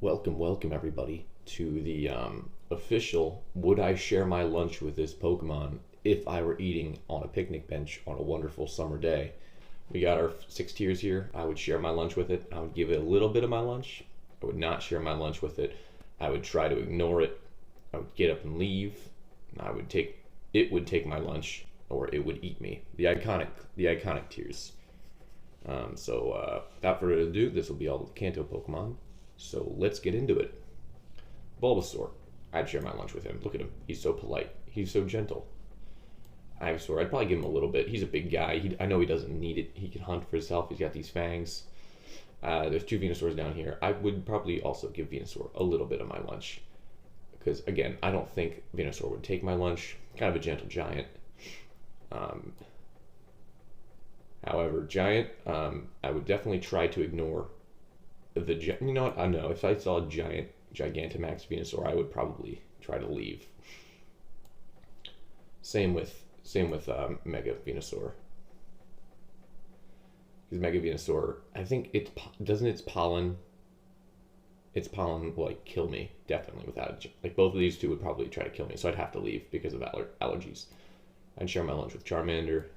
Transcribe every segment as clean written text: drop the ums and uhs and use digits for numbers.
Welcome everybody to the official Would I Share My Lunch with This Pokemon If I Were Eating on a Picnic Bench on a Wonderful Summer Day. We got our 6 tiers here. I would share my lunch with it. I would give it a little bit of my lunch. I would not share my lunch with it. I would try to ignore it. I would get up and leave. It would take my lunch, or it would eat me. The iconic tiers. Without further ado, this will be all the Kanto Pokemon. So let's get into it. Bulbasaur. I'd share my lunch with him. Look at him. He's so polite. He's so gentle. Ivysaur. I'd probably give him a little bit. He's a big guy. I know he doesn't need it. He can hunt for himself. He's got these fangs. There's two Venusaurs down here. I would probably also give Venusaur a little bit of my lunch. Because, again, I don't think Venusaur would take my lunch. Kind of a gentle giant. However, giant, I would definitely try to ignore you know what? I know. If I saw a Gigantamax Venusaur, I would probably try to leave. Same with Mega Venusaur. Because Mega Venusaur, I think its pollen will kill me, definitely, without it. Both of these two would probably try to kill me, so I'd have to leave because of allergies. I'd share my lunch with Charmander. I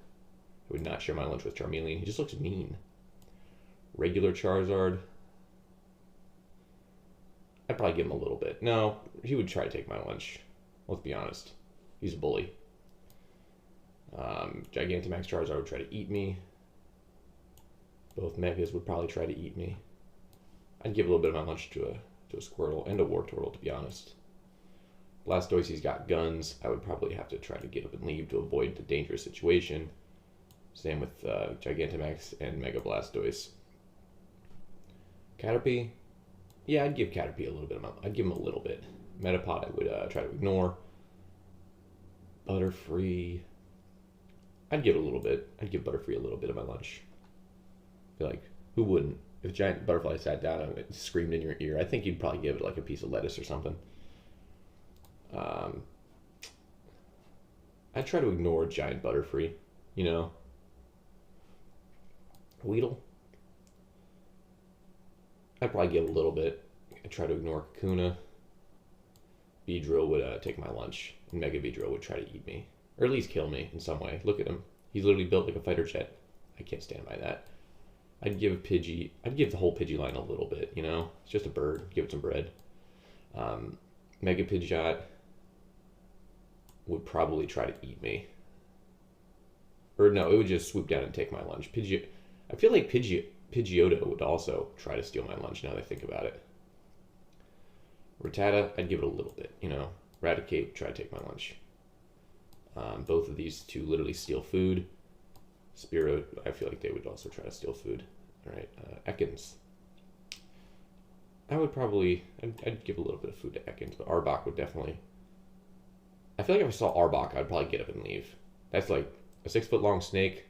would not share my lunch with Charmeleon. He just looks mean. Regular Charizard, I'd probably give him a little bit. No, he would try to take my lunch. Let's be honest. He's a bully. Gigantamax Charizard would try to eat me. Both Megas would probably try to eat me. I'd give a little bit of my lunch to a Squirtle and a Wartortle, to be honest. Blastoise, he's got guns. I would probably have to try to get up and leave to avoid the dangerous situation. Same with Gigantamax and Mega Blastoise. Caterpie, yeah, I'd give Caterpie a little bit. I'd give him a little bit. Metapod, I would try to ignore. Butterfree, I'd give it a little bit. I'd give Butterfree a little bit of my lunch. I feel like, who wouldn't? If a giant butterfly sat down and it screamed in your ear, I think you'd probably give it a piece of lettuce or something. I'd try to ignore a giant Butterfree, you know. Weedle, I'd probably give a little bit. I'd try to ignore Kakuna. Beedrill would take my lunch, and Mega Beedrill would try to eat me, or at least kill me in some way. Look at him. He's literally built like a fighter jet. I can't stand by that. I'd give the whole Pidgey line a little bit, you know? It's just a bird. Give it some bread. Mega Pidgeot would probably try to eat me. Or no, it would just swoop down and take my lunch. I feel like Pidgeotto would also try to steal my lunch now that I think about it. Rattata, I'd give it a little bit, you know. Raticate would try to take my lunch. Both of these two literally steal food. Spearow, I feel like they would also try to steal food. Alright, Ekans. I'd give a little bit of food to Ekans, but Arbok would definitely... I feel like if I saw Arbok, I'd probably get up and leave. That's like a 6-foot-long snake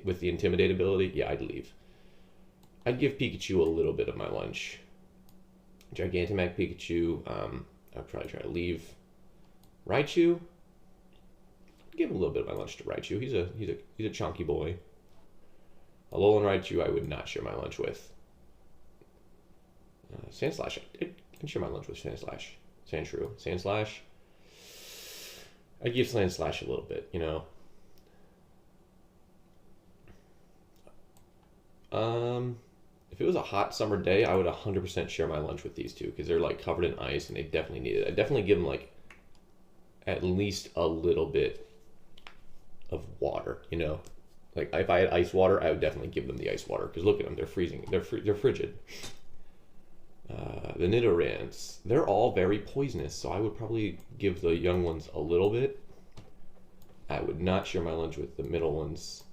with the Intimidate ability. Yeah, I'd leave. I'd give Pikachu a little bit of my lunch. Gigantamax Pikachu, I'd probably try to leave. Raichu, I'd give a little bit of my lunch to Raichu. He's a chunky boy. Alolan Raichu, I would not share my lunch with. Sandslash, I'd share my lunch with Sandslash. Sandslash, I'd give Sandslash a little bit, you know. If it was a hot summer day, I would 100% share my lunch with these two because they're covered in ice and they definitely need it. I'd definitely give them at least a little bit of water, you know. If I had ice water, I would definitely give them the ice water because look at them, they're freezing. They're frigid. The Nidorans, they're all very poisonous, so I would probably give the young ones a little bit. I would not share my lunch with the middle ones,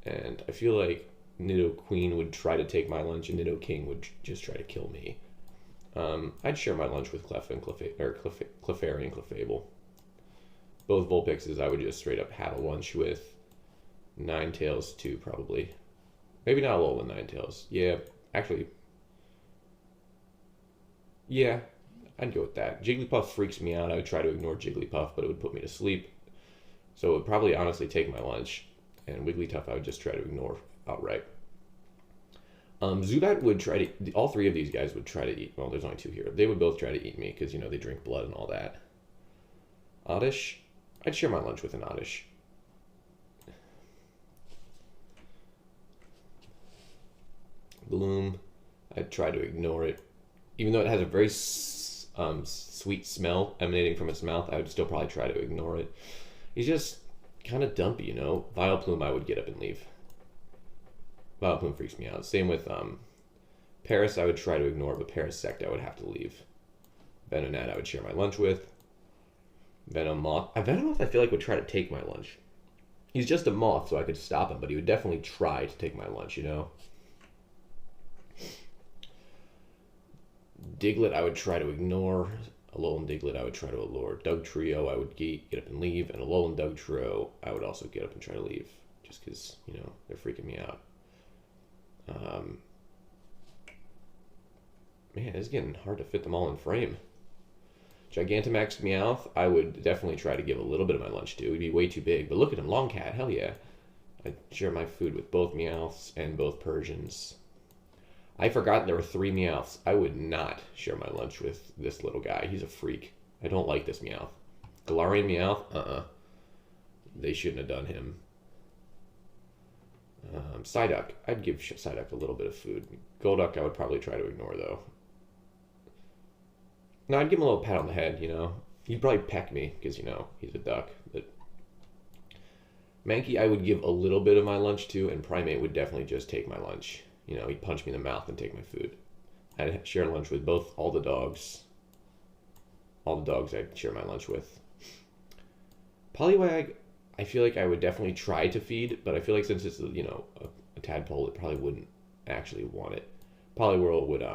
and I feel like Nidoqueen would try to take my lunch, and Nidoking would just try to kill me. I'd share my lunch with Clefairy and Clefable. Both Vulpixes I would just straight up have a lunch with. Ninetales too, probably. Maybe not Alolan Ninetales. Yeah, actually... Yeah, I'd go with that. Jigglypuff freaks me out. I would try to ignore Jigglypuff, but it would put me to sleep. So it would probably honestly take my lunch. And Wigglytuff I would just try to ignore outright. Zubat would try to. All three of these guys would try to eat. Well, there's only two here. They would both try to eat me because they drink blood and all that. Oddish, I'd share my lunch with an Oddish. Gloom, I'd try to ignore it, even though it has a very sweet smell emanating from its mouth. I would still probably try to ignore it. He's just kind of dumpy, Vileplume, I would get up and leave. Vileplume freaks me out. Same with Paris, I would try to ignore, but Parasect, I would have to leave. Venonat, I would share my lunch with. Venomoth, Venomoth, I feel like would try to take my lunch. He's just a moth, so I could stop him, but he would definitely try to take my lunch, Diglett, I would try to ignore. Alolan Diglett, I would try to allure. Dugtrio, I would get up and leave. And Alolan Dugtrio, I would also get up and try to leave. Just because, they're freaking me out. Man, it's getting hard to fit them all in frame. Gigantamax Meowth, I would definitely try to give a little bit of my lunch to. It'd be way too big. But look at him, Longcat, hell yeah. I'd share my food with both Meowths and both Persians. I forgot there were 3 Meowths. I would not share my lunch with this little guy. He's a freak. I don't like this Meowth. Galarian Meowth? They shouldn't have done him. Psyduck. I'd give Psyduck a little bit of food. Golduck I would probably try to ignore, though. No, I'd give him a little pat on the head, He'd probably peck me, because, he's a duck. But Mankey I would give a little bit of my lunch to, and Primate would definitely just take my lunch. He'd punch me in the mouth and take my food. I'd share lunch with all the dogs. All the dogs I'd share my lunch with. Poliwag, I feel like I would definitely try to feed, but I feel like since it's, a tadpole, it probably wouldn't actually want it. Poliwhirl would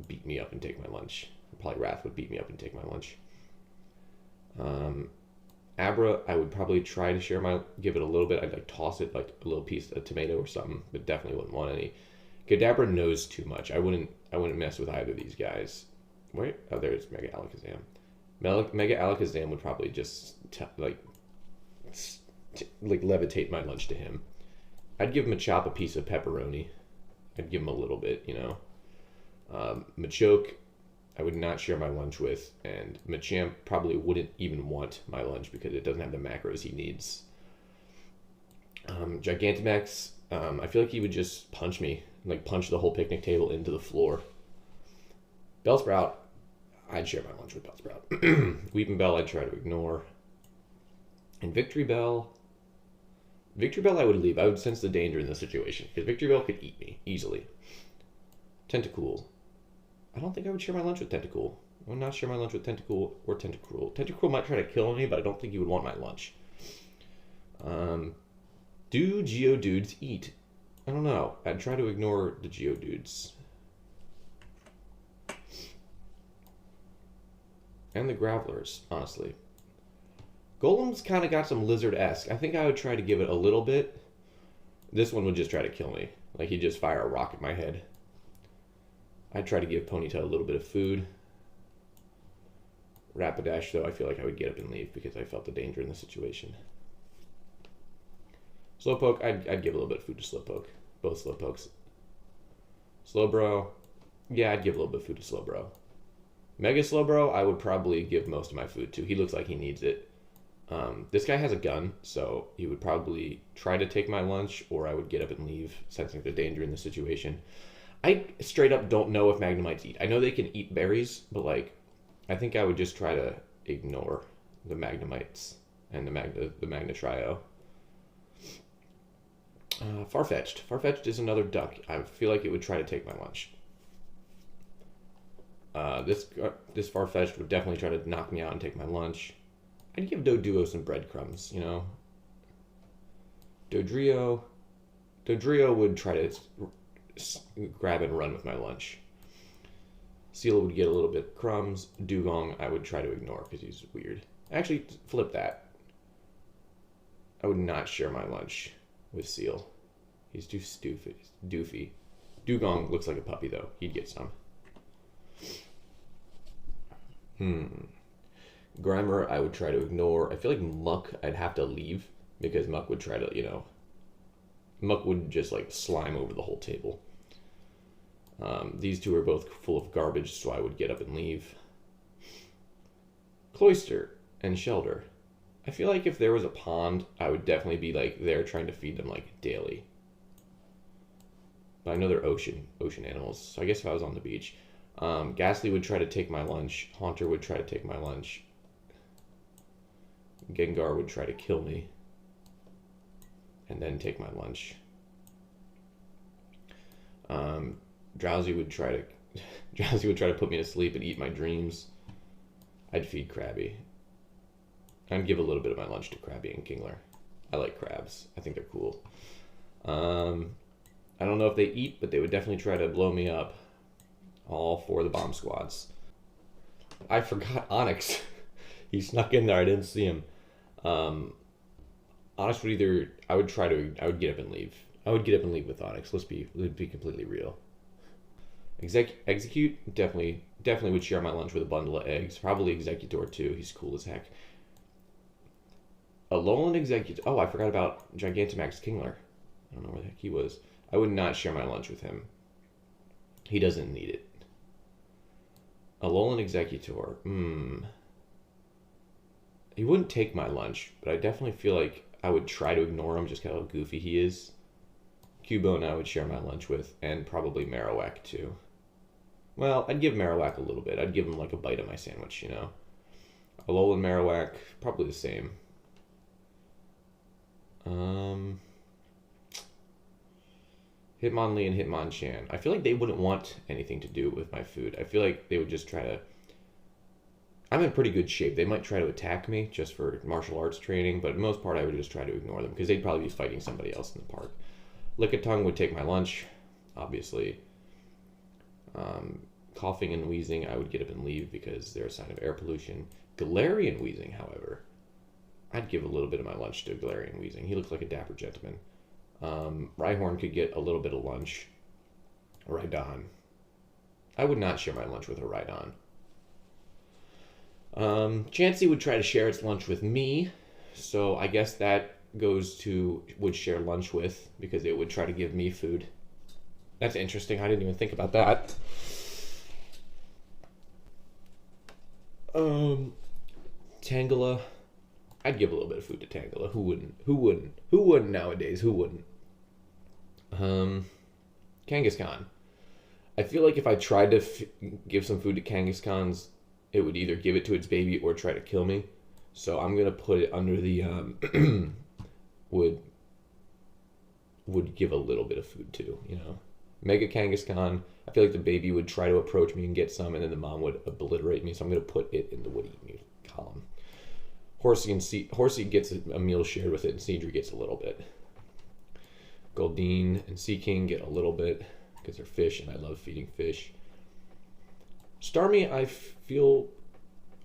beat me up and take my lunch. Poliwrath would beat me up and take my lunch. Abra, I would probably try to give it a little bit. I'd toss it like a little piece of tomato or something, but definitely wouldn't want any. Kadabra knows too much. I wouldn't mess with either of these guys. Wait, oh, there's Mega Alakazam. Mega Alakazam would probably just levitate my lunch to him. I'd give Machop a piece of pepperoni. I'd give him a little bit, Machoke, I would not share my lunch with, and Machamp probably wouldn't even want my lunch because it doesn't have the macros he needs. Gigantamax, I feel like he would just punch me, punch the whole picnic table into the floor. Bellsprout, I'd share my lunch with Bellsprout. Weepinbell, I'd try to ignore. And Victreebel, I would leave. I would sense the danger in the situation, because Victreebel could eat me easily. Tentacool, I don't think I would share my lunch with Tentacool. I would not share my lunch with Tentacool or Tentacruel. Tentacruel might try to kill me, but I don't think he would want my lunch. Do Geodudes eat? I don't know. I'd try to ignore the Geodudes. And the Gravelers, honestly. Golem's kind of got some lizard-esque. I think I would try to give it a little bit. This one would just try to kill me. He'd just fire a rock at my head. I'd try to give Ponyta a little bit of food. Rapidash, though, I feel like I would get up and leave because I felt the danger in the situation. Slowpoke, I'd give a little bit of food to Slowpoke. Both Slowpokes. Slowbro, yeah, I'd give a little bit of food to Slowbro. Mega Slowbro, I would probably give most of my food to. He looks like he needs it. This guy has a gun, so he would probably try to take my lunch, or I would get up and leave, sensing the danger in the situation. I straight up don't know if Magnemites eat. I know they can eat berries, but I think I would just try to ignore the Magnemites and the Magna Trio. Farfetch'd. Farfetch'd is another duck. I feel like it would try to take my lunch. This Farfetch'd would definitely try to knock me out and take my lunch. I'd give Doduo some breadcrumbs, Dodrio would try to grab and run with my lunch. Seal would get a little bit of crumbs. Dugong I would try to ignore because he's weird. Actually, flip that. I would not share my lunch with Seal. He's too doofy. Dugong looks like a puppy, though. He'd get some. Grimer, I would try to ignore. I feel like Muck, I'd have to leave because Muck would try to, Muck would just slime over the whole table. These two are both full of garbage, so I would get up and leave. Cloister and Shelter. I feel like if there was a pond, I would definitely be like there trying to feed them like daily. But I know they're ocean animals, so I guess if I was on the beach. Ghastly would try to take my lunch. Haunter would try to take my lunch. Gengar would try to kill me. And then take my lunch. Drowsy would try to put me to sleep and eat my dreams. I'd feed Krabby. I'd give a little bit of my lunch to Krabby and Kingler. I like crabs. I think they're cool. I don't know if they eat, but they would definitely try to blow me up. All four of the bomb squads. I forgot Onyx. He snuck in there. I didn't see him. Onyx would either... I would get up and leave. I would get up and leave with Onyx. Let's be completely real. Execute, definitely would share my lunch with a bundle of eggs. Probably Executor too. He's cool as heck. Alolan Executor. Oh, I forgot about Gigantamax Kingler. I don't know where the heck he was. I would not share my lunch with him. He doesn't need it. Alolan Executor. He wouldn't take my lunch, but I definitely feel like I would try to ignore him just kind of how goofy he is. Cubone I would share my lunch with, and probably Marowak too. Well, I'd give Marowak a little bit. I'd give him like a bite of my sandwich, you know. Alolan Marowak, probably the same. Hitmonlee and Hitmonchan. I feel like they wouldn't want anything to do with my food. I feel like they would just try to... I'm in pretty good shape. They might try to attack me just for martial arts training, but for the most part I would just try to ignore them because they'd probably be fighting somebody else in the park. Lickitung would take my lunch, obviously. Coughing and wheezing, I would get up and leave because they're a sign of air pollution. Galarian wheezing, however, I'd give a little bit of my lunch to Galarian wheezing. He looks like a dapper gentleman. Rhyhorn could get a little bit of lunch. Rhydon. I would not share my lunch with a Rhydon. Chansey would try to share its lunch with me, so I guess that goes to would share lunch with because it would try to give me food. That's interesting. I didn't even think about that. Tangela. I'd give a little bit of food to Tangela. Who wouldn't? Who wouldn't nowadays? Who wouldn't? Kangaskhan. I feel like if I tried to give some food to Kangaskhan's, it would either give it to its baby or try to kill me. So I'm gonna put it under the would give a little bit of food too, you know. Mega Kangaskhan, I feel like the baby would try to approach me and get some, and then the mom would obliterate me, so I'm going to put it in the would eat me column. Horsey gets a meal shared with it, and Seadra gets a little bit. Goldeen and Seaking get a little bit, because they're fish, and I love feeding fish. Starmie, I feel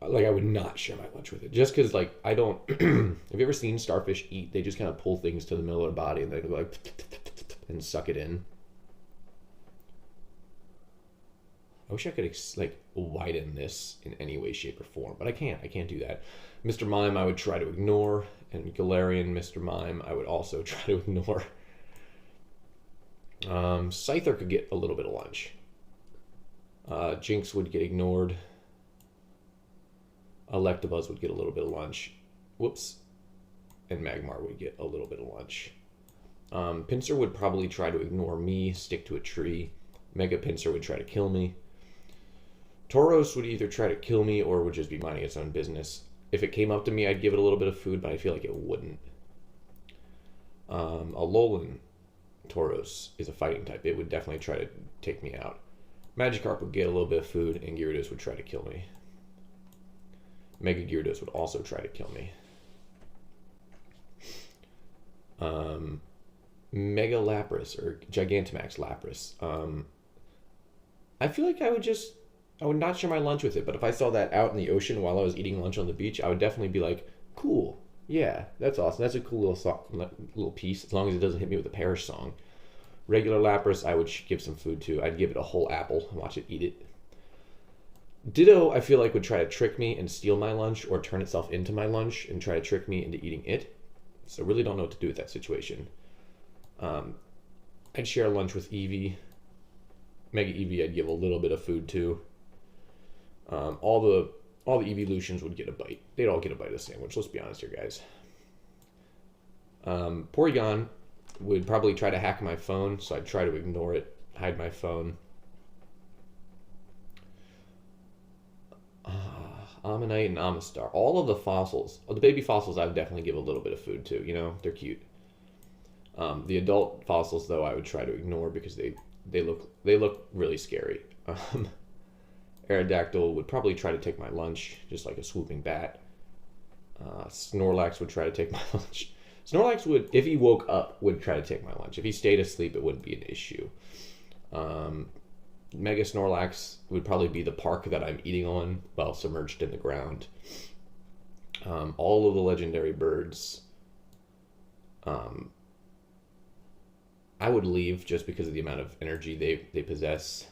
like I would not share my lunch with it, just because, like, I don't... Have you ever seen starfish eat? They just kind of pull things to the middle of their body, and they go like... and suck it in. I wish I could like widen this in any way, shape, or form, but I can't. I can't do that. Mr. Mime I would try to ignore, and Galarian Mr. Mime I would also try to ignore. Scyther could get a little bit of lunch. Jinx would get ignored. Electabuzz would get a little bit of lunch. Whoops. And Magmar would get a little bit of lunch. Pinsir would probably try to ignore me, stick to a tree. Mega Pinsir would try to kill me. Tauros would either try to kill me or would just be minding its own business. If it came up to me, I'd give it a little bit of food, but I feel like it wouldn't. Alolan Tauros is a fighting type. It would definitely try to take me out. Magikarp would get a little bit of food, and Gyarados would try to kill me. Mega Gyarados would also try to kill me. Mega Lapras, or Gigantamax Lapras. I feel like I would not share my lunch with it, but if I saw that out in the ocean while I was eating lunch on the beach, I would definitely be like, cool, yeah, that's awesome. That's a cool little piece, as long as it doesn't hit me with a Perish song. Regular Lapras, I would give some food to. I'd give it a whole apple and watch it eat it. Ditto, I feel like would try to trick me and steal my lunch or turn itself into my lunch and try to trick me into eating it. So really don't know what to do with that situation. I'd share lunch with Eevee. Mega Eevee, I'd give a little bit of food to. All the Evolutions would get a bite. They'd all get a bite of the sandwich. Let's be honest here, guys. Porygon would probably try to hack my phone, so I'd try to ignore it, hide my phone. Ammonite and Amistar. All of the fossils, the baby fossils, I would definitely give a little bit of food to. You know, they're cute. The adult fossils, though, I would try to ignore because they look really scary. Aerodactyl would probably try to take my lunch, just like a swooping bat. Snorlax would try to take my lunch. Snorlax would, if he woke up, would try to take my lunch. If he stayed asleep, it wouldn't be an issue. Mega Snorlax would probably be the park that I'm eating on while submerged in the ground. All of the legendary birds, I would leave just because of the amount of energy they possess.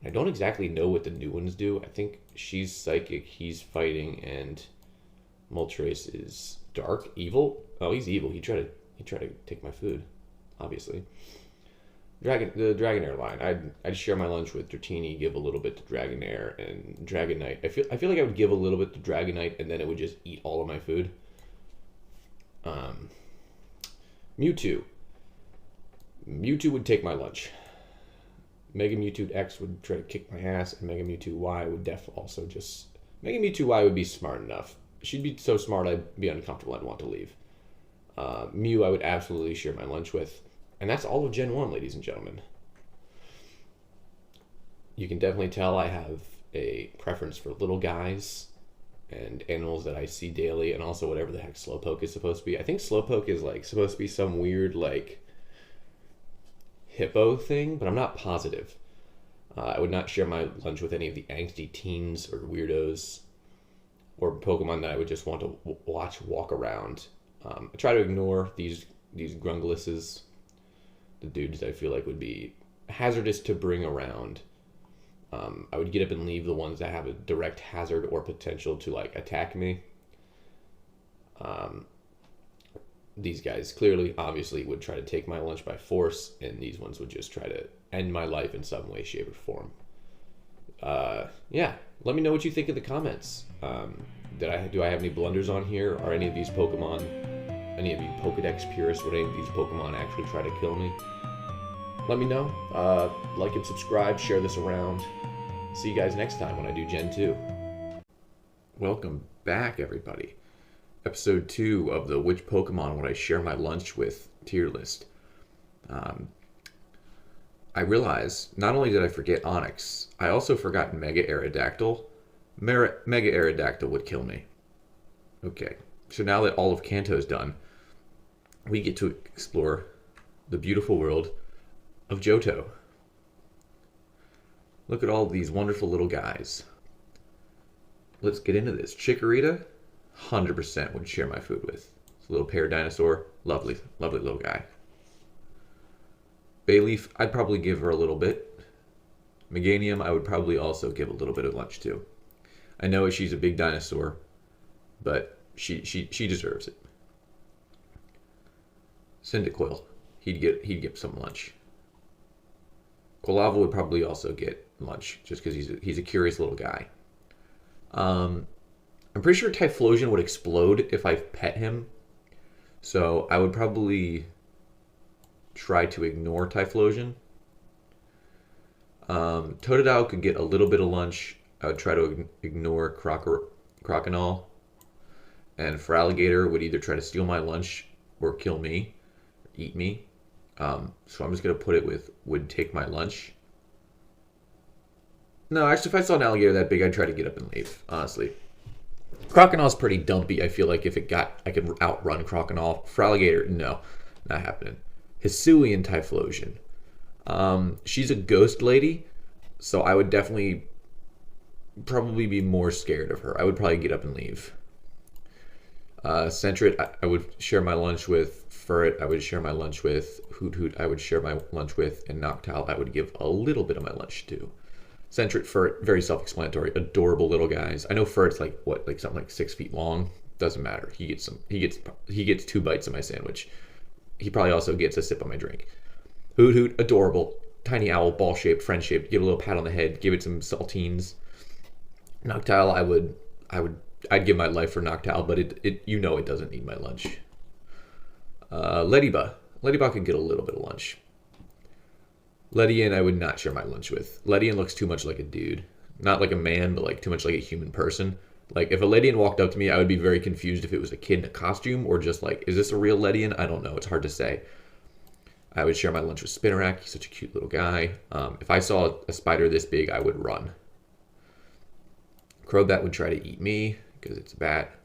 I don't exactly know what the new ones do. I think she's psychic, he's fighting, and Moltres is dark, evil. Oh, he's evil. He tried to take my food, obviously. The Dragonair line. I'd share my lunch with Dratini, give a little bit to Dragonair and Dragonite. I feel like I would give a little bit to Dragonite and then it would just eat all of my food. Mewtwo. Mewtwo would take my lunch. Mega Mewtwo X would try to kick my ass, and Mega Mewtwo Y would also just... Mega Mewtwo Y would be smart enough. She'd be so smart I'd be uncomfortable, I'd want to leave. Mew I would absolutely share my lunch with. And that's all of Gen 1, ladies and gentlemen. You can definitely tell I have a preference for little guys and animals that I see daily, and also whatever the heck Slowpoke is supposed to be. I think Slowpoke is like supposed to be some weird like hippo thing, but I'm not positive. I would not share my lunch with any of the angsty teens or weirdos or Pokemon that I would just want to watch walk around. I try to ignore these Grungleses, the dudes I feel like would be hazardous to bring around. I would get up and leave the ones that have a direct hazard or potential to like attack me. These guys clearly, obviously, would try to take my lunch by force, and these ones would just try to end my life in some way, shape, or form. Yeah, let me know what you think in the comments. Do I have any blunders on here? Are any of these Pokemon, any of you Pokedex purists, would any of these Pokemon actually try to kill me? Let me know. Like and subscribe, share this around. See you guys next time when I do Gen 2. Welcome back, everybody. Episode 2 of the Which Pokemon Would I Share My Lunch With tier list. I realized, not only did I forget Onix, I also forgot Mega Aerodactyl. Mega Aerodactyl would kill me. Okay, so now that all of Kanto's done, we get to explore the beautiful world of Johto. Look at all these wonderful little guys. Let's get into this. Chikorita, 100% would share my food with. It's a little pear dinosaur. Lovely, lovely little guy. Bayleaf, I'd probably give her a little bit. Meganium, I would probably also give a little bit of lunch to. I know she's a big dinosaur, but she deserves it. Cyndaquil, he'd get some lunch. Quilava would probably also get lunch, just because he's a curious little guy. I'm pretty sure Typhlosion would explode if I pet him, so I would probably try to ignore Typhlosion. Totodile could get a little bit of lunch. I would try to ignore Croconaw. And Feraligatr would either try to steal my lunch or kill me, or eat me. So I'm just going to put it with would take my lunch. No, actually, if I saw an alligator that big, I'd try to get up and leave, honestly. Croconaw's pretty dumpy. I feel like if it got, I could outrun Croconaw. Feraligatr, no, not happening. Hisuian Typhlosion. She's a ghost lady, so I would definitely probably be more scared of her. I would probably get up and leave. Sentret, I would share my lunch with. Furret, I would share my lunch with. Hoot, I would share my lunch with. And Noctowl, I would give a little bit of my lunch to. Sentret, Furret, very self-explanatory. Adorable little guys. I know Furret's like something like 6 feet long. Doesn't matter. He gets 2 bites of my sandwich. He probably also gets a sip of my drink. Hoot, adorable. tiny owl, ball-shaped, friend-shaped. Give it a little pat on the head. Give it some saltines. Noctile, I'd give my life for Noctile, but it doesn't need my lunch. Ledyba could get a little bit of lunch. Ledian, I would not share my lunch with. Ledian looks too much like a dude. Not like a man, but like too much like a human person. Like, if a Ledian walked up to me, I would be very confused if it was a kid in a costume or just like, is this a real Ledian? I don't know. It's hard to say. I would share my lunch with Spinarak. He's such a cute little guy. If I saw a spider this big, I would run. Crobat would try to eat me because it's a bat.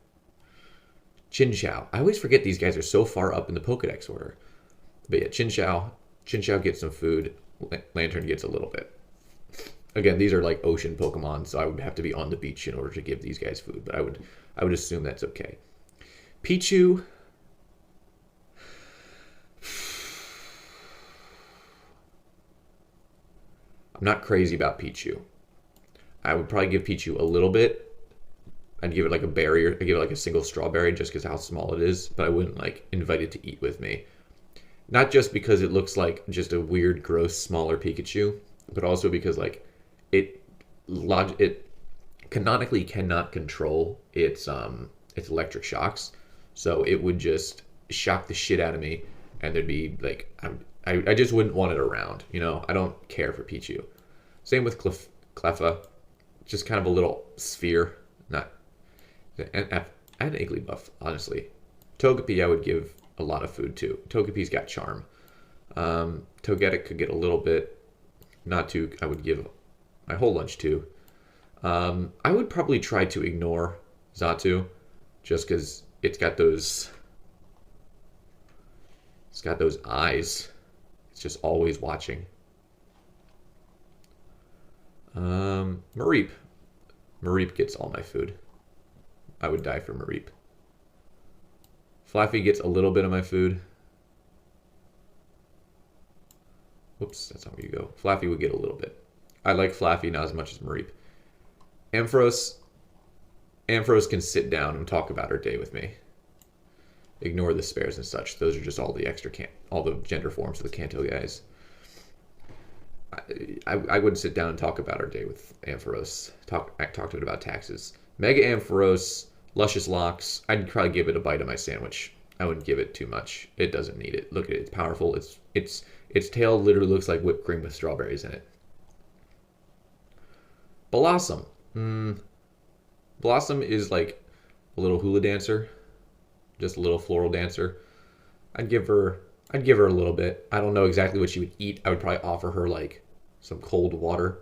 Chinchou. I always forget these guys are so far up in the Pokedex order. But yeah, Chinchou gets some food. Lantern gets a little bit. Again, these are like ocean Pokemon, so I would have to be on the beach in order to give these guys food. But I would assume that's okay. Pichu. I'm not crazy about Pichu. I would probably give Pichu a little bit. I'd give it like a berry, or I'd give it like a single strawberry just because how small it is, but I wouldn't like invite it to eat with me. Not just because it looks like just a weird, gross, smaller Pikachu, but also because like it canonically cannot control its electric shocks, so it would just shock the shit out of me, and there'd be like I just wouldn't want it around. You know, I don't care for Pichu. Same with Cleffa, just kind of a little sphere. Not, and I had an Igglybuff, honestly. Togepi I would give a lot of food to. Togepi's got charm. Togetic could get a little bit. Not too. I would give my whole lunch to. I would probably try to ignore Xatu, just because it's got those eyes. It's just always watching. Mareep. Mareep gets all my food. I would die for Mareep. Flaffy gets a little bit of my food. Whoops, that's not where you go. Flaffy would get a little bit. I like Flaffy, not as much as Mareep. Ampharos can sit down and talk about her day with me. Ignore the spares and such. Those are just all the all the gender forms of the Kanto guys. I would sit down and talk about our day with Ampharos. Talk to it about taxes. Mega Ampharos, Luscious Locks. I'd probably give it a bite of my sandwich. I wouldn't give it too much. It doesn't need it. Look at it. It's powerful. Its tail literally looks like whipped cream with strawberries in it. Blossom. Blossom is like a little hula dancer. Just a little floral dancer. I'd give her a little bit. I don't know exactly what she would eat. I would probably offer her like some cold water.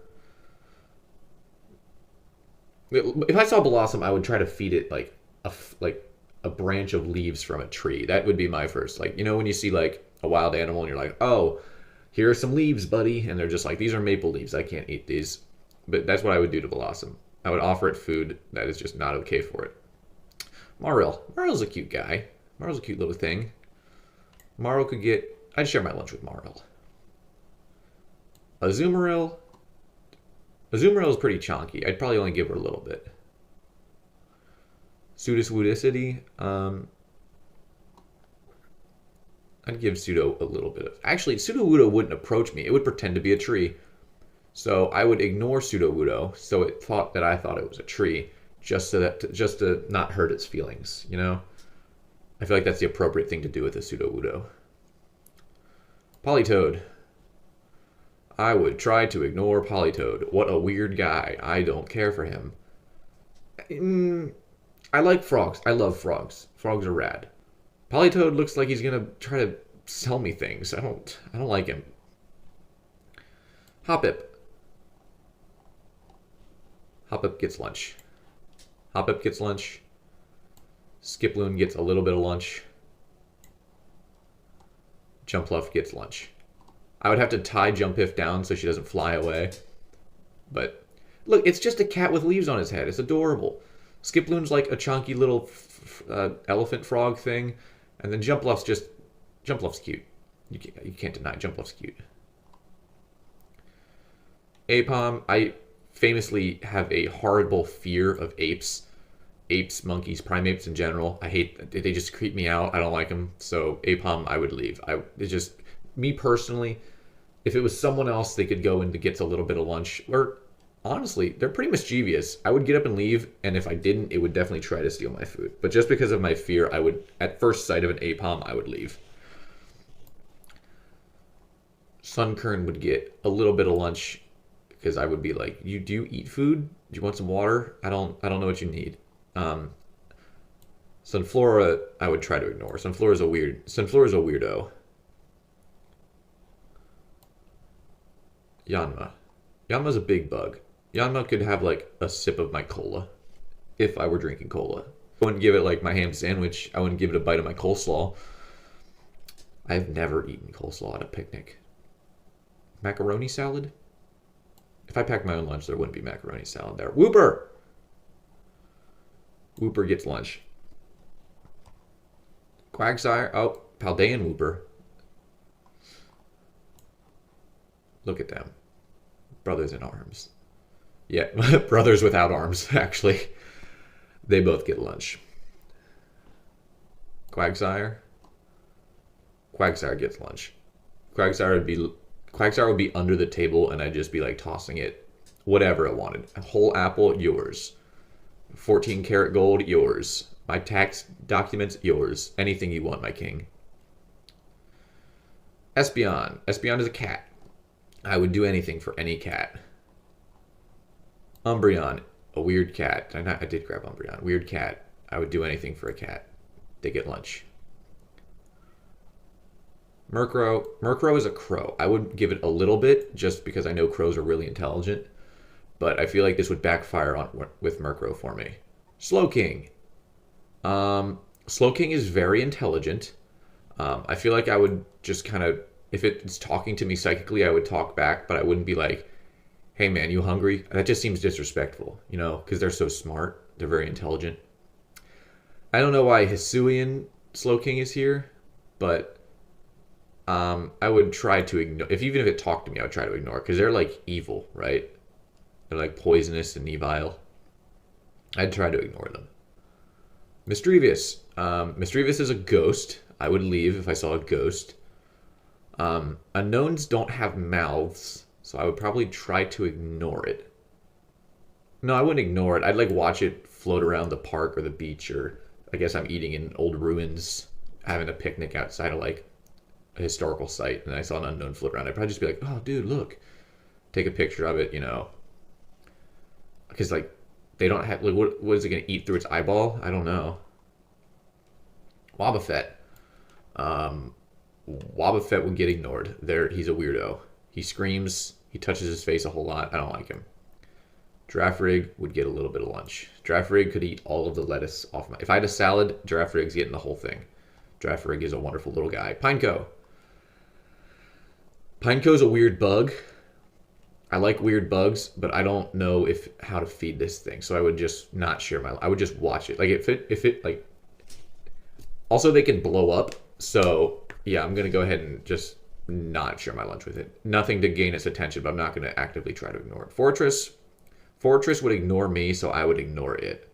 If I saw Blossom, I would try to feed it like a branch of leaves from a tree. That would be my first. Like, you know, when you see like a wild animal and you're like, oh, here are some leaves, buddy, and they're just like, these are maple leaves. I can't eat these. But that's what I would do to Blossom. I would offer it food that is just not okay for it. Marill. Marill's a cute guy. Marill's a cute little thing. Marill could get... I'd share my lunch with Marill. Azumarill. Azumarill is pretty chonky. I'd probably only give her a little bit. Sudowoodo. I'd give Pseudo a little bit of... Actually, Sudowoodo wouldn't approach me. It would pretend to be a tree. So I would ignore Sudowoodo so it thought that I thought it was a tree. Just to not hurt its feelings, you know? I feel like that's the appropriate thing to do with a Sudowoodo. Politoed. I would try to ignore Politoed. What a weird guy. I don't care for him. I like frogs. I love frogs. Frogs are rad. Politoed looks like he's gonna try to sell me things. I don't like him. Hoppip. Hoppip gets lunch. Hoppip gets lunch. Skiploon gets a little bit of lunch. Jumpluff gets lunch. I would have to tie Jumpluff down so she doesn't fly away. But look, it's just a cat with leaves on his head. It's adorable. Skiploon's like a chunky little elephant frog thing. And then Jumpluff's cute. You can't deny Jumpluff's cute. Aipom, I famously have a horrible fear of apes. Apes, monkeys, primates in general. I hate, they just creep me out. I don't like them. So Aipom, I would leave. It's just, me personally, If it was someone else, they could go in to get a little bit of lunch. Or honestly, they're pretty mischievous. I would get up and leave, and if I didn't, it would definitely try to steal my food. But just because of my fear, I would, at first sight of an Aipom, I would leave. Sunkern would get a little bit of lunch because I would be like, do you eat food? Do you want some water? I don't know what you need. Sunflora, I would try to ignore. Sunflora's a weirdo. Yanma. Yanma's a big bug. Yanma could have like a sip of my cola if I were drinking cola. I wouldn't give it like my ham sandwich. I wouldn't give it a bite of my coleslaw. I've never eaten coleslaw at a picnic. Macaroni salad? If I packed my own lunch, there wouldn't be macaroni salad there. Whooper! Whooper gets lunch. Quagsire. Oh, Paldean Whooper. Look at them. Brothers in arms. Yeah, brothers without arms, actually. They both get lunch. Quagsire. Quagsire gets lunch. Quagsire would be under the table, and I'd just be like tossing it whatever I wanted. A whole apple, yours. 14 karat gold, yours. My tax documents, yours. Anything you want, my king. Espeon. Espeon is a cat. I would do anything for any cat. Umbreon. A weird cat. I did grab Umbreon. Weird cat. I would do anything for a cat. They get lunch. Murkrow. Murkrow is a crow. I would give it a little bit just because I know crows are really intelligent. But I feel like this would backfire with Murkrow for me. Slowking. Slowking is very intelligent. I feel like I would just kind of, if it's talking to me psychically, I would talk back, but I wouldn't be like, hey man, you hungry? That just seems disrespectful, you know, because they're so smart. They're very intelligent. I don't know why Hisuian Slowking is here, but I would try to ignore, even if it talked to me, I would try to ignore it, because they're like evil, right? They're like poisonous and evil. I'd try to ignore them. Misdreavus. Misdreavus is a ghost. I would leave if I saw a ghost. Unknowns don't have mouths, so I would probably try to ignore it. No, I wouldn't ignore it. I'd like watch it float around the park or the beach, or I guess I'm eating in old ruins, having a picnic outside of like a historical site, and I saw an unknown float around. I'd probably just be like, oh dude, look. Take a picture of it, you know. Because like they don't have, like, what is it going to eat through its eyeball? I don't know. Wobbuffet. Wobbuffet would get ignored. He's a weirdo. He screams. He touches his face a whole lot. I don't like him. Giraffrig would get a little bit of lunch. Giraffrig could eat all of the lettuce off my... If I had a salad, Giraffrig's getting the whole thing. Giraffrig is a wonderful little guy. Pineco. Pineco's a weird bug. I like weird bugs, but I don't know how to feed this thing. So I would just not share I would just watch it. Like if it like. Also, they can blow up. So yeah, I'm gonna go ahead and just not share my lunch with it. Nothing to gain its attention, but I'm not gonna actively try to ignore it. Fortress would ignore me, so I would ignore it.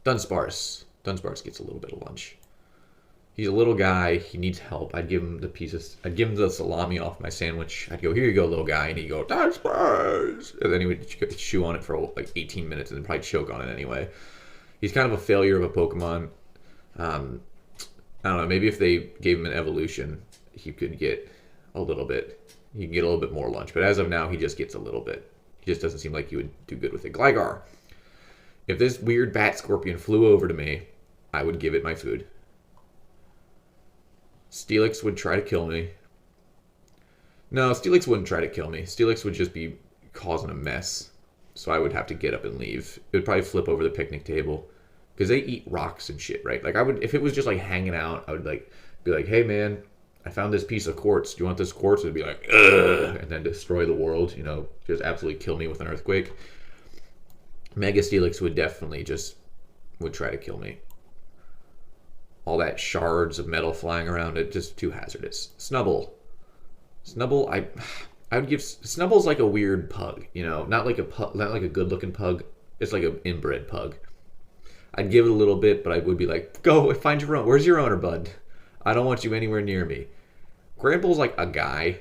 Dunsparce gets a little bit of lunch. He's a little guy. He needs help. I'd give him I'd give him the salami off my sandwich. I'd go, here you go, little guy. And he'd go, Dunsparce! And then he would chew on it for like 18 minutes and then probably choke on it anyway. He's kind of a failure of a Pokemon. I don't know. Maybe if they gave him an evolution, he could get a little bit. He could get a little bit more lunch. But as of now, he just gets a little bit. He just doesn't seem like he would do good with it. Gligar. If this weird bat scorpion flew over to me, I would give it my food. Steelix would try to kill me. No, Steelix wouldn't try to kill me. Steelix would just be causing a mess. So I would have to get up and leave. It would probably flip over the picnic table. Because they eat rocks and shit, right? Like I would, if it was just like hanging out, I would like be like, hey man, I found this piece of quartz. Do you want this quartz? It'd be like, ugh, and then destroy the world, you know, just absolutely kill me with an earthquake. Mega Steelix would definitely would try to kill me. All that shards of metal flying around it, just too hazardous. Snubbull, I would give Snubble's like a weird pug, you know, not like a good looking pug. It's like an inbred pug. I'd give it a little bit, but I would be like, go find your own. Where's your owner, bud? I don't want you anywhere near me. Granbull's like a guy.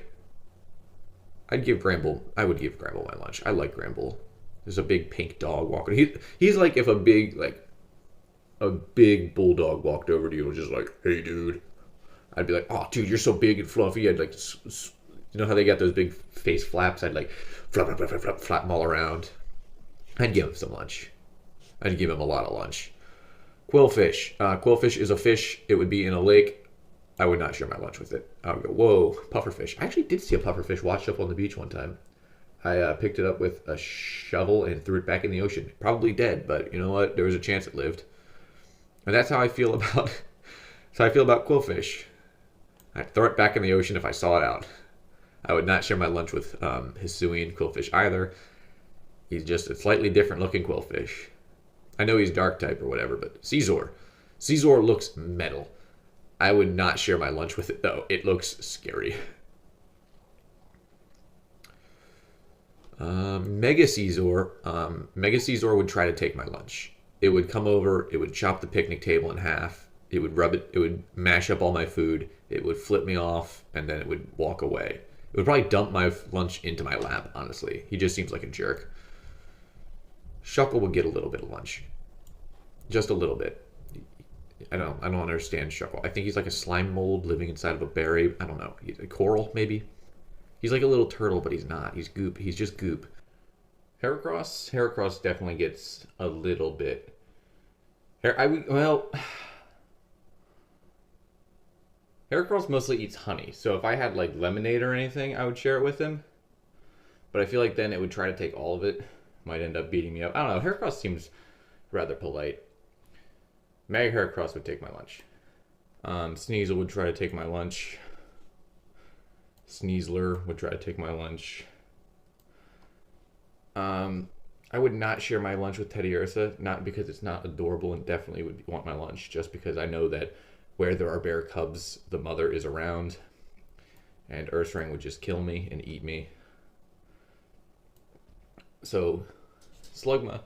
I would give Granbull my lunch. I like Granbull. There's a big pink dog walking. He's like if a big bulldog walked over to you and was just like, "Hey, dude." I'd be like, "Oh, dude, you're so big and fluffy." I'd like, you know how they got those big face flaps? I'd like flap them all around. I'd give him some lunch. I'd give him a lot of lunch. Quillfish. Quillfish is a fish. It would be in a lake. I would not share my lunch with it. I would go, whoa, pufferfish. I actually did see a pufferfish washed up on the beach one time. I picked it up with a shovel and threw it back in the ocean. Probably dead, but you know what? There was a chance it lived. And that's how I feel about quillfish. I'd throw it back in the ocean if I saw it out. I would not share my lunch with Hisuian quillfish either. He's just a slightly different looking quillfish. I know he's dark type or whatever, but Caesar looks metal. I would not share my lunch with it though. It looks scary. Mega Caesar would try to take my lunch. It would come over, it would chop the picnic table in half, it would mash up all my food, it would flip me off, and then it would walk away. It would probably dump my lunch into my lap, honestly. He just seems like a jerk. Shuckle would get a little bit of lunch. Just a little bit. I don't understand Shuckle. I think he's like a slime mold living inside of a berry. I don't know. He's a coral, maybe? He's like a little turtle, but he's not. He's goop. He's just goop. Heracross definitely gets a little bit. Heracross mostly eats honey, so if I had like lemonade or anything, I would share it with him. But I feel like then it would try to take all of it. Might end up beating me up. I don't know. Heracross seems rather polite. Mega Heracross would take my lunch. Sneasel would try to take my lunch. Sneasler would try to take my lunch. I would not share my lunch with Teddiursa, not because it's not adorable and definitely would want my lunch, just because I know that where there are bear cubs, the mother is around, and Ursaring would just kill me and eat me. So, Slugma.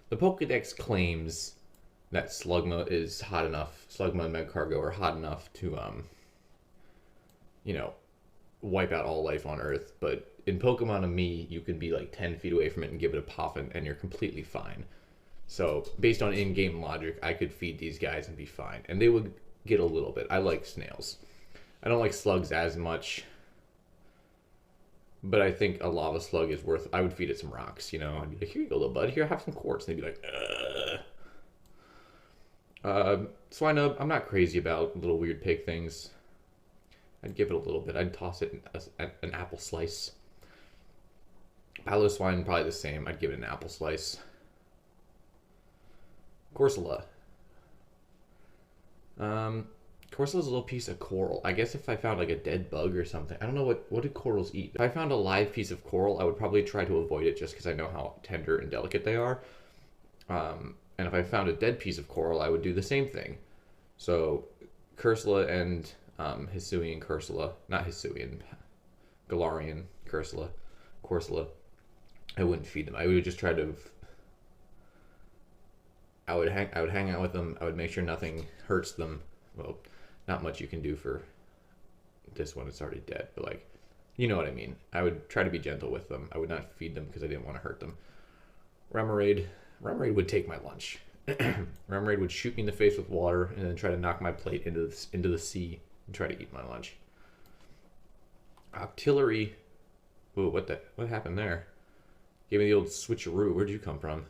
The Pokedex claims that Slugma is hot enough, Slugma and Magcargo are hot enough to, wipe out all life on Earth, but in Pokemon-Amie, you can be like 10 feet away from it and give it a Poffin, and you're completely fine. So, based on in-game logic, I could feed these guys and be fine. And they would get a little bit. I like snails. I don't like slugs as much, but I think a lava slug is worth... I would feed it some rocks, you know? I'd be like, here you go, little bud. Here, have some quartz. And they'd be like, Swinub, I'm not crazy about little weird pig things. I'd give it a little bit. I'd toss it an apple slice. Piloswine, probably the same. I'd give it an apple slice. Corsola. Corsola's a little piece of coral. I guess if I found like a dead bug or something. I don't know what do corals eat. If I found a live piece of coral, I would probably try to avoid it just because I know how tender and delicate they are. And if I found a dead piece of coral, I would do the same thing. So, Corsola and Hisuian Corsola, not Hisuian, Galarian Corsola, I wouldn't feed them. I would just try to. I would hang out with them. I would make sure nothing hurts them. Well, not much you can do for this one. It's already dead, but like, you know what I mean. I would try to be gentle with them. I would not feed them because I didn't want to hurt them. Remoraid would take my lunch. Remoraid would shoot me in the face with water and then try to knock my plate into the sea and try to eat my lunch. Octillery. Ooh, what happened there? Gave me the old switcheroo. Where'd you come from?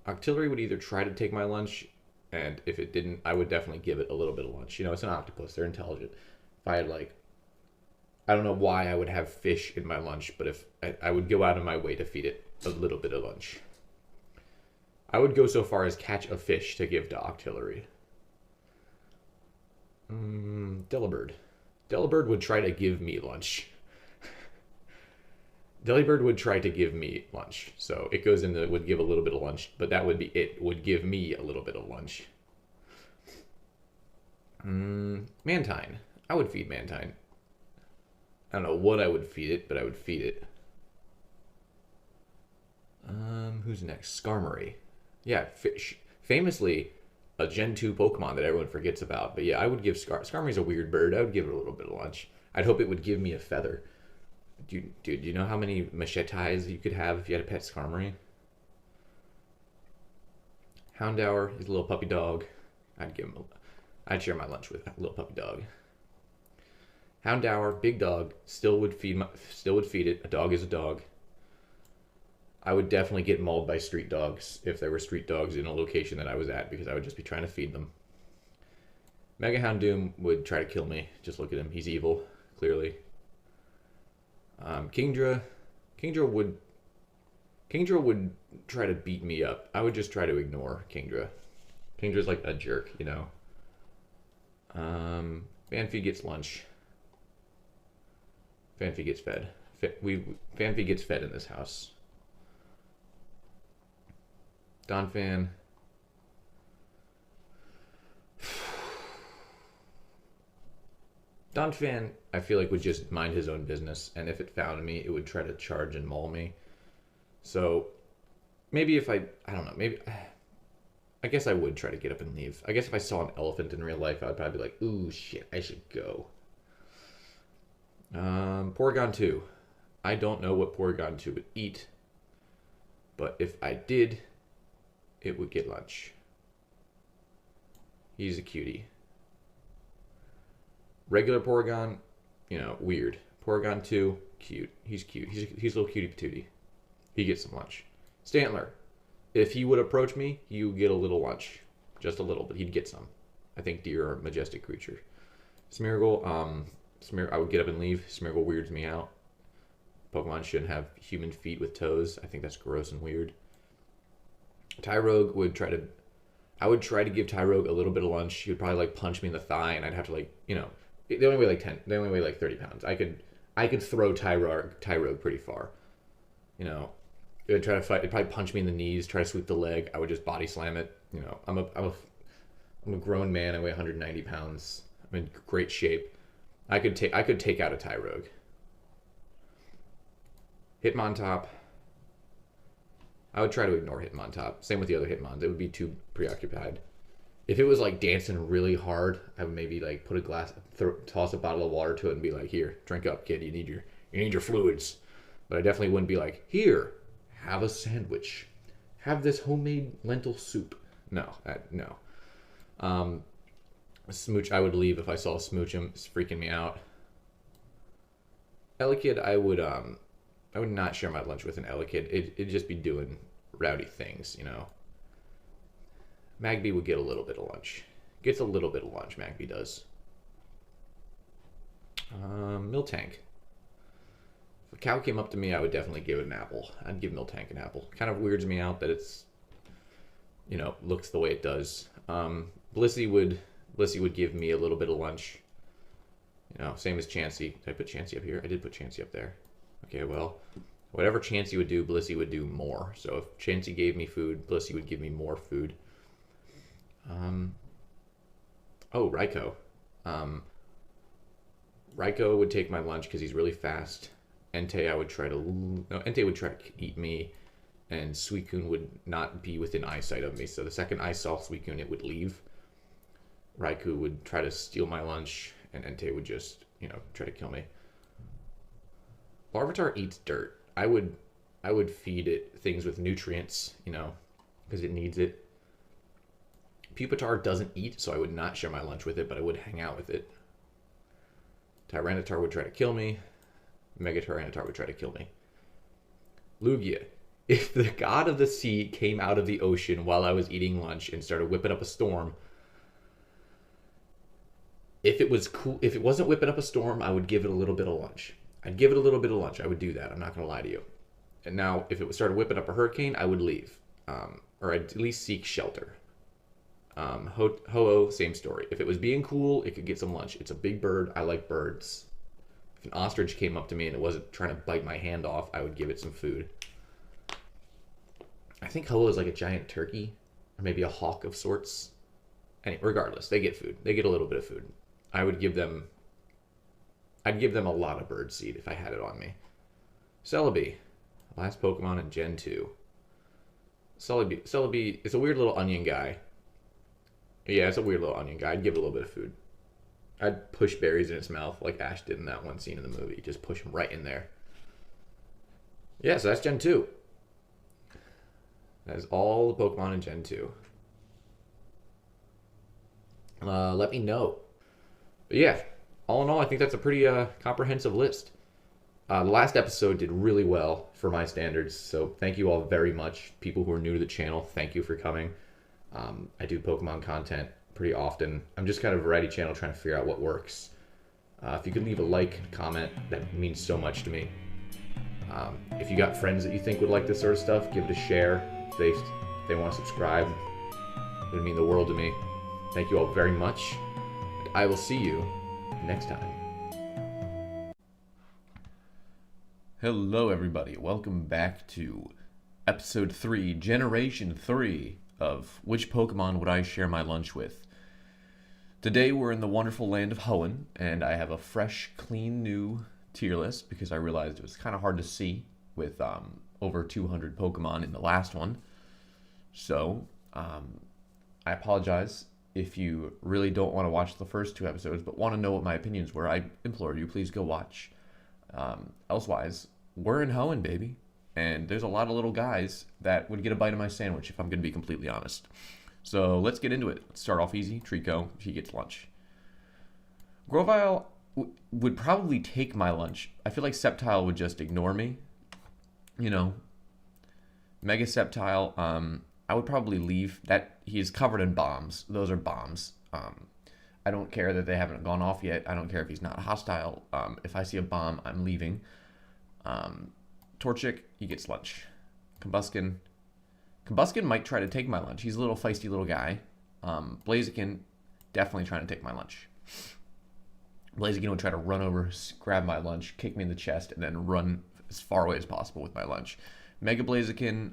Octillery would either try to take my lunch, and if it didn't, I would definitely give it a little bit of lunch. You know, it's an octopus. They're intelligent. If I had, like... I don't know why I would have fish in my lunch, but if I would go out of my way to feed it a little bit of lunch. I would go so far as catch a fish to give to Octillery. Delibird. Delibird would try to give me lunch. Delibird would try to give me lunch. So it goes into would give a little bit of lunch, but that would be it. Would give me a little bit of lunch. Mantine. I would feed Mantine. I don't know what I would feed it, but I would feed it. Who's next? Skarmory. Yeah, fish. Famously, a Gen 2 Pokemon that everyone forgets about. But yeah, I would give Skarmory's a weird bird. I would give it a little bit of lunch. I'd hope it would give me a feather. Dude, do you know how many Machetais you could have if you had a pet Skarmory? Houndour is a little puppy dog. I'd share my lunch with a little puppy dog. Houndour, big dog, still would feed it. A dog is a dog. I would definitely get mauled by street dogs if there were street dogs in a location that I was at, because I would just be trying to feed them. Mega Houndoom would try to kill me. Just look at him. He's evil, clearly. Kingdra would try to beat me up. I would just try to ignore Kingdra. Kingdra's like a jerk, you know. Phanpy gets lunch. Phanpy gets fed. Phanpy gets fed in this house. Donphan. Donphan, I feel like, would just mind his own business, and if it found me, it would try to charge and maul me. So maybe if I don't know, maybe I guess I would try to get up and leave. I guess if I saw an elephant in real life, I'd probably be like, ooh, shit, I should go. Porygon 2. I don't know what Porygon 2 would eat, but if I did, it would get lunch. He's a cutie. Regular Porygon, you know, weird. Porygon 2, cute. He's cute. He's a little cutie patootie. He gets some lunch. Stantler. If he would approach me, you get a little lunch. Just a little, but he'd get some. I think deer are a majestic creature. Smeargle, I would get up and leave. Smeargle weirds me out. Pokemon shouldn't have human feet with toes. I think that's gross and weird. Tyrogue would try to... I would try to give Tyrogue a little bit of lunch. He would probably, like, punch me in the thigh, and I'd have to, like, you know... They only weigh, like, 30 pounds. I could throw Tyrogue pretty far. You know... It would try to fight. It'd probably punch me in the knees, try to sweep the leg. I would just body slam it. You know, I'm a grown man. I weigh 190 pounds. I'm in great shape. I could take out a Tyrogue. Hitmontop. I would try to ignore Hitmontop. Same with the other Hitmons. It would be too preoccupied. If it was like dancing really hard, I would maybe like put a glass, toss a bottle of water to it, and be like, "Here, drink up, kid. You need your fluids." But I definitely wouldn't be like, "Here, have a sandwich. Have this homemade lentil soup." No, no. Smooch, I would leave if I saw Smoochum. It's freaking me out. Elekid, I would not share my lunch with an Elekid. It'd just be doing rowdy things, you know. Magby would get a little bit of lunch. Gets a little bit of lunch, Magby does. Miltank. If a cow came up to me, I would definitely give it an apple. I'd give Miltank an apple. Kind of weirds me out that it's, you know, looks the way it does. Blissey would give me a little bit of lunch. You know, same as Chansey. Did I put Chansey up here? I did put Chansey up there. Okay, well, whatever Chansey would do, Blissey would do more. So if Chansey gave me food, Blissey would give me more food. Oh, Raikou. Raikou would take my lunch because he's really fast. Entei would try to eat me, and Suicune would not be within eyesight of me. So the second I saw Suicune, it would leave. Raikou would try to steal my lunch, and Entei would just, you know, try to kill me. Larvitar eats dirt. I would feed it things with nutrients, you know, because it needs it. Pupitar doesn't eat, so I would not share my lunch with it, but I would hang out with it. Tyranitar would try to kill me. Mega Tyranitar would try to kill me. Lugia. If the god of the sea came out of the ocean while I was eating lunch and started whipping up a storm, if it was cool, if it wasn't whipping up a storm, I would give it a little bit of lunch. I'd give it a little bit of lunch. I would do that. I'm not going to lie to you. And now, if it started whipping up a hurricane, I would leave. Or I'd at least seek shelter. Ho-Oh, same story. If it was being cool, it could get some lunch. It's a big bird. I like birds. If an ostrich came up to me and it wasn't trying to bite my hand off, I would give it some food. I think Ho-Oh is like a giant turkey. Or maybe a hawk of sorts. Anyway, regardless, they get food. They get a little bit of food. I'd give them a lot of birdseed if I had it on me. Celebi. Last Pokemon in Gen 2. Celebi is a weird little onion guy. Yeah, it's a weird little onion guy. I'd give it a little bit of food. I'd push berries in its mouth like Ash did in that one scene in the movie. Just push them right in there. Yeah, so that's Gen 2. That is all the Pokemon in Gen 2. Let me know. But yeah, all in all, I think that's a pretty comprehensive list. The last episode did really well for my standards, so thank you all very much. People who are new to the channel, thank you for coming. I do Pokemon content pretty often. I'm just kind of a variety channel trying to figure out what works. If you could leave a like, comment, that means so much to me. If you got friends that you think would like this sort of stuff, give it a share. If they want to subscribe, it would mean the world to me. Thank you all very much. And I will see you next time. Hello, everybody. Welcome back to episode 3, Generation 3 of Which Pokemon Would I Share My Lunch With? Today we're in the wonderful land of Hoenn, and I have a fresh, clean, new tier list because I realized it was kind of hard to see with over 200 Pokemon in the last one. So, I apologize if you really don't want to watch the first 2 episodes, but want to know what my opinions were. I implore you, please go watch. Elsewise, we're in Hoenn, baby. And there's a lot of little guys that would get a bite of my sandwich if I'm going to be completely honest. So let's get into it. Let's start off easy. Trico, he gets lunch. Grovyle would probably take my lunch. I feel like Sceptile would just ignore me. You know, Mega Sceptile, I would probably leave. That he's covered in bombs. Those are bombs. I don't care that they haven't gone off yet. I don't care if he's not hostile. If I see a bomb, I'm leaving. Torchic, he gets lunch. Combuskin might try to take my lunch. He's a little feisty little guy. Blaziken, definitely trying to take my lunch. Blaziken would try to run over, grab my lunch, kick me in the chest, and then run as far away as possible with my lunch. Mega Blaziken,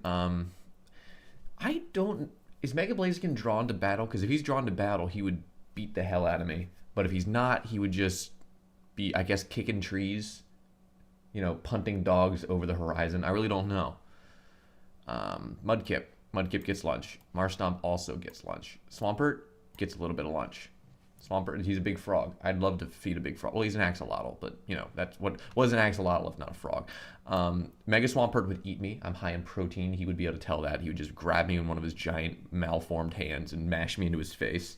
is Mega Blaziken drawn to battle? Because if he's drawn to battle, he would beat the hell out of me. But if he's not, he would just be, I guess, kicking trees, you know, punting dogs over the horizon. I really don't know. Mudkip gets lunch. Marshtomp also gets lunch. Swampert gets a little bit of lunch. Swampert, he's a big frog. I'd love to feed a big frog. Well, he's an axolotl, but, you know, that's what was an axolotl if not a frog. Mega Swampert would eat me. I'm high in protein. He would be able to tell that. He would just grab me in one of his giant malformed hands and mash me into his face.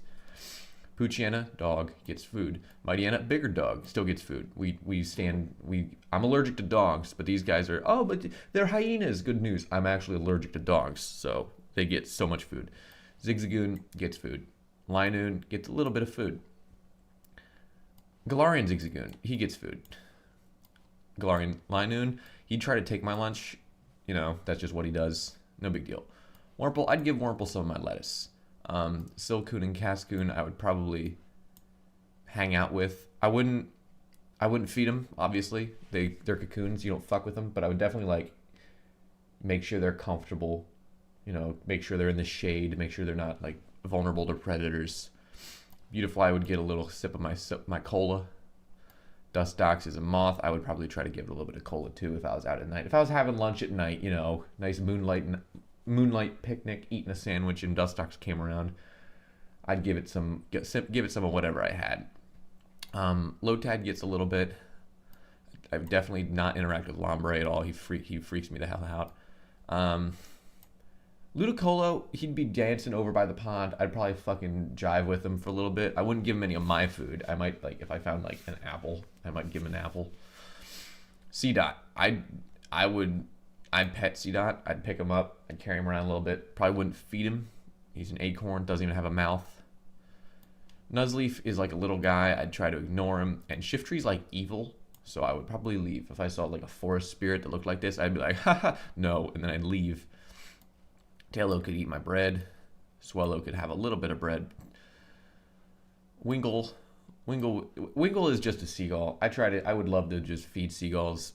Poochyena, dog, gets food. Mightyena, bigger dog, still gets food. I'm allergic to dogs, but these guys are, but they're hyenas. Good news. I'm actually allergic to dogs, so they get so much food. Zigzagoon gets food. Linoon gets a little bit of food. Galarian Zigzagoon, he gets food. Galarian Linoon, he'd try to take my lunch. You know, that's just what he does. No big deal. Wurmple, I'd give Wurmple some of my lettuce. Silcoon and Cascoon, I would probably hang out with. I wouldn't feed them, obviously. They're cocoons, you don't fuck with them, but I would definitely, like, make sure they're comfortable, you know, make sure they're in the shade, make sure they're not, like, vulnerable to predators. Beautifly would get a little sip of my cola. Dustox is a moth. I would probably try to give it a little bit of cola too if I was out at night. If I was having lunch at night, you know, nice moonlight picnic, eating a sandwich, and Dustox came around, I'd give it some of whatever I had. Lotad gets a little bit. I would definitely not interact with Lombre at all. He freaks me the hell out. Ludicolo, he'd be dancing over by the pond. I'd probably fucking jive with him for a little bit. I wouldn't give him any of my food. I might, like, if I found, like, an apple, I might give him an apple. C-Dot, I'd pet C-Dot. I'd pick him up. I'd carry him around a little bit. Probably wouldn't feed him. He's an acorn, doesn't even have a mouth. Nuzleaf is like a little guy. I'd try to ignore him. And Shifttree's like evil, so I would probably leave. If I saw like a forest spirit that looked like this, I'd be like, haha, no, and then I'd leave. Taillow could eat my bread. Swellow could have a little bit of bread. Wingull is just a seagull. I would love to just feed seagulls.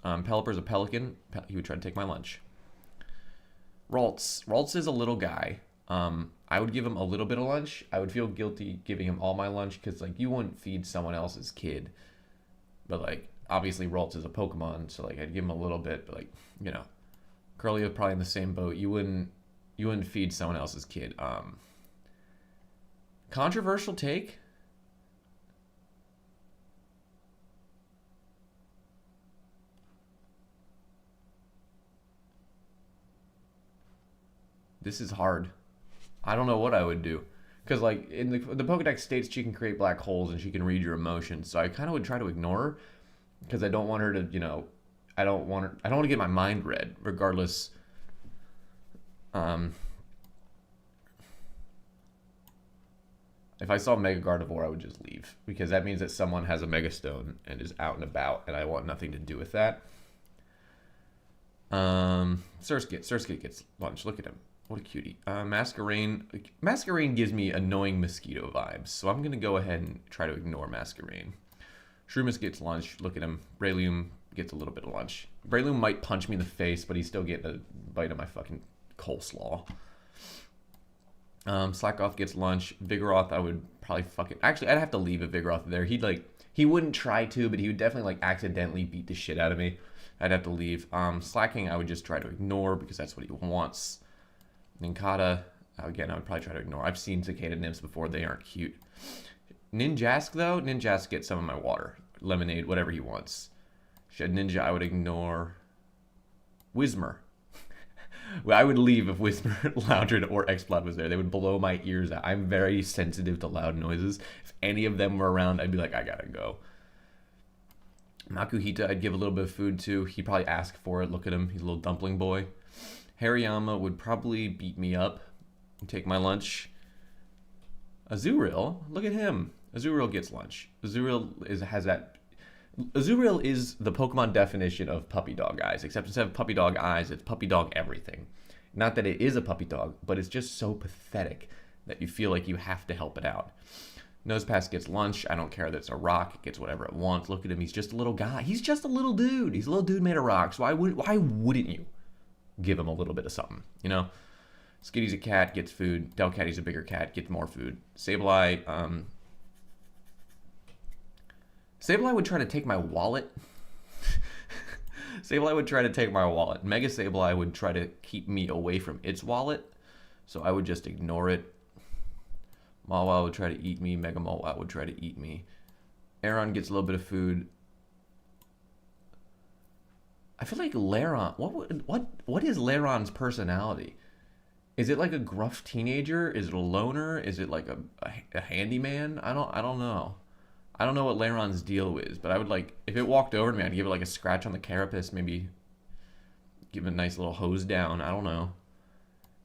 Pelipper's a pelican. He would try to take my lunch. Ralts is a little guy. I would give him a little bit of lunch. I would feel guilty giving him all my lunch because, like, you wouldn't feed someone else's kid. But, like, obviously Ralts is a Pokemon, so, like, I'd give him a little bit. But, like, you know, Curly is probably in the same boat. You wouldn't feed someone else's kid. Controversial take? This is hard. I don't know what I would do. Because, like, in the Pokedex states she can create black holes and she can read your emotions. So I kind of would try to ignore her because I don't want her to, you know, I don't want to get my mind read, regardless. If I saw Mega Gardevoir, I would just leave because that means that someone has a Mega Stone and is out and about, and I want nothing to do with that. Surskit gets lunch. Look at him. What a cutie. Masquerain gives me annoying mosquito vibes, so I'm gonna go ahead and try to ignore Masquerain. Shroomus gets lunch. Look at him. Breloom gets a little bit of lunch. Breloom might punch me in the face, but he's still getting a bite of my fucking coleslaw. Slackoth gets lunch. Vigoroth, I would probably fucking... Actually, I'd have to leave a Vigoroth there. He wouldn't try to, but he would definitely, like, accidentally beat the shit out of me. I'd have to leave. Slacking, I would just try to ignore because that's what he wants. Nincada, again, I would probably try to ignore. I've seen Cicada Nymphs before. They aren't cute. Ninjask, though, Ninjask gets some of my water. Lemonade, whatever he wants. Shedninja, I would ignore. Whismur. Well, I would leave if Whismur, Loudred, or Exploud was there. They would blow my ears out. I'm very sensitive to loud noises. If any of them were around, I'd be like, I gotta go. Makuhita, I'd give a little bit of food to. He'd probably ask for it. Look at him. He's a little dumpling boy. Hariyama would probably beat me up and take my lunch. Azurill, look at him. Azurill gets lunch. Azurill is the Pokemon definition of puppy dog eyes, except instead of puppy dog eyes, it's puppy dog everything. Not that it is a puppy dog, but it's just so pathetic that you feel like you have to help it out. Nosepass gets lunch. I don't care that it's a rock. It gets whatever it wants. Look at him. He's just a little guy. He's just a little dude. He's a little dude made of rocks. Why wouldn't you give him a little bit of something, you know? Skitty's a cat, gets food. Delcatty's a bigger cat, gets more food. Sableye would try to take my wallet. Sableye would try to take my wallet. Mega Sableye would try to keep me away from its wallet, so I would just ignore it. Mawile would try to eat me. Mega Mawile would try to eat me. Aron gets a little bit of food. I feel like Lairon. What is Lairon's personality? Is it like a gruff teenager? Is it a loner? Is it like a handyman? I don't know. I don't know what Lairon's deal is, but I would like if it walked over to me, I'd give it like a scratch on the carapace, maybe give it a nice little hose down. I don't know.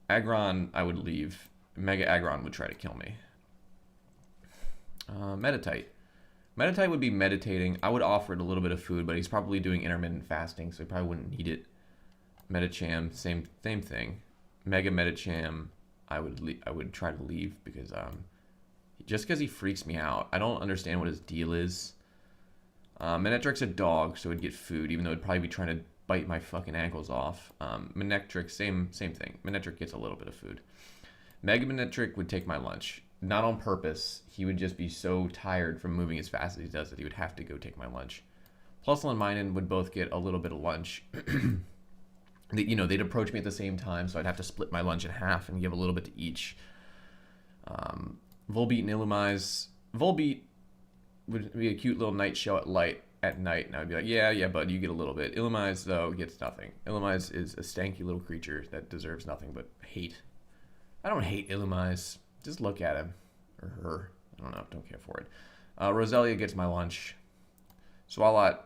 Aggron, I would leave. Mega Aggron would try to kill me. Meditite. Meditite would be meditating. I would offer it a little bit of food, but he's probably doing intermittent fasting, so he probably wouldn't need it. Medicham, same thing. Mega Medicham, I would try to leave because just because he freaks me out. I don't understand what his deal is. Manectric's a dog, so he'd get food, even though it'd probably be trying to bite my fucking ankles off. Manectric, same thing. Manectric gets a little bit of food. Mega Manectric would take my lunch. Not on purpose. He would just be so tired from moving as fast as he does that he would have to go take my lunch. Plusle and Minun would both get a little bit of lunch. They'd approach me at the same time, so I'd have to split my lunch in half and give a little bit to each. Volbeat and Illumise. Volbeat would be a cute little night show at night, and I'd be like, yeah, bud, you get a little bit. Illumise, though, gets nothing. Illumise is a stanky little creature that deserves nothing but hate. I don't hate Illumise. Just look at him. Or her. I don't know. Don't care for it. Roselia gets my lunch. Swalot.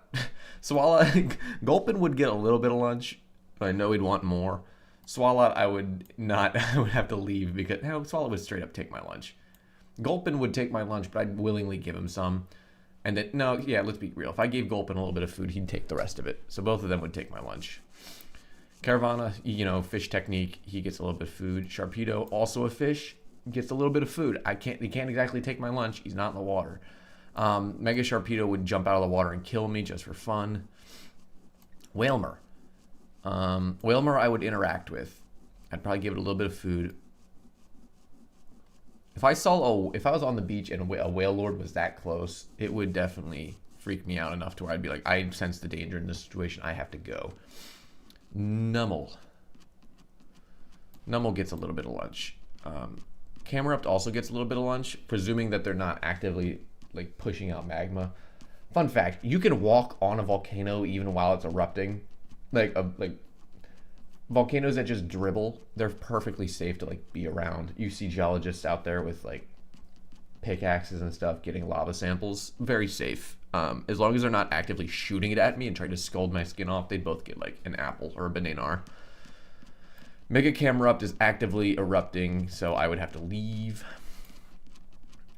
Gulpin would get a little bit of lunch, but I know he'd want more. Swalot, I would have to leave because Swalot would straight up take my lunch. Gulpin would take my lunch, but I'd willingly give him some. And let's be real. If I gave Gulpin a little bit of food, he'd take the rest of it. So both of them would take my lunch. Caravana, fish technique, he gets a little bit of food. Sharpedo, also a fish, gets a little bit of food. He can't exactly take my lunch. He's not in the water. Mega Sharpedo would jump out of the water and kill me just for fun. Wailmer. Wailmer I would interact with. I'd probably give it a little bit of food. If I was on the beach and a Wailord was that close, it would definitely freak me out enough to where I'd be like, I sense the danger in this situation. I have to go. Numel gets a little bit of lunch. Camerupt also gets a little bit of lunch, presuming that they're not actively like pushing out magma. Fun fact: you can walk on a volcano even while it's erupting. Like volcanoes that just dribble, they're perfectly safe to like be around. You see geologists out there with like pickaxes and stuff getting lava samples. Very safe. As long as they're not actively shooting it at me and trying to scald my skin off, they'd both get like an apple or a banana. Mega Camerupt is actively erupting, so I would have to leave.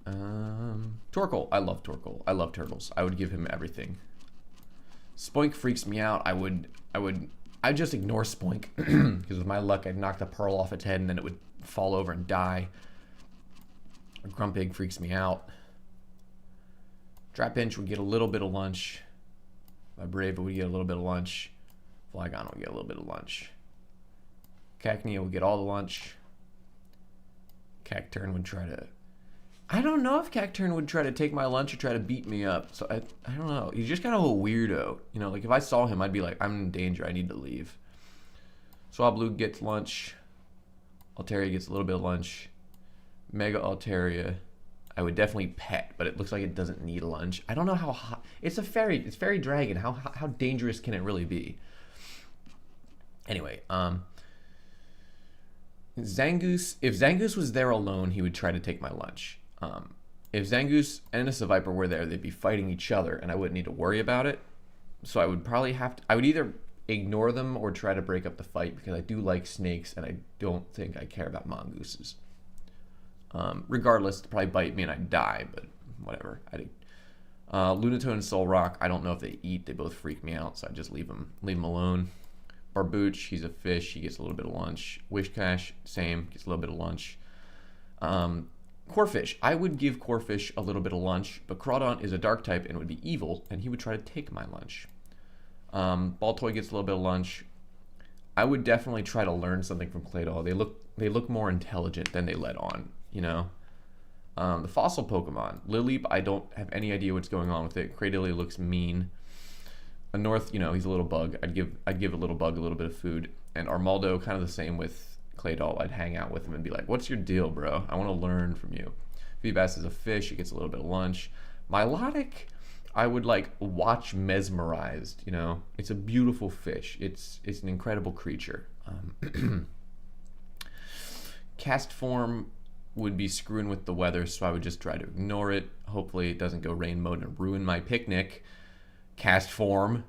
Torkoal. I love Torkoal. I love turtles. I would give him everything. Spoink freaks me out. I'd just ignore Spoink because with my luck, I'd knock the pearl off its head and then it would fall over and die. Grumpig freaks me out. Trapinch would get a little bit of lunch. Vibrava would get a little bit of lunch. Flygon would get a little bit of lunch. Cacnea would get all the lunch. Cacturn would try to... I don't know if Cacturn would try to take my lunch or try to beat me up. So I don't know. He's just kind of a weirdo. You know, like if I saw him, I'd be like, I'm in danger. I need to leave. Swablu gets lunch. Altaria gets a little bit of lunch. Mega Altaria, I would definitely pet, but it looks like it doesn't need a lunch. I don't know how hot. It's a fairy. It's fairy dragon. How dangerous can it really be? Anyway, Zangoose. If Zangoose was there alone, he would try to take my lunch. If Zangoose and a Seviper were there, they'd be fighting each other, and I wouldn't need to worry about it. So I would probably have to. I would either ignore them or try to break up the fight because I do like snakes, and I don't think I care about mongooses. Regardless, they'd probably bite me and I'd die, but whatever. Lunatone and Solrock, I don't know if they eat. They both freak me out, so I just leave them alone. Barbooch, he's a fish. He gets a little bit of lunch. Wishcash, same, gets a little bit of lunch. Corphish, I would give Corphish a little bit of lunch, but Crawdon is a dark type and would be evil, and he would try to take my lunch. Baltoy gets a little bit of lunch. I would definitely try to learn something from Claydol. They look more intelligent than they let on, you know. The fossil Pokemon, Lileep, I don't have any idea what's going on with it. Cradily looks mean. A North, you know, he's a little bug. I'd give a little bug a little bit of food. And Armaldo, kind of the same with Claydol. I'd hang out with him and be like, "What's your deal, bro? I want to learn from you." Feebas is a fish. He gets a little bit of lunch. Milotic, I would like watch mesmerized. You know, it's a beautiful fish. It's an incredible creature. Cast form would be screwing with the weather, so I would just try to ignore it. Hopefully it doesn't go rain mode and ruin my picnic. Cast form.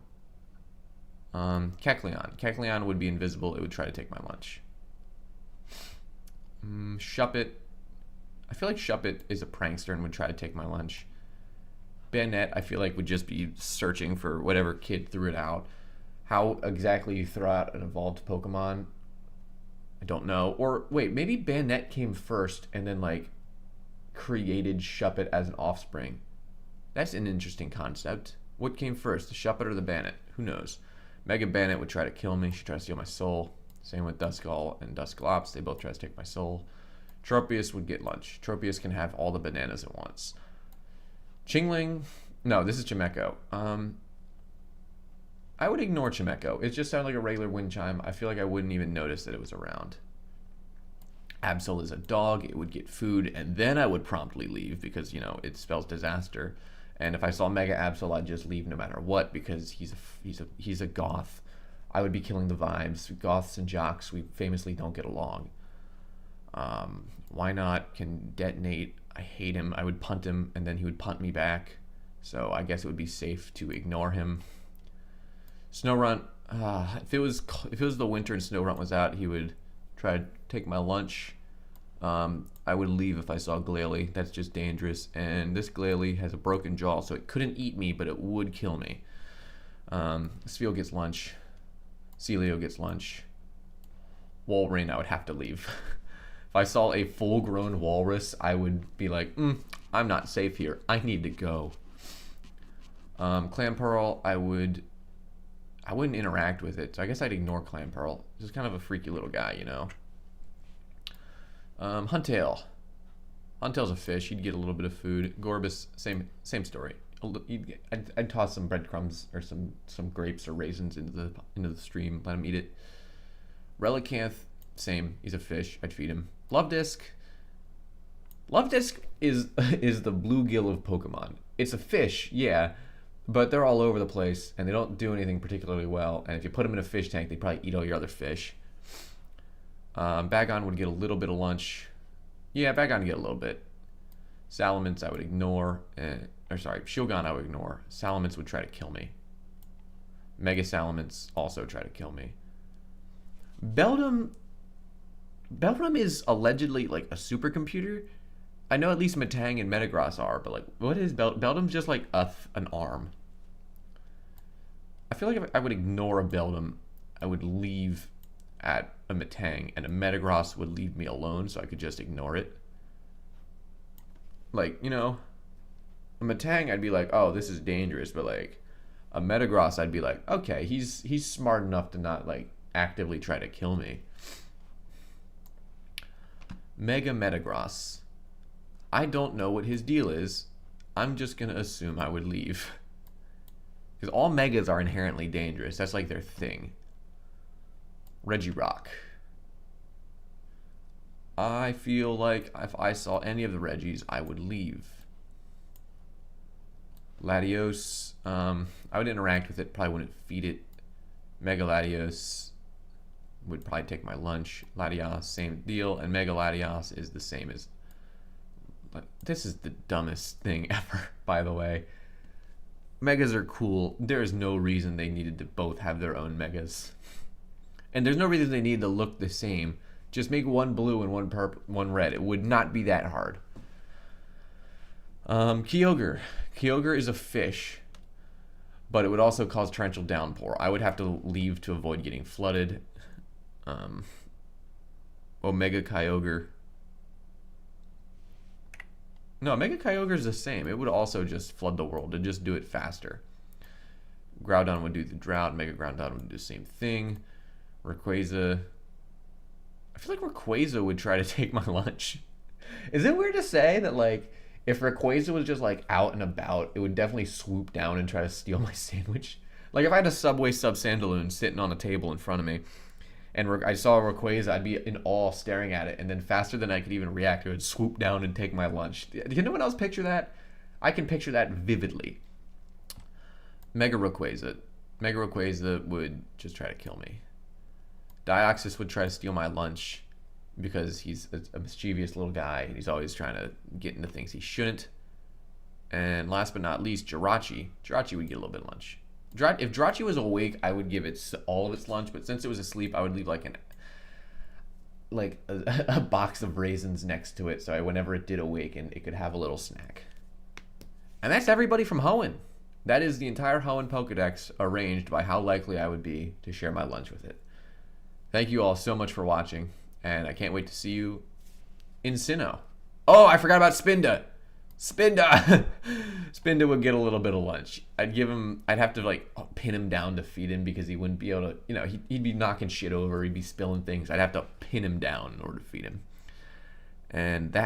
Kecleon would be invisible. It would try to take my lunch. Shuppet. I feel like Shuppet is a prankster and would try to take my lunch. Banette, I feel like would just be searching for whatever kid threw it out. How exactly you throw out an evolved Pokemon, I don't know. Or wait, maybe Banette came first and then like created Shuppet as an offspring. That's an interesting concept. What came first, the Shuppet or the Banette? Who knows? Mega Banette would try to kill me. She'd try to steal my soul. Same with Duskull and Dusclops. They both try to take my soul. Tropius would get lunch. Tropius can have all the bananas at once. Chingling. No, this is Chimecho. I would ignore Chimecho. It just sounded like a regular wind chime. I feel like I wouldn't even notice that it was around. Absol is a dog. It would get food, and then I would promptly leave because, you know, it spells disaster. And if I saw Mega Absol, I'd just leave no matter what because he's a goth. I would be killing the vibes. Goths and jocks, we famously don't get along. Why not can detonate. I hate him. I would punt him, and then he would punt me back. So I guess it would be safe to ignore him. Snorunt. If it was the winter and Snorunt was out, he would try to take my lunch. I would leave if I saw Glalie. That's just dangerous. And this Glalie has a broken jaw, so it couldn't eat me, but it would kill me. Spheal gets lunch. Celio gets lunch. Walrein, I would have to leave. If I saw a full-grown walrus, I would be like, I'm not safe here. I need to go. Clamperl, I wouldn't interact with it, so I guess I'd ignore Clamperl. He's kind of a freaky little guy, you know. Huntail. Huntail's a fish. He'd get a little bit of food. Gorbis, same story. I'd toss some breadcrumbs or some grapes or raisins into the stream. Let him eat it. Relicanth, same. He's a fish. I'd feed him. Love Disc. Luvdisc is is the bluegill of Pokemon. It's a fish, yeah, but they're all over the place and they don't do anything particularly well. And if you put them in a fish tank, they probably eat all your other fish. Bagon would get a little bit of lunch. Yeah, Bagon would get a little bit. Salamence I would ignore. Shieldgon I would ignore. Salamence would try to kill me. Mega Salamence also try to kill me. Beldum is allegedly like a supercomputer. I know at least Metang and Metagross are, but like, what is Beldum's just like an arm. I feel like if I would ignore a Beldum, I would leave at a Metang, and a Metagross would leave me alone, so I could just ignore it. Like, you know, a Metang, I'd be like, oh, this is dangerous, but like, a Metagross, I'd be like, okay, he's smart enough to not like actively try to kill me. Mega Metagross. I don't know what his deal is. I'm just gonna assume I would leave. Because all Megas are inherently dangerous. That's like their thing. Regirock. I feel like if I saw any of the Regis, I would leave. Latios. I would interact with it. Probably wouldn't feed it. Mega Latios would probably take my lunch. Latias, same deal. And Mega Latias is the same as... This is the dumbest thing ever, by the way. Megas are cool. There is no reason they needed to both have their own Megas. And there's no reason they need to look the same. Just make one blue and one purple, one red. It would not be that hard. Kyogre. Kyogre is a fish, but it would also cause torrential downpour. I would have to leave to avoid getting flooded. Omega Kyogre. No, Mega Kyogre is the same. It would also just flood the world and just do it faster. Groudon would do the drought. Mega Groudon would do the same thing. Rayquaza. I feel like Rayquaza would try to take my lunch. Is it weird to say that, like, if Rayquaza was just, like, out and about, it would definitely swoop down and try to steal my sandwich? Like, if I had a Subway Sub Sandaloon sitting on a table in front of me, and I saw Rayquaza, I'd be in awe staring at it, and then faster than I could even react, it would swoop down and take my lunch. Can anyone else picture that? I can picture that vividly. Mega Rayquaza. Mega Rayquaza would just try to kill me. Deoxys would try to steal my lunch because he's a mischievous little guy, and he's always trying to get into things he shouldn't. And last but not least, Jirachi. Jirachi would get a little bit of lunch. If Jirachi was awake, I would give it all of its lunch, but since it was asleep, I would leave like a box of raisins next to it, so whenever it did awaken, it could have a little snack. And that's everybody from Hoenn. That is the entire Hoenn Pokedex arranged by how likely I would be to share my lunch with it. Thank you all so much for watching, and I can't wait to see you in Sinnoh. Oh, I forgot about Spinda. Spinda would get a little bit of lunch. I'd have to like pin him down to feed him because he wouldn't be able to, you know, he'd be knocking shit over, he'd be spilling things. I'd have to pin him down in order to feed him. And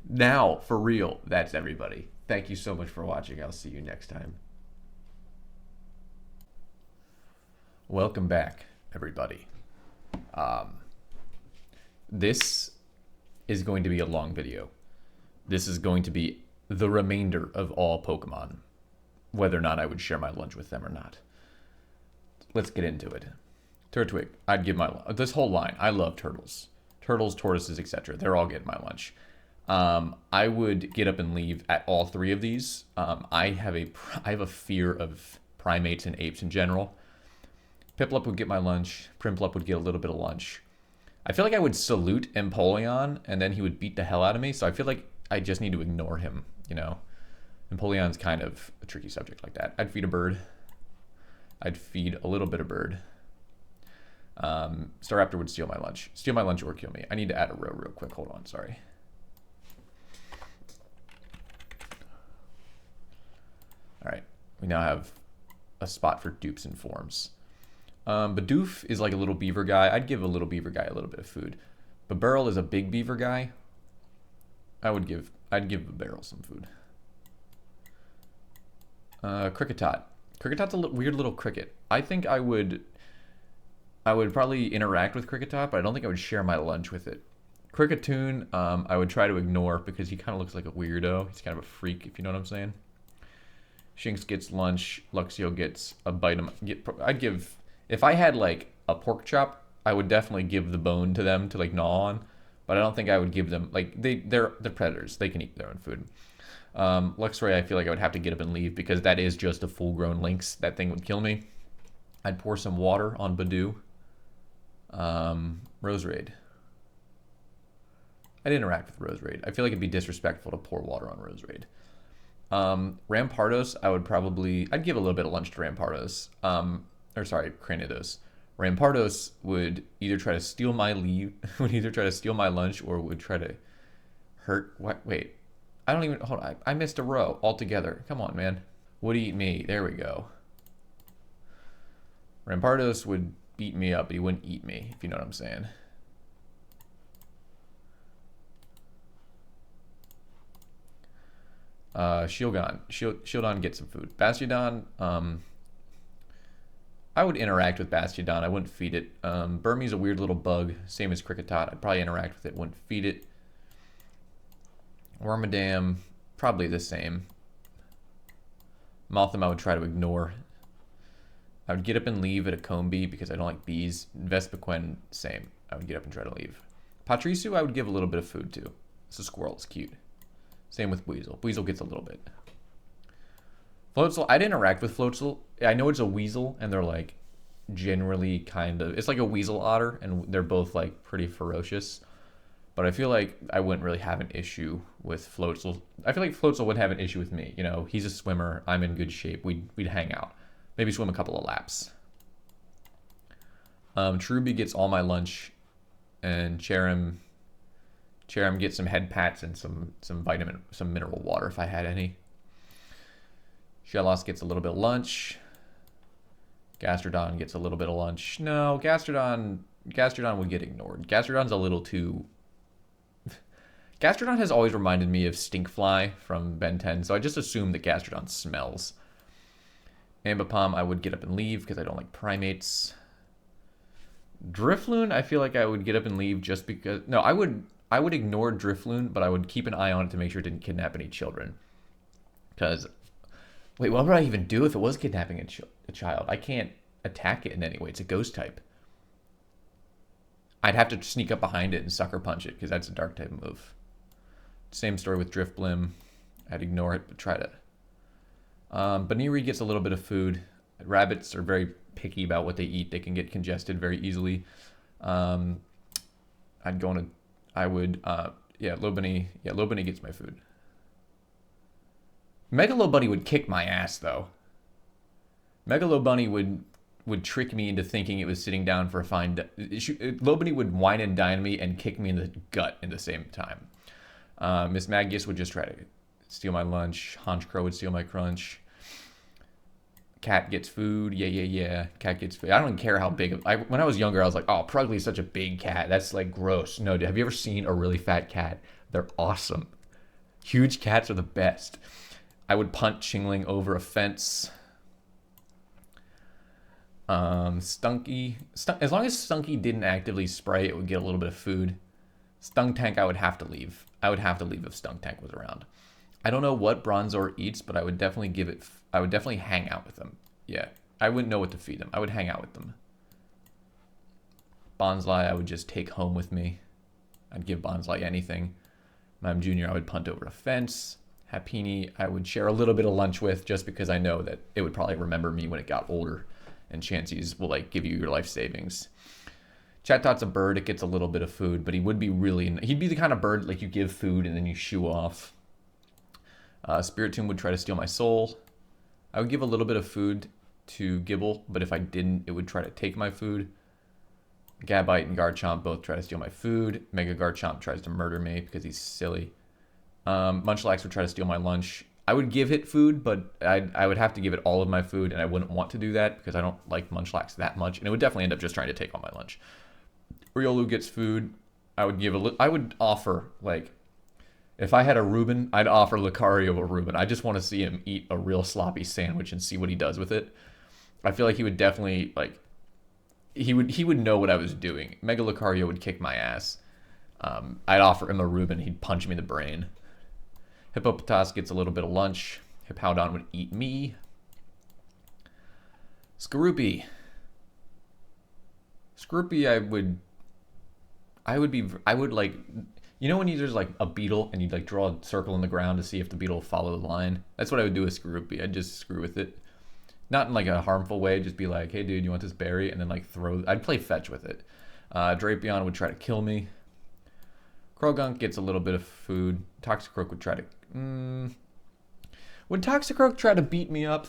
now for real, that's everybody. Thank you so much for watching. I'll see you next time. Welcome back, everybody. This is going to be a long video. This is going to be the remainder of all Pokemon, whether or not I would share my lunch with them or not. Let's get into it. Turtwig, I'd give this whole line. I love turtles, tortoises, etc. They're all getting my lunch. I would get up and leave at all three of these. I have a fear of primates and apes in general. Piplup would get my lunch. Prinplup would get a little bit of lunch. I feel like I would salute Empoleon, and then he would beat the hell out of me. So I feel like I just need to ignore him, you know. Empoleon's kind of a tricky subject like that. I'd feed a bird. I'd feed a little bit of bird. Staraptor would steal my lunch. Steal my lunch or kill me. I need to add a row real quick. Hold on, sorry. All right, we now have a spot for dupes and forms. Bidoof is like a little beaver guy. I'd give a little beaver guy a little bit of food. But Burl is a big beaver guy. I'd give Barrel some food. Kricketot. Cricketot's a weird little cricket. I think I would probably interact with Kricketot, but I don't think I would share my lunch with it. Cricketune, I would try to ignore because he kind of looks like a weirdo. He's kind of a freak, if you know what I'm saying. Shinx gets lunch. Luxio gets a bite. I'd give, if I had like a pork chop, I would definitely give the bone to them to like gnaw on. But I don't think I would give them, like, they're predators. They can eat their own food. Luxray, I feel like I would have to get up and leave because that is just a full-grown lynx. That thing would kill me. I'd pour some water on Badoo. Roserade. I'd interact with Roserade. I feel like it'd be disrespectful to pour water on Roserade. Rampardos, I'd give a little bit of lunch to Rampardos. Cranidos. Rampardos would either try to steal my lunch or would try to hurt. What? Wait, hold on. I missed a row altogether. Come on, man. Would eat me. There we go. Rampardos would beat me up, but he wouldn't eat me, if you know what I'm saying. Shieldon gets some food. Bastiodon, I would interact with Bastiodon. I wouldn't feed it. Burmese a weird little bug, same as Kricketot. I'd probably interact with it, wouldn't feed it. Wormadam, probably the same. Mothim I would try to ignore. I would get up and leave at a Combee because I don't like bees. Vespiquen, same. I would get up and try to leave. Patrisu I would give a little bit of food to. It's a squirrel, it's cute. Same with Weasel. Weasel gets a little bit. Floatzel, I'd interact with Floatzel. I know it's a weasel, and they're like generally kind of, it's like a weasel otter, and they're both like pretty ferocious. But I feel like I wouldn't really have an issue with Floatzel. I feel like Floatzel would have an issue with me. You know, he's a swimmer. I'm in good shape. We'd hang out. Maybe swim a couple of laps. Cherubi gets all my lunch, and Cherim gets some head pats and some mineral water if I had any. Shellos gets a little bit of lunch. Gastrodon gets a little bit of lunch. No, Gastrodon would get ignored. Gastrodon's a little too... Gastrodon has always reminded me of Stinkfly from Ben 10, so I just assume that Gastrodon smells. Ambipom, I would get up and leave because I don't like primates. Drifloon, I feel like I would get up and leave just because... No, I would ignore Drifloon, but I would keep an eye on it to make sure it didn't kidnap any children. Because... Wait, what would I even do if it was kidnapping a child? I can't attack it in any way. It's a ghost type. I'd have to sneak up behind it and sucker punch it because that's a dark type move. Same story with Drifblim. I'd ignore it, but try to. Baniri gets a little bit of food. Rabbits are very picky about what they eat. They can get congested very easily. Lobany gets my food. Megalobunny would kick my ass, though. Megalobunny would trick me into thinking it was sitting down for a fine... Lobunny would wine and dine me and kick me in the gut at the same time. Miss Magius would just try to steal my lunch. Honchcrow would steal my crunch. Cat gets food. Yeah. Cat gets food. I don't care how big... When I was younger, I was like, oh, Prugley's such a big cat. That's, like, gross. No, have you ever seen a really fat cat? They're awesome. Huge cats are the best. I would punt Chingling over a fence. Stunky. As long as Stunky didn't actively spray, it would get a little bit of food. Stuntank, I would have to leave. I would have to leave if Stuntank was around. I don't know what Bronzor eats, but I would definitely hang out with them. Yeah, I wouldn't know what to feed them. I would hang out with them. Bonsly, I would just take home with me. I'd give Bonsly anything. Mime Jr., I would punt over a fence. Happini, I would share a little bit of lunch with just because I know that it would probably remember me when it got older, and Chansey's will like give you your life savings. Chatot a bird, it gets a little bit of food, but he'd be the kind of bird like you give food and then you shoo off. Spiritomb would try to steal my soul. I would give a little bit of food to Gibble, but if I didn't, it would try to take my food. Gabite and Garchomp both try to steal my food. Mega Garchomp tries to murder me because he's silly. Munchlax would try to steal my lunch. I would give it food, but I would have to give it all of my food, and I wouldn't want to do that because I don't like Munchlax that much, and it would definitely end up just trying to take all my lunch. Riolu gets food. I would offer, like, if I had a Reuben, I'd offer Lucario a Reuben. I just want to see him eat a real sloppy sandwich and see what he does with it. I feel like he would definitely, like, he would know what I was doing. Mega Lucario would kick my ass. I'd offer him a Reuben, he'd punch me in the brain. Hippopotas gets a little bit of lunch. Hippowdon would eat me. Skorupi. Skorupi, I would like, you know when you there's like a beetle and you like draw a circle in the ground to see if the beetle will follow the line? That's what I would do with Skorupi. I'd just screw with it. Not in like a harmful way, just be like, hey dude, you want this berry? And then like I'd play fetch with it. Drapion would try to kill me. Krogunk gets a little bit of food. Toxicroak would try to... Would Toxicroak try to beat me up?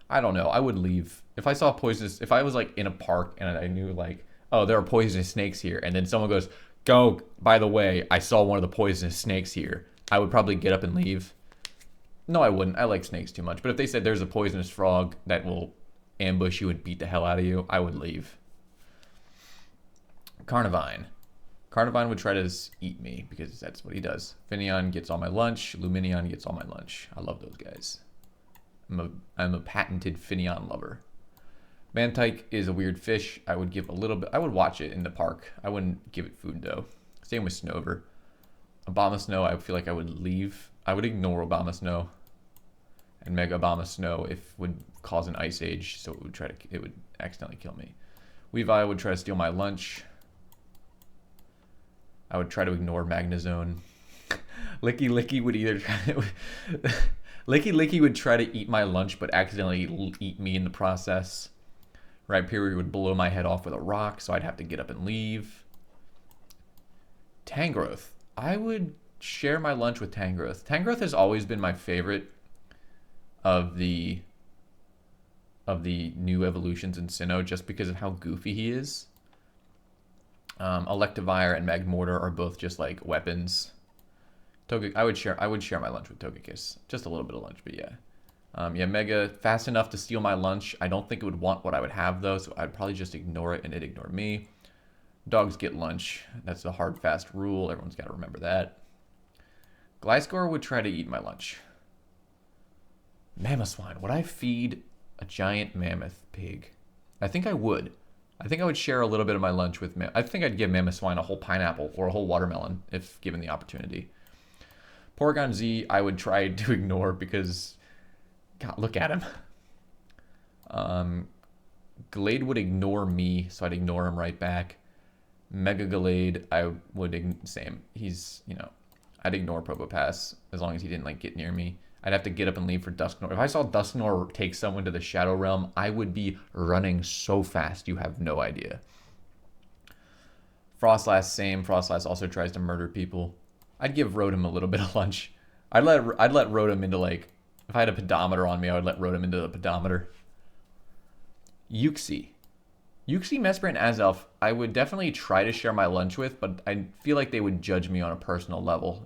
I don't know. I would leave. If I saw poisonous... If I was like in a park and I knew like, oh, there are poisonous snakes here. And then someone goes, go, by the way, I saw one of the poisonous snakes here. I would probably get up and leave. No, I wouldn't. I like snakes too much. But if they said there's a poisonous frog that will ambush you and beat the hell out of you, I would leave. Carnivine. Carnivine would try to eat me because that's what he does. Finneon gets all my lunch. Luminion gets all my lunch. I love those guys. I'm a patented Finneon lover. Mantike is a weird fish. I would give a little bit. I would watch it in the park. I wouldn't give it food though. Same with Snover. Abomasnow, I feel like I would leave. I would ignore Abomasnow. And Mega Abomasnow if would cause an ice age, so it would accidentally kill me. Weavile would try to steal my lunch. I would try to ignore Magnezone. Licky Licky would either try to... Licky Licky would try to eat my lunch, but accidentally eat me in the process. Rhyperior would blow my head off with a rock, so I'd have to get up and leave. Tangrowth. I would share my lunch with Tangrowth. Tangrowth has always been my favorite of the new evolutions in Sinnoh, just because of how goofy he is. Electivire and Magmortar are both just like weapons. I would share my lunch with Togekiss. Just a little bit of lunch, but yeah. Yeah, Mega, fast enough to steal my lunch. I don't think it would want what I would have though, so I'd probably just ignore it and it'd ignore me. Dogs get lunch. That's a hard, fast rule. Everyone's got to remember that. Gliscor would try to eat my lunch. Mamoswine. Would I feed a giant mammoth pig? I think I would. I think I would share a little bit of my lunch with... I think I'd give Mamoswine a whole pineapple or a whole watermelon if given the opportunity. Porygon Z, I would try to ignore because... God, look at him. Gallade would ignore me, so I'd ignore him right back. Mega Gallade, I would... Same. He's, I'd ignore Probopass as long as he didn't, get near me. I'd have to get up and leave for Dusknoir. If I saw Dusknoir take someone to the Shadow Realm, I would be running so fast you have no idea. Frostlass, same. Frostlass also tries to murder people. I'd give Rotom a little bit of lunch. I'd let Rotom into, if I had a pedometer on me, I would let Rotom into the pedometer. Uxie. Uxie, Mesprit, and Azelf, I would definitely try to share my lunch with, but I feel like they would judge me on a personal level,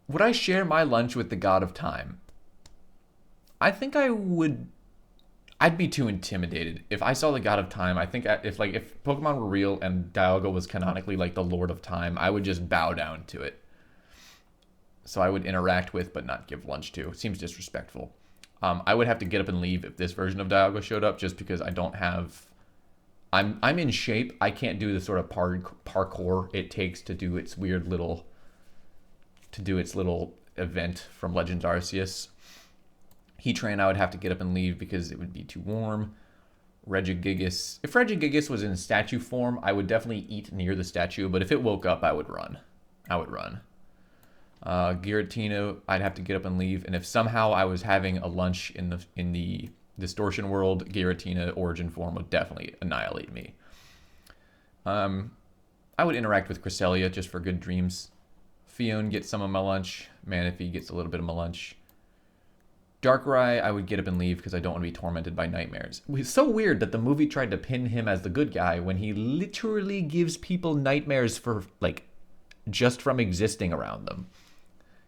Would I share my lunch with the God of Time? I think I would. I'd be too intimidated. If I saw the God of Time, I think if Pokemon were real and Dialga was canonically the Lord of Time, I would just bow down to it. So I would interact with but not give lunch to. It seems disrespectful. I would have to get up and leave if this version of Dialga showed up just because I don't have... I'm in shape. I can't do the sort of parkour it takes to do its weird little... event from Legends Arceus. Heatran, I would have to get up and leave because it would be too warm. Regigigas. If Regigigas was in statue form, I would definitely eat near the statue, but if it woke up, I would run. Giratina, I'd have to get up and leave, and if somehow I was having a lunch in the Distortion world, Giratina origin form would definitely annihilate me. I would interact with Cresselia just for good dreams. Fion gets some of my lunch. Manaphy gets a little bit of my lunch. Darkrai, I would get up and leave because I don't want to be tormented by nightmares. It's so weird that the movie tried to pin him as the good guy when he literally gives people nightmares for, just from existing around them.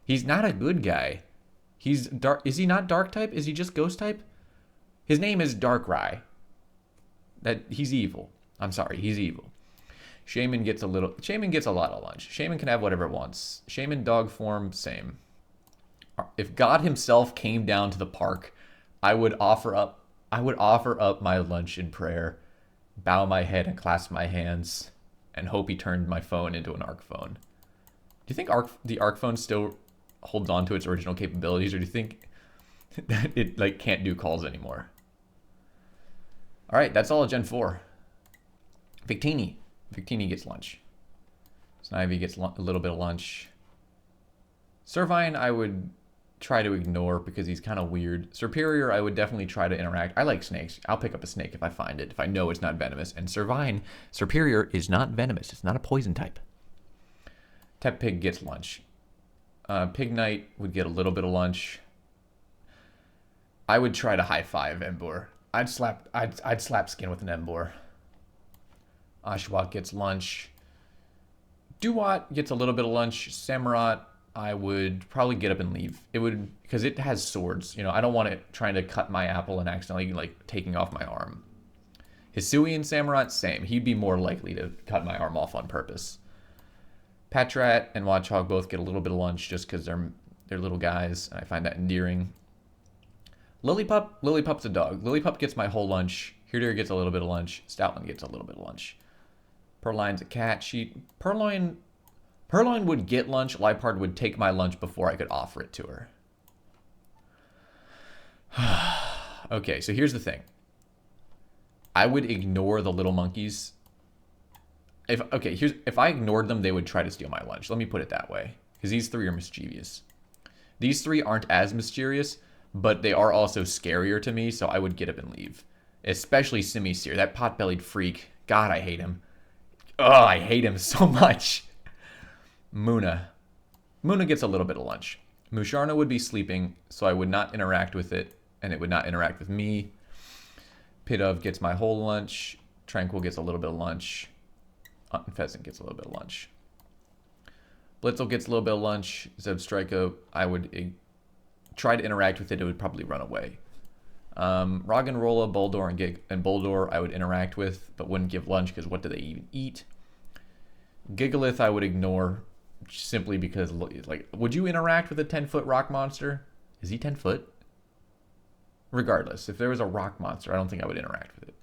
He's not a good guy. He's dark. Is he not dark type? Is he just ghost type? His name is Darkrai. He's evil. I'm sorry, he's evil. Shaman gets a lot of lunch. Shaman can have whatever it wants. Shaman dog form, same. If God himself came down to the park, I would offer up my lunch in prayer, bow my head and clasp my hands. and hope he turned my phone into an Arc phone. Do you think the Arc phone still holds on to its original capabilities, or do you think that it like can't do calls anymore? All right, that's all of Gen 4. Victini. Victini gets lunch. Snivy gets a little bit of lunch. Servine I would try to ignore because he's kind of weird. Superior I would definitely try to interact. I like snakes. I'll pick up a snake if I find it, if I know it's not venomous. And Servine, Superior is not venomous. It's not a poison type. Tepig gets lunch. Pig Knight would get a little bit of lunch. I would try to high five Embor. I'd slap skin with an Embor. Oshawott gets lunch. Duat gets a little bit of lunch. Samurott, I would probably get up and leave. It would, because it has swords. You know, I don't want it trying to cut my apple and accidentally like taking off my arm. Hisui and Samurott, same. He'd be more likely to cut my arm off on purpose. Patrat and Watchog both get a little bit of lunch just because they're little guys, and I find that endearing. Lilipup's a dog. Lillipup gets my whole lunch. Herder gets a little bit of lunch. Stoutland gets a little bit of lunch. Purloin's a cat. Purloin would get lunch. Lipard would take my lunch before I could offer it to her. Okay, so here's the thing. I would ignore the little monkeys. If I ignored them, they would try to steal my lunch. Let me put it that way, because these three are mischievous. These three aren't as mysterious, but they are also scarier to me, so I would get up and leave. Especially Simisear, that pot-bellied freak. God, I hate him. Oh, I hate him so much. Muna gets a little bit of lunch. Musharna would be sleeping, so I would not interact with it, and it would not interact with me. Pidove gets my whole lunch. Tranquil gets a little bit of lunch. Pheasant gets a little bit of lunch. Blitzel gets a little bit of lunch. Zebstrika, I would try to interact with it. It would probably run away. Roggenrola, Boldor, and Boldor I would interact with, but wouldn't give lunch because what do they even eat? Gigalith I would ignore simply because, like, would you interact with a 10-foot rock monster? Is he 10 foot? Regardless, if there was a rock monster, I don't think I would interact with it.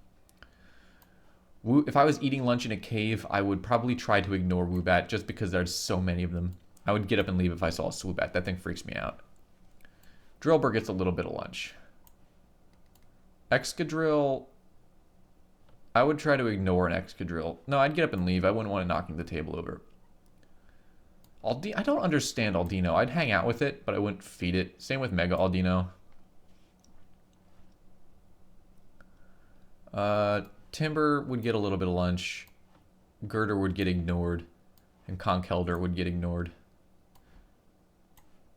If I was eating lunch in a cave, I would probably try to ignore Woobat just because there's so many of them. I would get up and leave if I saw a Swoobat. That thing freaks me out. Drillbur gets a little bit of lunch. Excadrill, I would try to ignore an Excadrill. No, I'd get up and leave. I wouldn't want it knocking the table over. I don't understand Aldino. I'd hang out with it, but I wouldn't feed it. Same with Mega Aldino. Timber would get a little bit of lunch. Girder would get ignored. And Conkeldurr would get ignored.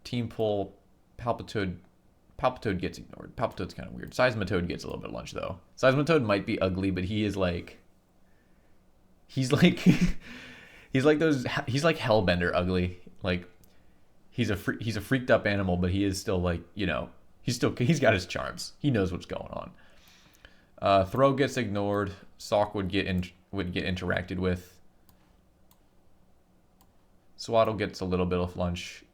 Team Pull, Palpitoad gets ignored. Palpitoad's kind of weird. Seismitoad gets a little bit of lunch, though. Seismitoad might be ugly, but he is like... He's like Hellbender ugly. Like, he's a freaked up animal, but he is still like, you know, he's got his charms. He knows what's going on. Throw gets ignored. Sawk would get interacted with. Swaddle gets a little bit of lunch.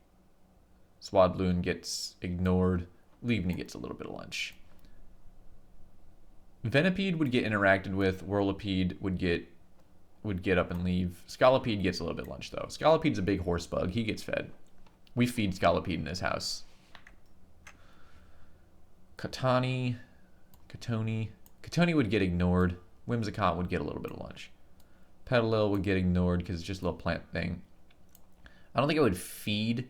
Swadloon gets ignored. Leavney gets a little bit of lunch. Venipede would get interacted with. Whirlipede would get up and leave. Scolipede gets a little bit of lunch, though. Scolipede's a big horse bug. He gets fed. We feed Scolipede in this house. Katoni would get ignored. Whimsicott would get a little bit of lunch. Petalil would get ignored because it's just a little plant thing. I don't think I would feed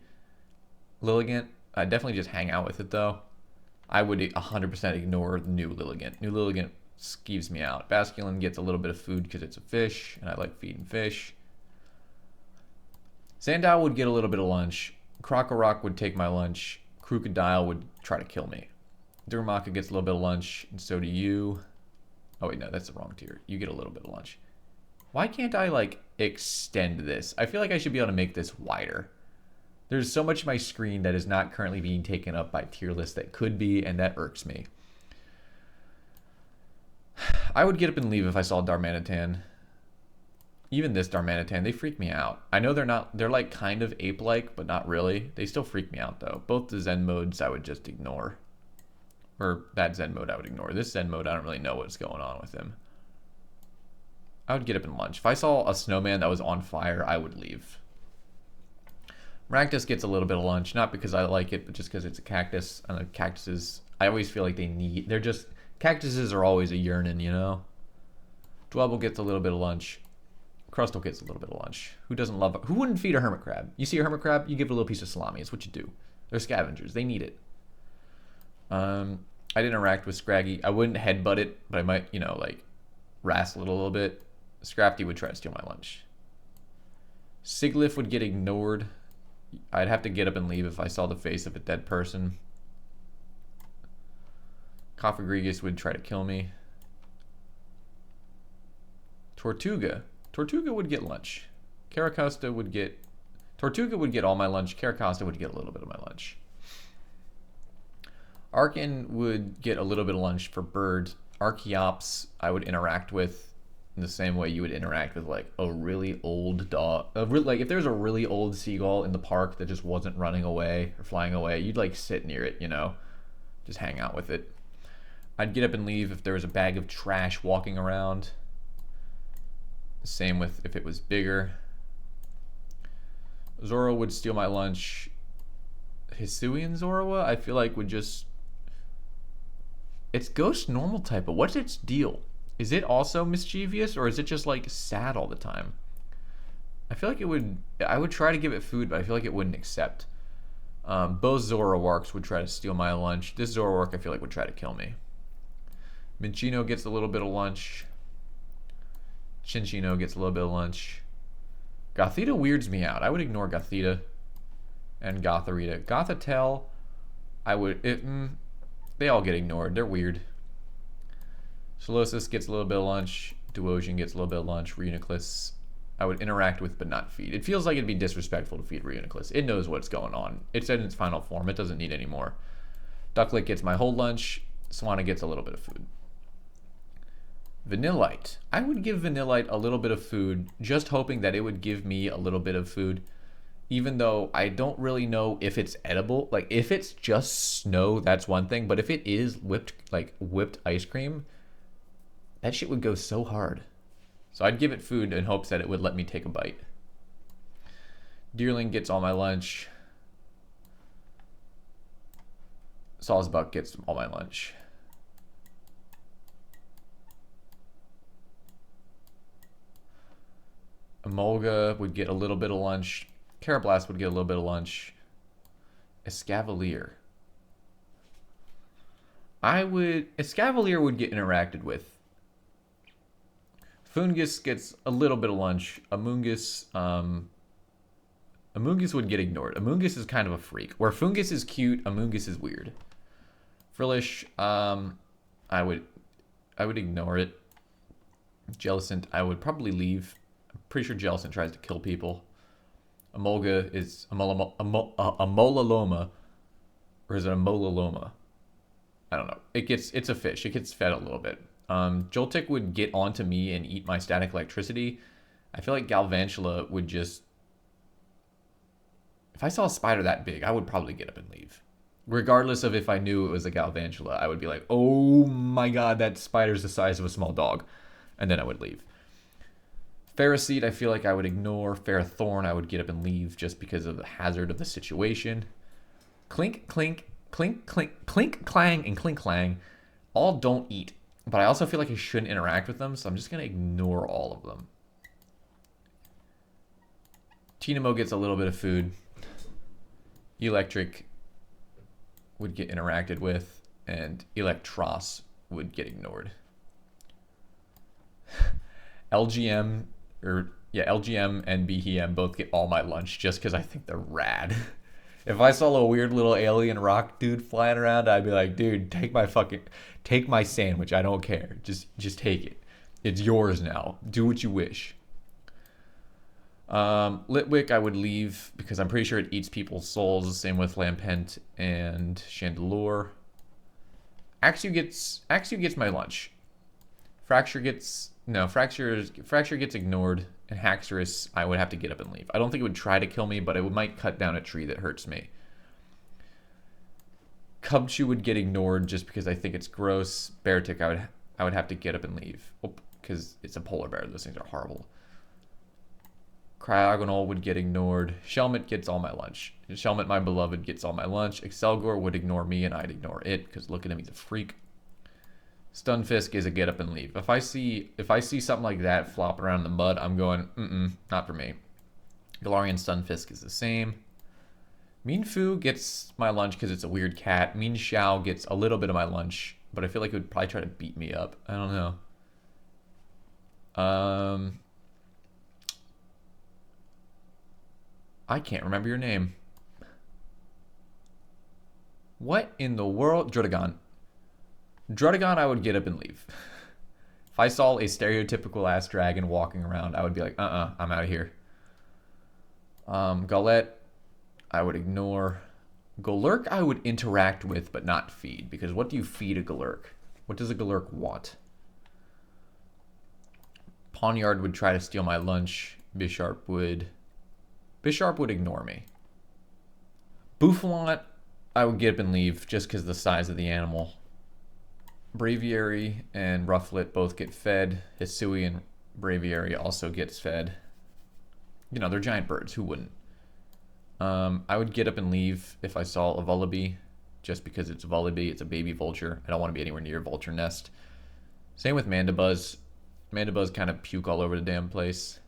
Lilligant. I'd definitely just hang out with it, though. I would 100% ignore New Lilligant. New Lilligant skeeves me out. Basculin gets a little bit of food because it's a fish, and I like feeding fish. Sandile would get a little bit of lunch. Krokorok would take my lunch. Crocodile would try to kill me. Durmaka gets a little bit of lunch, and so do you. Oh, wait, no, that's the wrong tier. You get a little bit of lunch. Why can't I, like, extend this? I feel like I should be able to make this wider. There's so much of my screen that is not currently being taken up by tier lists that could be, and that irks me. I would get up and leave if I saw Darmanitan. Even this Darmanitan, they freak me out. I know they're like kind of ape-like, but not really. They still freak me out, though. Both the Zen modes I would just ignore. Or that Zen mode I would ignore. This Zen mode, I don't really know what's going on with him. I would get up and lunch. If I saw a snowman that was on fire, I would leave. Maractus gets a little bit of lunch, not because I like it, but just because it's a cactus. And cactuses, I always feel like they're just, cactuses are always a yearning, you know? Dwebble gets a little bit of lunch. Crustle gets a little bit of lunch. Who doesn't love, who wouldn't feed a hermit crab? You see a hermit crab, you give it a little piece of salami. It's what you do. They're scavengers. They need it. I'd interact with Scraggy. I wouldn't headbutt it, but I might, you know, like, wrestle it a little bit. Scrafty would try to steal my lunch. Siglif would get ignored. I'd have to get up and leave if I saw the face of a dead person. Coffagregus would try to kill me. Tortuga would get lunch. Tortuga would get all my lunch. Caracosta would get a little bit of my lunch. Arkin would get a little bit of lunch for birds. Archaeops I would interact with in the same way you would interact with like a really old dog. Like if there's a really old seagull in the park that just wasn't running away or flying away, you'd like sit near it, you know, just hang out with it. I'd get up and leave if there was a bag of trash walking around. Same with if it was bigger. Zoro would steal my lunch. Hisuian Zoroa, I feel like would just... It's ghost normal type, but what's its deal? Is it also mischievous, or is it just like sad all the time? I feel like it would... I would try to give it food, but I feel like it wouldn't accept. Both Zoroarks would try to steal my lunch. This Zoroark I feel like would try to kill me. Minchino gets a little bit of lunch. Chinchino gets a little bit of lunch. Gothita weirds me out. I would ignore Gothita and Gotharita. Gothitelle, I would... they all get ignored. They're weird. Solosis gets a little bit of lunch. Duosian gets a little bit of lunch. Reuniclus, I would interact with but not feed. It feels like it'd be disrespectful to feed Reuniclus. It knows what's going on. It's in its final form. It doesn't need any more. Ducklet gets my whole lunch. Swanna gets a little bit of food. Vanillite. I would give Vanillite a little bit of food, just hoping that it would give me a little bit of food, even though I don't really know if it's edible. Like, if it's just snow, that's one thing, but if it is whipped ice cream, that shit would go so hard. So I'd give it food in hopes that it would let me take a bite. Deerling gets all my lunch. Sawsbuck gets all my lunch. Emolga would get a little bit of lunch. Carablast would get a little bit of lunch. Escavalier. Escavalier would get interacted with. Fungus gets a little bit of lunch. Amoongus would get ignored. Amoongus is kind of a freak. Where Fungus is cute, Amoongus is weird. Frillish, I would ignore it. Jellicent, I would probably leave. I'm pretty sure Jellicent tries to kill people. Emolga is a Molaloma, or is it a Molaloma? I don't know. It's a fish. It gets fed a little bit. Joltik would get onto me and eat my static electricity. I feel like Galvantula would just... If I saw a spider that big, I would probably get up and leave. Regardless of if I knew it was a Galvantula, I would be like, oh my god, that spider's the size of a small dog. And then I would leave. Ferroseed, I feel like I would ignore. Ferrothorn, I would get up and leave just because of the hazard of the situation. Clink, clink, clink, clink, clink, clang, and clink, clang all don't eat. But I also feel like I shouldn't interact with them, so I'm just going to ignore all of them. Tinamo gets a little bit of food. Electric would get interacted with, and Electros would get ignored. LGM and BHM both get all my lunch just because I think they're rad. If I saw a weird little alien rock dude flying around, I'd be like, dude, take my sandwich. I don't care. Just take it. It's yours now. Do what you wish. Litwick, I would leave because I'm pretty sure it eats people's souls. Same with Lampent and Chandelure. Axew gets my lunch. Fracture gets ignored, and Haxorus, I would have to get up and leave. I don't think it would try to kill me, but it might cut down a tree that hurts me. Cubchoo would get ignored just because I think it's gross. Beartick, I would have to get up and leave. Oh, because it's a polar bear. Those things are horrible. Cryogonal would get ignored. Shelmet gets all my lunch. Shelmet, my beloved, gets all my lunch. Excelgor would ignore me and I'd ignore it because look at him, he's a freak. Stunfisk is a get up and leave. If I see something like that flopping around in the mud, I'm going, not for me. Galarian Stunfisk is the same. Mean Fu gets my lunch because it's a weird cat. Mean Xiao gets a little bit of my lunch, but I feel like it would probably try to beat me up. I don't know. I can't remember your name. What in the world? Druddigon. Druddigon, I would get up and leave. If I saw a stereotypical ass dragon walking around, I would be like, I'm out of here. Golett, I would ignore. Golurk, I would interact with, but not feed. Because what do you feed a Golurk? What does a Golurk want? Pawniard would try to steal my lunch. Bisharp would ignore me. Bouffalont, I would get up and leave just because of the size of the animal. Braviary and Rufflet both get fed. Hisui and Braviary also gets fed. You know, they're giant birds. Who wouldn't? I would get up and leave if I saw a Vullaby, just because it's a Vullaby. It's a baby vulture. I don't want to be anywhere near a vulture nest. Same with Mandibuzz. Mandibuzz kind of puke all over the damn place.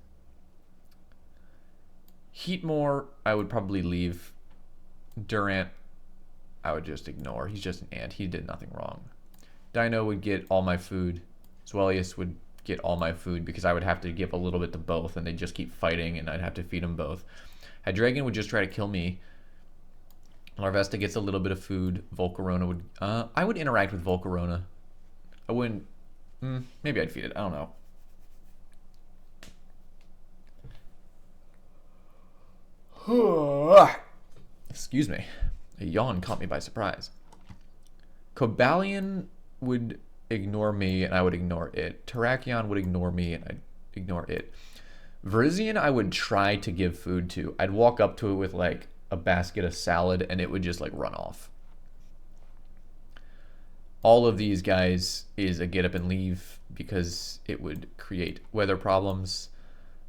Heatmore, I would probably leave. Durant, I would just ignore. He's just an ant. He did nothing wrong. Dino would get all my food. Zwellius would get all my food because I would have to give a little bit to both and they'd just keep fighting and I'd have to feed them both. Hydreigon would just try to kill me. Larvesta gets a little bit of food. Volcarona would... I would interact with Volcarona. I wouldn't... maybe I'd feed it. I don't know. Excuse me. A yawn caught me by surprise. Cobalion would ignore me and I would ignore it. Terrakion would ignore me and I'd ignore it. Virizion I would try to give food to. I'd walk up to it with like a basket of salad and it would just like run off. All of these guys is a get up and leave because it would create weather problems.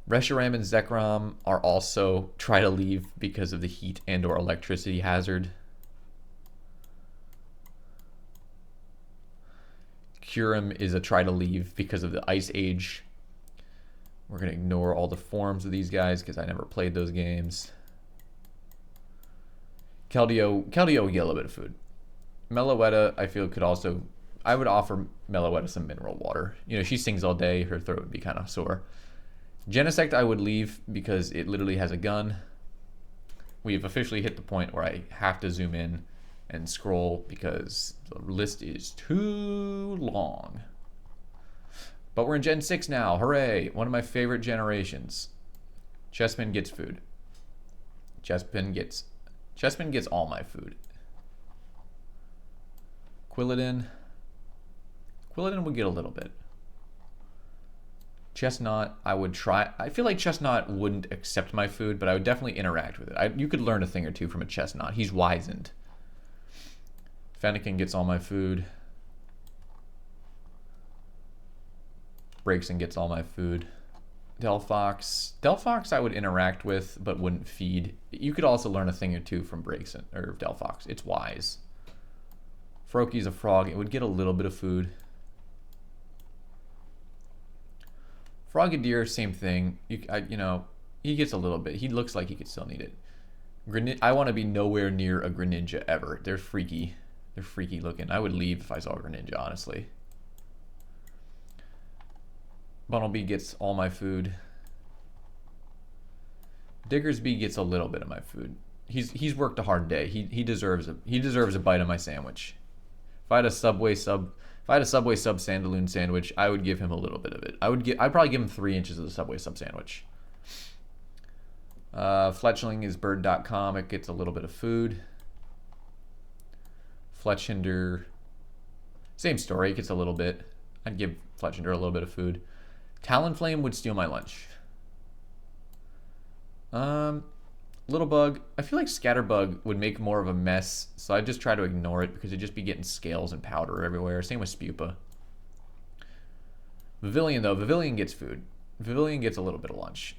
Reshiram and Zekrom are also try to leave because of the heat and or electricity hazard. Kyurem is a try to leave because of the Ice Age. We're going to ignore all the forms of these guys because I never played those games. Keldeo would get a little bit of food. Meloetta, I feel, could also... I would offer Meloetta some mineral water. You know, she sings all day. Her throat would be kind of sore. Genesect I would leave because it literally has a gun. We've officially hit the point where I have to zoom in and scroll because the list is too long. But we're in Gen 6 now. Hooray! One of my favorite generations. Chespin gets food. Chespin gets all my food. Quilladin would get a little bit. Chestnut, I would try. I feel like Chestnut wouldn't accept my food, but I would definitely interact with it. You could learn a thing or two from a Chestnut. He's wizened. Fennekin gets all my food. Braixen gets all my food. Delphox I would interact with, but wouldn't feed. You could also learn a thing or two from Braixen or Delphox. It's wise. Froakie's a frog. It would get a little bit of food. Frogadier, same thing. You know, he gets a little bit. He looks like he could still need it. I want to be nowhere near a Greninja ever. They're freaky. They're freaky looking. I would leave if I saw a Greninja, honestly. Bunnelby gets all my food. Diggersby gets a little bit of my food. He's worked a hard day. He deserves a bite of my sandwich. If I had a Subway Sub Sandaloon sandwich, I would give him a little bit of it. I'd probably give him 3 inches of the Subway Sub sandwich. Fletchling is bird.com. It gets a little bit of food. Fletchinder, same story. It gets a little bit. I'd give Fletchinder a little bit of food. Talonflame would steal my lunch. Little Bug. I feel like Scatterbug would make more of a mess, so I'd just try to ignore it because it'd just be getting scales and powder everywhere. Same with Spupa. Vivillon, though, Vivillon gets food. Vivillon gets a little bit of lunch.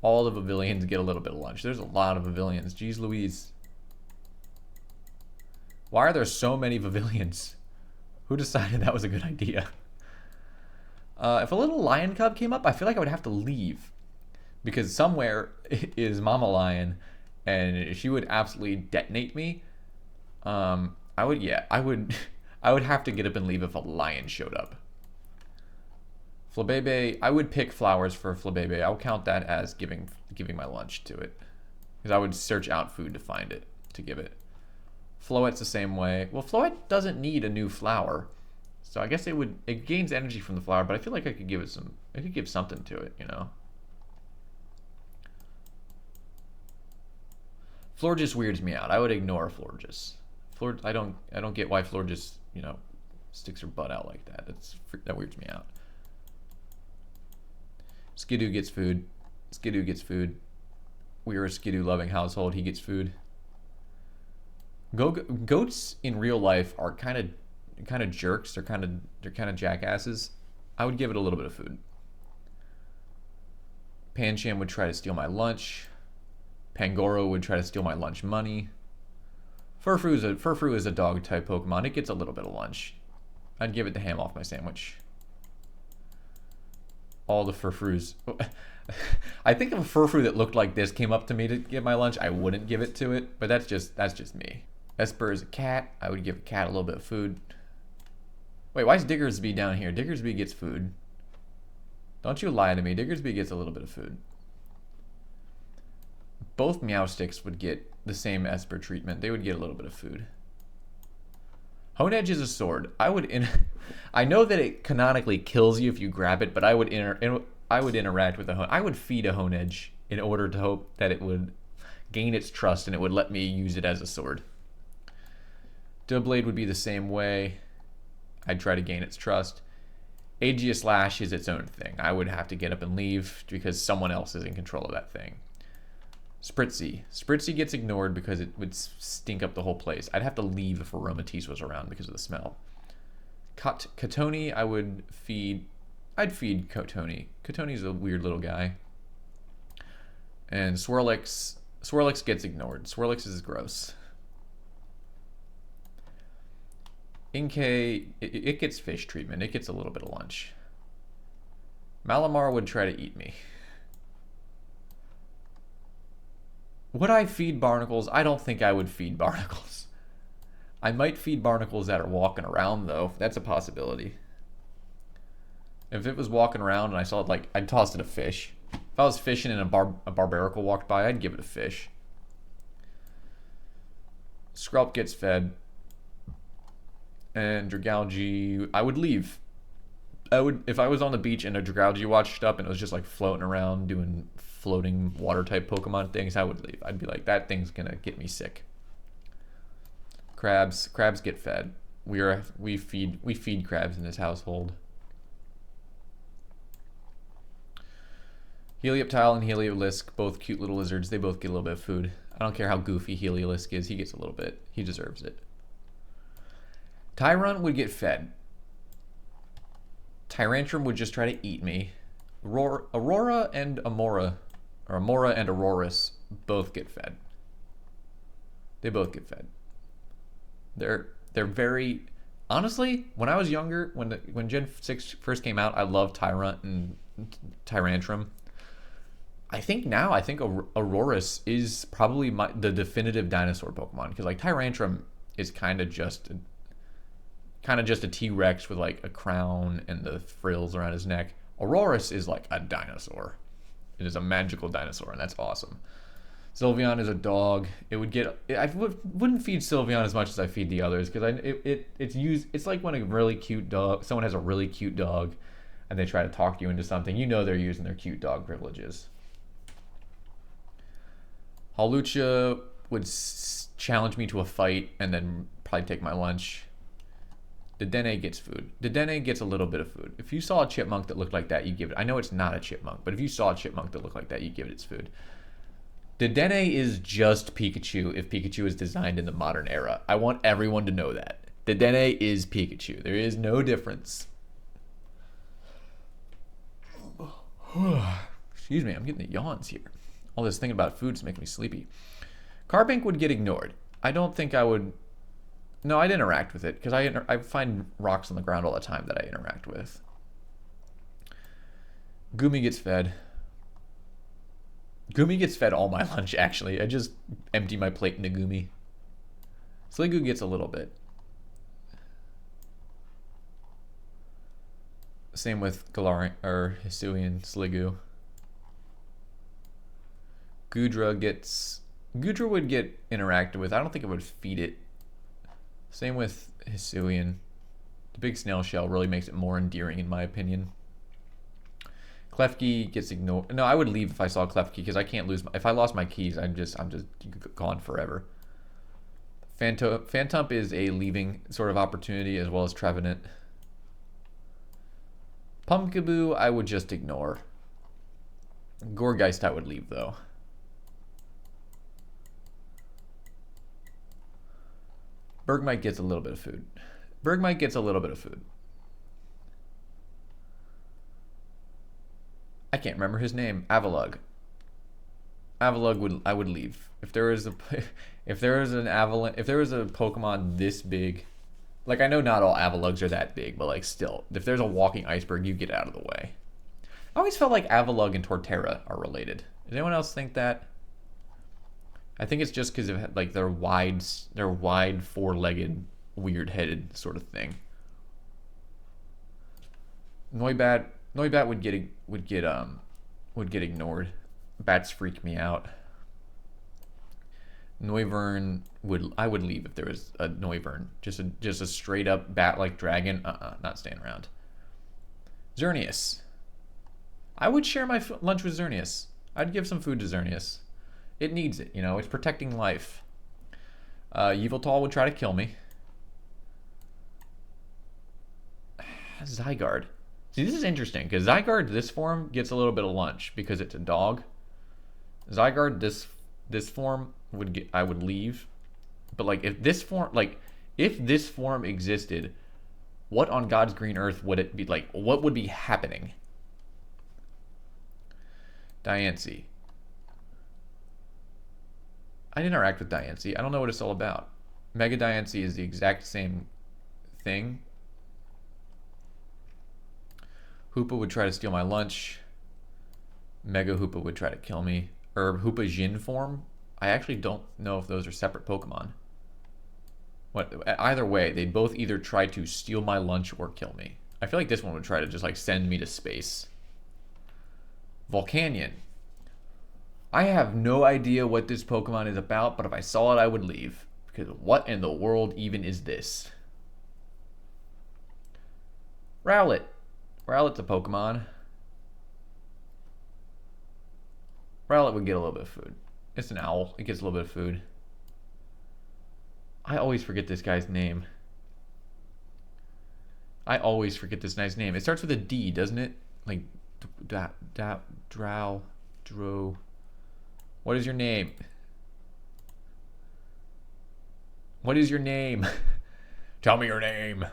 All the Vivillons get a little bit of lunch. There's a lot of Vivillons. Jeez Louise. Why are there so many Vivillons? Who decided that was a good idea? If a little lion cub came up, I feel like I would have to leave. Because somewhere is Mama Lion, and she would absolutely detonate me. I would have to get up and leave if a lion showed up. Flabebe, I would pick flowers for Flabebe. I'll count that as giving my lunch to it. Because I would search out food to find it, to give it. Floette's the same way. Well, Floette doesn't need a new flower. So I guess it gains energy from the flower, but I feel like I could give something to it, you know. Florges weirds me out. I would ignore Florges. I don't get why Florges, you know, sticks her butt out like that. That weirds me out. Skidoo gets food. Skidoo gets food. We are a Skidoo loving household. He gets food. Goats in real life are kind of jerks. They're kind of jackasses. I would give it a little bit of food. Pancham would try to steal my lunch. Pangoro would try to steal my lunch money. Furfrou is a dog type Pokemon. It gets a little bit of lunch. I'd give it the ham off my sandwich. All the Furfrous. I think if a Furfrou that looked like this came up to me to get my lunch, I wouldn't give it to it. But that's just me. Esper is a cat. I would give a cat a little bit of food. Wait, why is Diggersby down here? Diggersby gets food. Don't you lie to me. Diggersby gets a little bit of food. Both Meowsticks would get the same Esper treatment. They would get a little bit of food. Honedge is a sword. I know that it canonically kills you if you grab it, but I would interact with a Honedge. I would feed a Honedge in order to hope that it would gain its trust and it would let me use it as a sword. Doublade would be the same way. I'd try to gain its trust. Aegislash is its own thing. I would have to get up and leave because someone else is in control of that thing. Spritzy. Spritzy gets ignored because it would stink up the whole place. I'd have to leave if Aromatisse was around because of the smell. Katoni, I'd feed Kotoni. Kotoni's a weird little guy. And Swirlix gets ignored. Swirlix is gross. Inkay, it gets fish treatment. It gets a little bit of lunch. Malamar would try to eat me. Would I feed barnacles? I don't think I would feed barnacles. I might feed barnacles that are walking around, though. That's a possibility. If it was walking around and I saw it, like, I'd toss it a fish. If I was fishing and a barbaracle walked by, I'd give it a fish. Skrelp gets fed. And Dragalge, I would leave. If I was on the beach and a Dragalge washed up and it was just like floating around doing floating water type Pokemon things, I would leave. I'd be like, that thing's gonna get me sick. Crabs get fed. We feed crabs in this household. Helioptile and Heliolisk, both cute little lizards. They both get a little bit of food. I don't care how goofy Heliolisk is. He gets a little bit. He deserves it. Tyrunt would get fed. Tyrantrum would just try to eat me. Aurora and Amora, or Amora and Aurorus, both get fed. They both get fed. They're very... Honestly, when I was younger, when Gen 6 first came out, I loved Tyrunt and Tyrantrum. I think Aurorus is probably the definitive dinosaur Pokemon, because like Tyrantrum is kind of just a T-Rex with like a crown and the frills around his neck. Aurorus is like a dinosaur. It is a magical dinosaur, and that's awesome. Sylveon is a dog. I wouldn't feed Sylveon as much as I feed the others, because it's like when a really cute dog, someone has a really cute dog, and they try to talk you into something. You know they're using their cute dog privileges. Hawlucha would challenge me to a fight and then probably take my lunch. Dedenne gets food. Dedenne gets a little bit of food. If you saw a chipmunk that looked like that, you give it. I know it's not a chipmunk, but if you saw a chipmunk that looked like that, you give it its food. Dedenne is just Pikachu if Pikachu is designed in the modern era. I want everyone to know that. Dedenne is Pikachu. There is no difference. Excuse me, I'm getting the yawns here. All this thinking about food is making me sleepy. Carbink would get ignored. I don't think I would... No, I'd interact with it, because I find rocks on the ground all the time that I interact with. Gumi gets fed. Gumi gets fed all my lunch, actually. I just empty my plate into Gumi. Sliggoo gets a little bit. Same with Galarian, or Hisuian Sliggoo. Goodra would get interacted with. I don't think it would feed it. Same with Hisuian. The big snail shell really makes it more endearing, in my opinion. Klefki gets ignored. No, I would leave if I saw Klefki, because I can't lose. If I lost my keys, I'm just gone forever. Phantump is a leaving sort of opportunity, as well as Trevenant. Pumpkaboo, I would just ignore. Gourgeist, I would leave, though. Bergmite gets a little bit of food. Bergmite gets a little bit of food. I can't remember his name. Avalugg. Avalugg I would leave. If there was a Pokemon this big, like, I know not all Avaluggs are that big, but like still, if there's a walking iceberg, you get out of the way. I always felt like Avalugg and Torterra are related. Does anyone else think that? I think it's just because of like their wide four-legged, weird-headed sort of thing. Noibat would get ignored. Bats freak me out. Noivern I would leave if there was a Noivern. Just a straight up bat-like dragon. Not staying around. Xerneas. I would share my lunch with Xerneas. I'd give some food to Xerneas. It needs it, you know. It's protecting life. Yveltal would try to kill me. Zygarde. See, this is interesting, because Zygarde, this form, gets a little bit of lunch, because it's a dog. Zygarde, this form, I would leave. But, like, if this form existed, what on God's green earth would it be like? What would be happening? Diancie. I'd interact with Diancie. I don't know what it's all about. Mega Diancie is the exact same thing. Hoopa would try to steal my lunch. Mega Hoopa would try to kill me. Or Hoopa Jin form. I actually don't know if those are separate Pokemon. Either way, they'd both either try to steal my lunch or kill me. I feel like this one would try to just like send me to space. Volcanion. I have no idea what this Pokemon is about, but if I saw it, I would leave. Because what in the world even is this? Rowlet. Rowlet's a Pokemon. Rowlet would get a little bit of food. It's an owl. It gets a little bit of food. I always forget this guy's name. I always forget this guy's name. It starts with a D, doesn't it? Like, Drow. What is your name? What is your name? Tell me your name.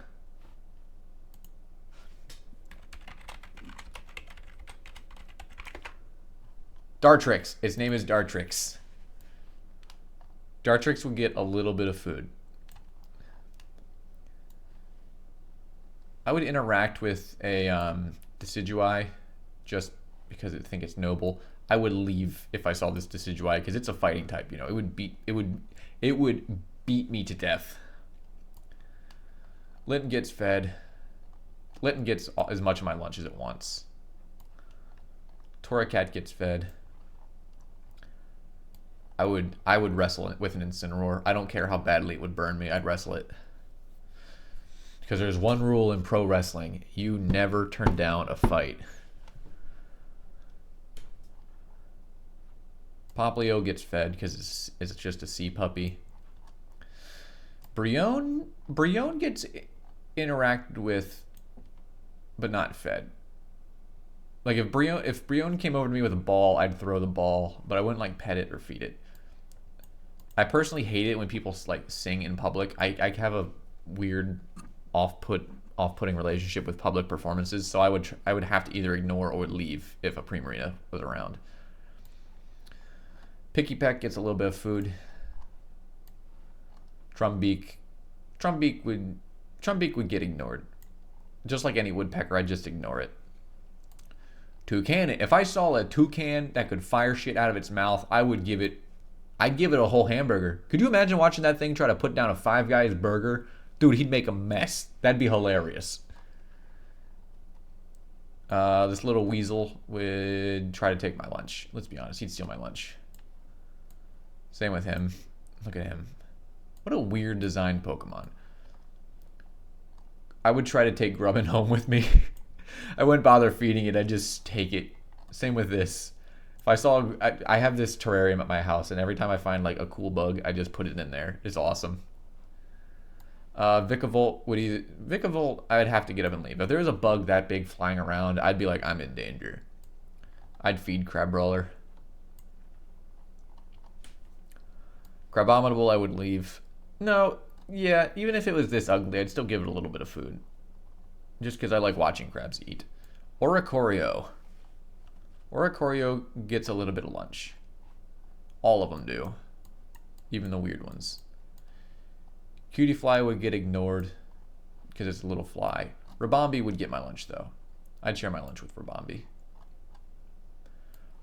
Dartrix. Its name is Dartrix. Dartrix would get a little bit of food. I would interact with a Decidueye just because I think it's noble. I would leave if I saw this Decidueye because it's a fighting type. You know, it would beat me to death. Litten gets fed. Litten gets as much of my lunch as it wants. Torracat gets fed. I would wrestle it with an Incineroar. I don't care how badly it would burn me. I'd wrestle it. Because there's one rule in pro wrestling. You never turn down a fight. Popplio gets fed because it's just a sea puppy. Brionne gets interacted with, but not fed. Like if Brionne came over to me with a ball, I'd throw the ball, but I wouldn't like pet it or feed it. I personally hate it when people like sing in public. I have a weird off-putting relationship with public performances, so I would have to either ignore or leave if a Primarina was around. Picky Peck gets a little bit of food. Drumbeak would get ignored. Just like any woodpecker, I'd just ignore it. Toucan, if I saw a toucan that could fire shit out of its mouth, I'd give it a whole hamburger. Could you imagine watching that thing try to put down a Five Guys burger? Dude, he'd make a mess. That'd be hilarious. This little weasel would try to take my lunch. Let's be honest, he'd steal my lunch. Same with him. Look at him. What a weird designed Pokemon. I would try to take Grubbin home with me. I wouldn't bother feeding it. I'd just take it. Same with this. If I saw... I have this terrarium at my house, and every time I find like a cool bug, I just put it in there. It's awesome. Vikavolt, I would have to get up and leave. If there was a bug that big flying around, I'd be like, I'm in danger. I'd feed Crabrawler. Crabominable, I would leave. No, yeah, even if it was this ugly, I'd still give it a little bit of food. Just because I like watching crabs eat. Oricorio. Oricorio gets a little bit of lunch. All of them do. Even the weird ones. Cutiefly would get ignored because it's a little fly. Rabombi would get my lunch, though. I'd share my lunch with Rabombi.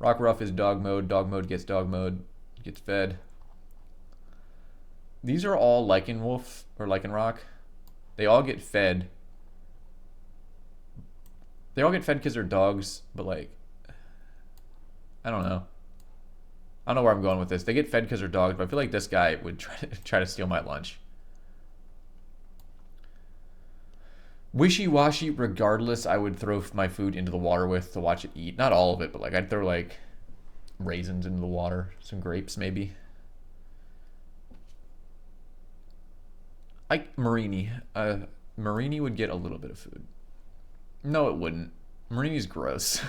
Rockruff is dog mode. Dog mode, gets fed. These are all Lycanwolf or Lycanroc. They all get fed. They all get fed because they're dogs, but like, I don't know. I don't know where I'm going with this. They get fed because they're dogs, but I feel like this guy would try to steal my lunch. Wishy-washy, regardless, I would throw my food into the water with to watch it eat. Not all of it, but like I'd throw like raisins into the water, some grapes maybe. Marini. Marini would get a little bit of food. No, it wouldn't. Marini's gross.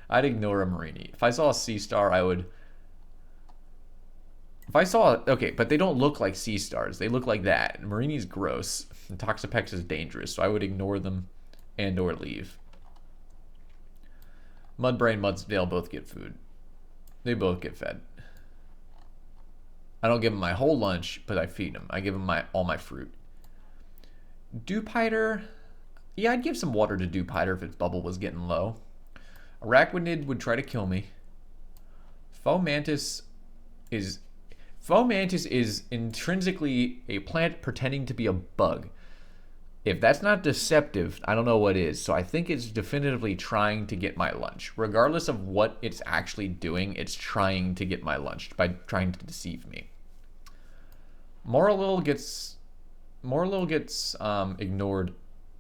I'd ignore a Marini. If I saw a sea star, I would... If I saw... Okay, but they don't look like sea stars. They look like that. Marini's gross. And Toxapex is dangerous, so I would ignore them and or leave. Mudbrain, Mudsdale both get food. They both get fed. I don't give them my whole lunch, but I feed them. I give them all my fruit. Dewpider... Yeah, I'd give some water to Dewpider if its bubble was getting low. Arachnid would try to kill me. Fomantis is intrinsically a plant pretending to be a bug. If that's not deceptive, I don't know what is. So I think it's definitively trying to get my lunch. Regardless of what it's actually doing, it's trying to get my lunch by trying to deceive me. Morlil gets ignored.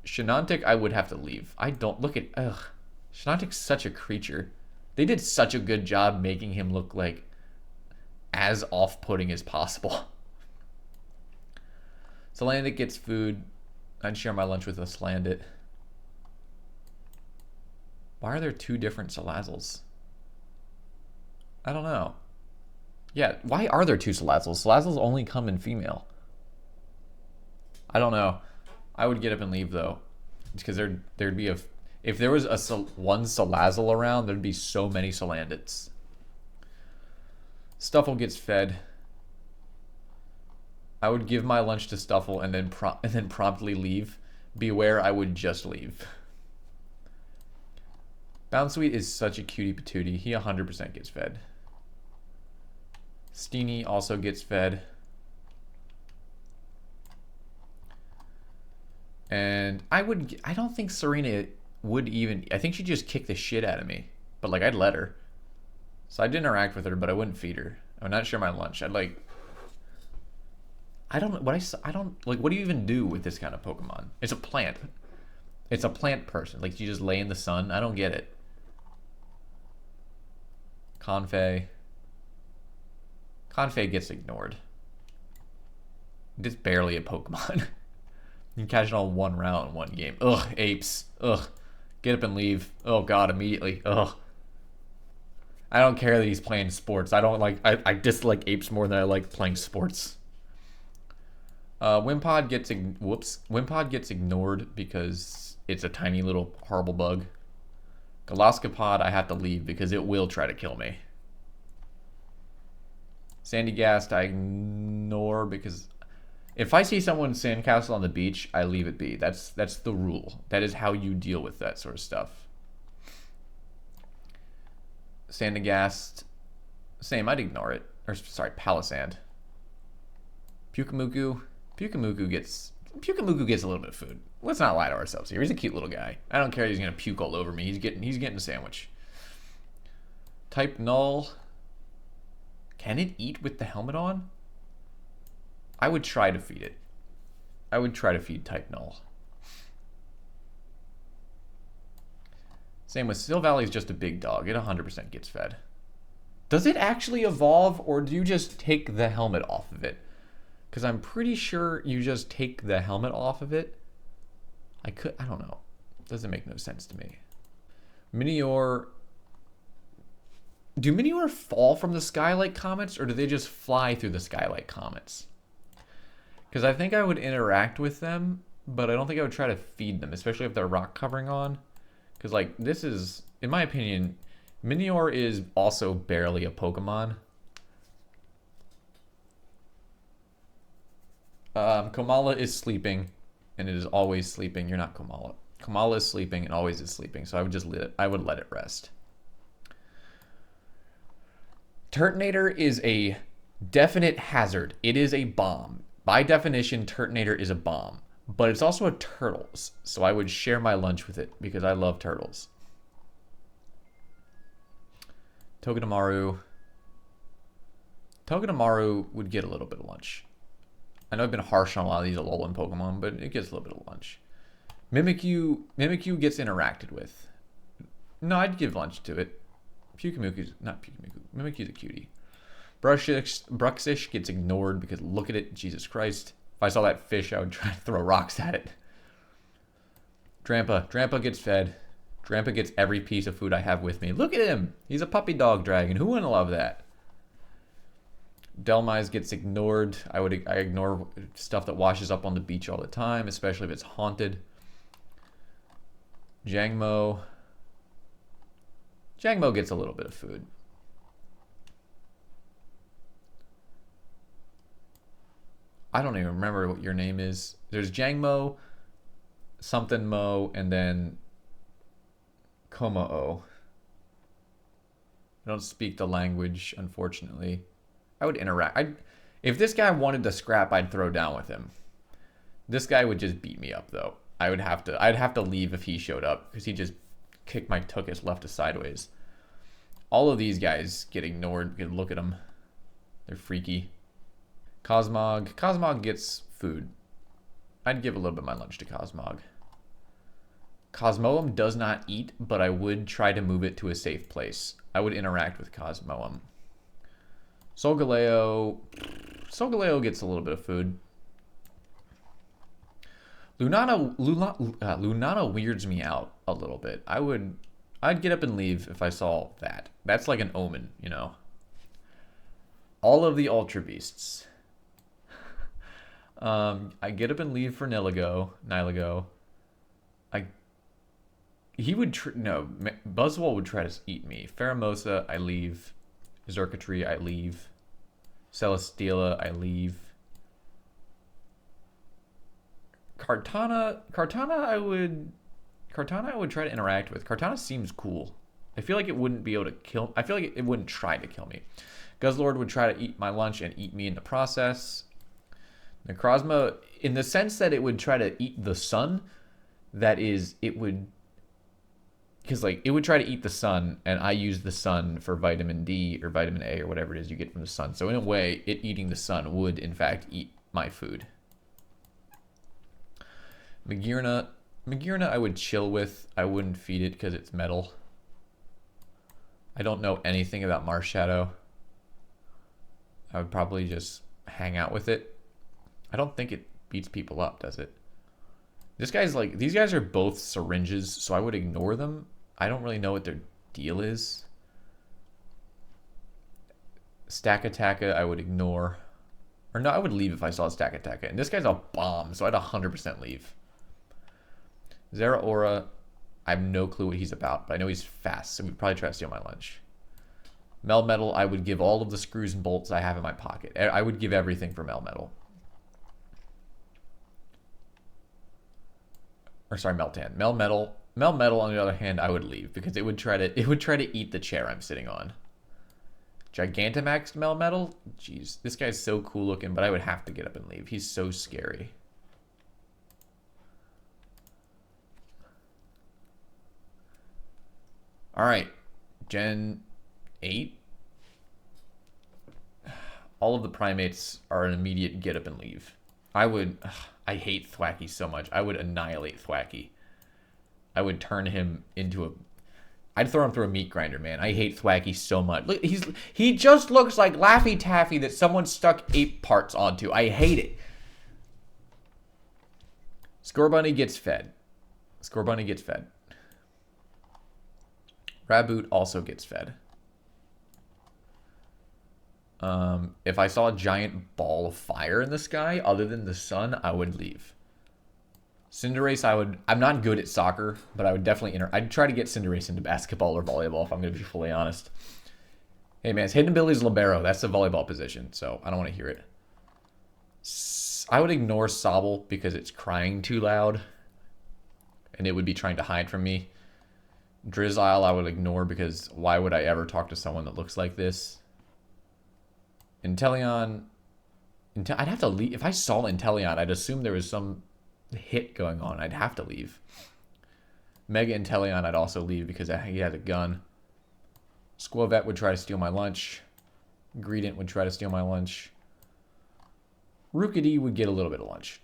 Shenantic, I would have to leave. I don't look at... Ugh. Shenantic's such a creature. They did such a good job making him look like as off-putting as possible. Salandit gets food. I'd share my lunch with a Salandit. Why are there two different Salazzles? I don't know. Yeah, why are there two Salazzles? Salazzles only come in female. I don't know. I would get up and leave, though. Because there'd be if there was one Salazzle around, there'd be so many Salandits. Stuffle gets fed. I would give my lunch to Stuffle and then promptly leave. Beware, I would just leave. Bounsweet is such a cutie patootie. He 100% gets fed. Steenie also gets fed. And I don't think Serena would even... I think she'd just kick the shit out of me. But, like, I'd let her. So I'd interact with her, but I wouldn't feed her. I would not share my lunch. I'd, like... I don't... Like, what do you even do with this kind of Pokemon? It's a plant. It's a plant person. Like, you just lay in the sun? I don't get it. Confe gets ignored. It's barely a Pokemon. You can catch it all in one round in one game. Ugh, apes. Ugh. Get up and leave. Oh god, immediately. Ugh. I don't care that he's playing sports. I dislike apes more than I like playing sports. Wimpod gets Wimpod gets ignored because it's a tiny little horrible bug. Galaskapod I have to leave because it will try to kill me. Sandygast I ignore because if I see someone sandcastle on the beach, I leave it be. That's the rule. That is how you deal with that sort of stuff. Sandygast, same. I'd ignore it. Or sorry, Palisand. Pukamuku gets a little bit of food. Let's not lie to ourselves here. He's a cute little guy. I don't care if he's gonna puke all over me. He's getting a sandwich. Type Null. Can it eat with the helmet on? I would try to feed it. I would try to feed Type Null. Same with Silvalley's just a big dog. It 100% gets fed. Does it actually evolve, or do you just take the helmet off of it? Because I'm pretty sure you just take the helmet off of it. I don't know. Doesn't make no sense to me. Minior. Do Minior fall from the Skylight Comets, or do they just fly through the Skylight Comets? Because I think I would interact with them, but I don't think I would try to feed them, especially if they're rock covering on. Because, like, this is, in my opinion, Minior is also barely a Pokemon. Komala is sleeping, and it is always sleeping. You're not Komala. Komala is sleeping and always is sleeping, so I would just let it rest. Turtonator is a definite hazard. It is a bomb. By definition, Turtonator is a bomb. But it's also a Turtles, so I would share my lunch with it because I love Turtles. Togedemaru. Togedemaru would get a little bit of lunch. I know I've been harsh on a lot of these Alolan Pokemon, but it gets a little bit of lunch. Mimikyu gets interacted with. No, I'd give lunch to it. Mimikyu's a cutie. Bruxish gets ignored because look at it, Jesus Christ. If I saw that fish, I would try to throw rocks at it. Drampa gets fed. Drampa gets every piece of food I have with me. Look at him. He's a puppy dog dragon. Who wouldn't love that? Delmise gets ignored. I ignore stuff that washes up on the beach all the time, especially if it's haunted. Jangmo gets a little bit of food. I don't even remember what your name is. There's Jangmo, something Mo, and then Komao. I don't speak the language, unfortunately. I would interact. If this guy wanted to scrap, I'd throw down with him. This guy would just beat me up, though. I'd have to leave if he showed up, because he just kicked my tuchus left to sideways. All of these guys get ignored because look at them. They're freaky. Cosmog gets food. I'd give a little bit of my lunch to Cosmog. Cosmoem does not eat, but I would try to move it to a safe place. I would interact with Cosmoem. Solgaleo gets a little bit of food. Lunana weirds me out a little bit. I'd get up and leave if I saw that. That's like an omen, you know. All of the Ultra Beasts. I get up and leave for Nilago. Buzzwole would try to eat me. Pheromosa, I leave. Xurkitree, I leave. Celesteela, I leave. Kartana, I would try to interact with. Kartana seems cool. I feel like it wouldn't be able to kill. I feel like it wouldn't try to kill me. Guzzlord would try to eat my lunch and eat me in the process. Necrozma, in the sense that it would try to eat the sun, because it would try to eat the sun, and I use the sun for vitamin D or vitamin A or whatever it is you get from the sun. So in a way, it eating the sun would, in fact, eat my food. Magearna I would chill with. I wouldn't feed it because it's metal. I don't know anything about Marshadow. I would probably just hang out with it. I don't think it beats people up, does it? These guys are both syringes, so I would ignore them. I don't really know what their deal is. Stakataka I would ignore. Or no, I would leave if I saw a Stack Attacker. And this guy's a bomb, so I'd 100% leave. Zeraora, I have no clue what he's about, but I know he's fast, so we'd probably try to steal my lunch. Melmetal, I would give all of the screws and bolts I have in my pocket. I would give everything for Melmetal. Or sorry, Meltan. Melmetal, on the other hand, I would leave because it would try to eat the chair I'm sitting on. Gigantamax Melmetal? Jeez, this guy's so cool looking, but I would have to get up and leave. He's so scary. All right, Gen 8. All of the primates are an immediate get up and leave. I hate Thwacky so much. I would annihilate Thwacky. I would turn him into I'd throw him through a meat grinder, man. I hate Thwacky so much. Look, he just looks like Laffy Taffy that someone stuck 8 parts onto. I hate it. Scorbunny gets fed. Scorbunny gets fed. Raboot also gets fed. If I saw a giant ball of fire in the sky, other than the sun, I would leave. Cinderace, I'm not good at soccer, but I would definitely I'd try to get Cinderace into basketball or volleyball, if I'm going to be fully honest. Hey, man, it's Hidden Ability's Libero. That's the volleyball position, so I don't want to hear it. I would ignore Sobble because it's crying too loud, and it would be trying to hide from me. Drizzile, I would ignore because why would I ever talk to someone that looks like this? Inteleon, I'd have to leave. If I saw Inteleon, I'd assume there was some hit going on. I'd have to leave. Mega Inteleon, I'd also leave because he has a gun. Squavet would try to steal my lunch. Greedent would try to steal my lunch. Rookidee would get a little bit of lunch.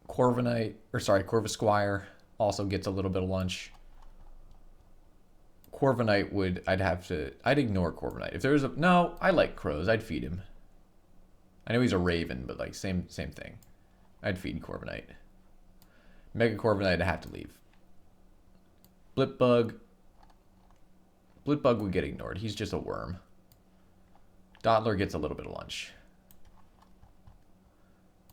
Corvisquire also gets a little bit of lunch. Corviknight I'd ignore Corviknight. If there was no, I like crows. I'd feed him. I know he's a raven, but like same thing. I'd feed Corviknight. Mega Corviknight, I'd have to leave. Blipbug would get ignored. He's just a worm. Dottler gets a little bit of lunch.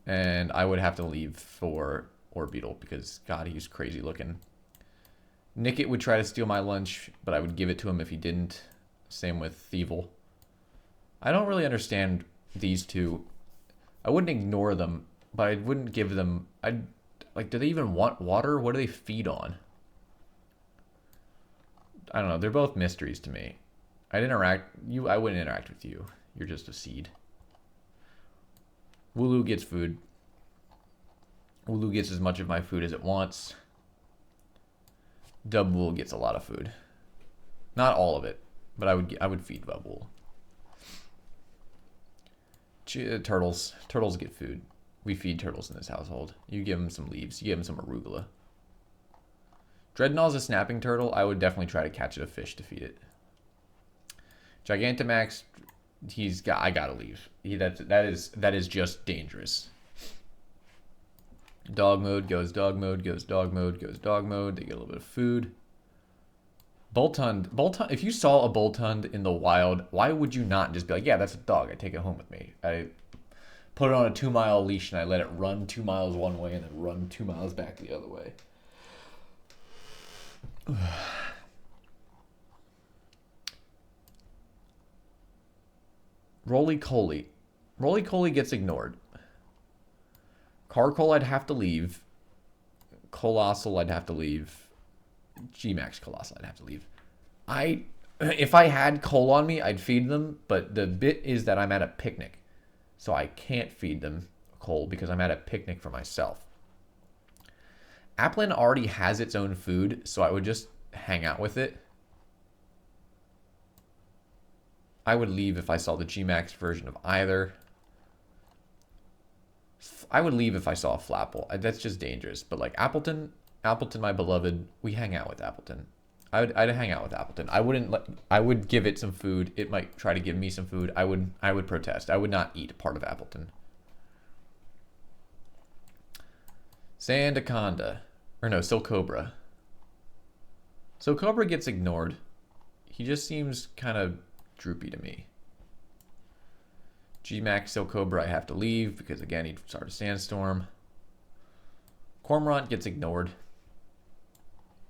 And I would have to leave for Orbeetle because, God, he's crazy looking. Nickit would try to steal my lunch, but I would give it to him if he didn't. Same with Thievul. I don't really understand these two. I wouldn't ignore them, but I wouldn't give them... do they even want water? What do they feed on? I don't know. They're both mysteries to me. I wouldn't interact with you. You're just a seed. Wooloo gets food. Wooloo gets as much of my food as it wants. Dubwool gets a lot of food. Not all of it, but I would feed Dubwool. Turtles. Turtles get food. We feed turtles in this household. You give them some leaves. You give them some arugula. Dreadnought's a snapping turtle. I would definitely try to catch it a fish to feed it. Gigantamax, I gotta leave. That is just dangerous. Dog mode goes dog mode, goes dog mode, goes dog mode. They get a little bit of food. Boltund, if you saw a Boltund in the wild, why would you not just be like, yeah, that's a dog. I take it home with me. I put it on a 2-mile leash and I let it run 2 miles one way and then run 2 miles back the other way. Roly-Coly. Roly-Coly gets ignored. Carkol, I'd have to leave. Colossal, I'd have to leave. G-Max Colossal, I'd have to leave. If I had coal on me, I'd feed them, but the bit is that I'm at a picnic. So I can't feed them coal because I'm at a picnic for myself. Applin already has its own food, so I would just hang out with it. I would leave if I saw the G-Max version of either. I would leave if I saw a Flapple. That's just dangerous. But like Appleton, my beloved, we hang out with Appleton. I'd hang out with Appleton. I would give it some food. It might try to give me some food. I would protest. I would not eat part of Appleton. Sandaconda. Or no, Silcobra. Silcobra gets ignored. He just seems kind of droopy to me. G-Max Silcobra I have to leave because, again, he started a Sandstorm. Cormorant gets ignored.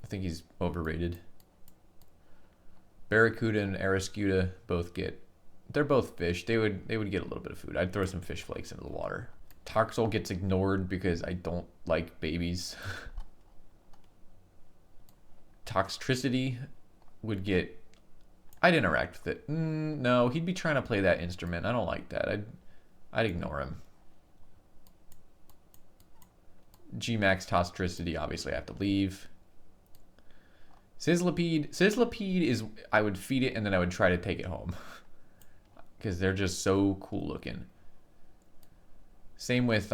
I think he's overrated. Barracuda and Ariscuda both get... They're both fish. They would get a little bit of food. I'd throw some fish flakes into the water. Toxel gets ignored because I don't like babies. Toxtricity would get... I'd interact with it. No, he'd be trying to play that instrument. I don't like that. I'd ignore him. G-Max Toxtricity, obviously I have to leave. Sizzlipede is... I would feed it and then I would try to take it home. Because they're just so cool looking. Same with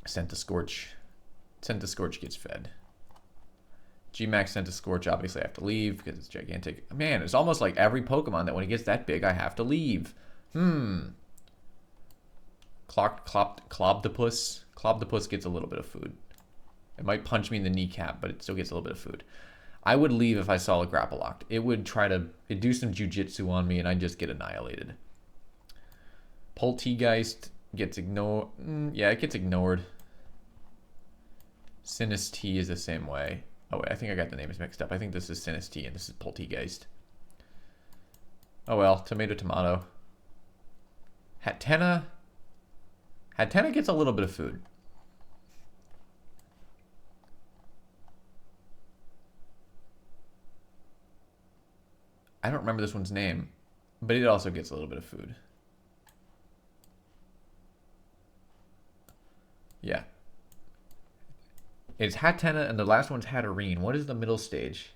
Centiskorch. Centiskorch gets fed. G-Max Centiskorch, obviously I have to leave because it's gigantic. Man, it's almost like every Pokemon that when it gets that big, I have to leave. Clobdopus. Clobdopus gets a little bit of food. It might punch me in the kneecap, but it still gets a little bit of food. I would leave if I saw a Grapploct. It'd do some jujitsu on me and I'd just get annihilated. Poltegeist gets ignored. Yeah, it gets ignored. Sinistee is the same way. Oh wait, I think I got the names mixed up. I think this is Sinistee and this is Poltegeist. Oh well, tomato. Hatenna gets a little bit of food. I don't remember this one's name, but it also gets a little bit of food. Yeah. It's Hatenna and the last one's Hatterene. What is the middle stage?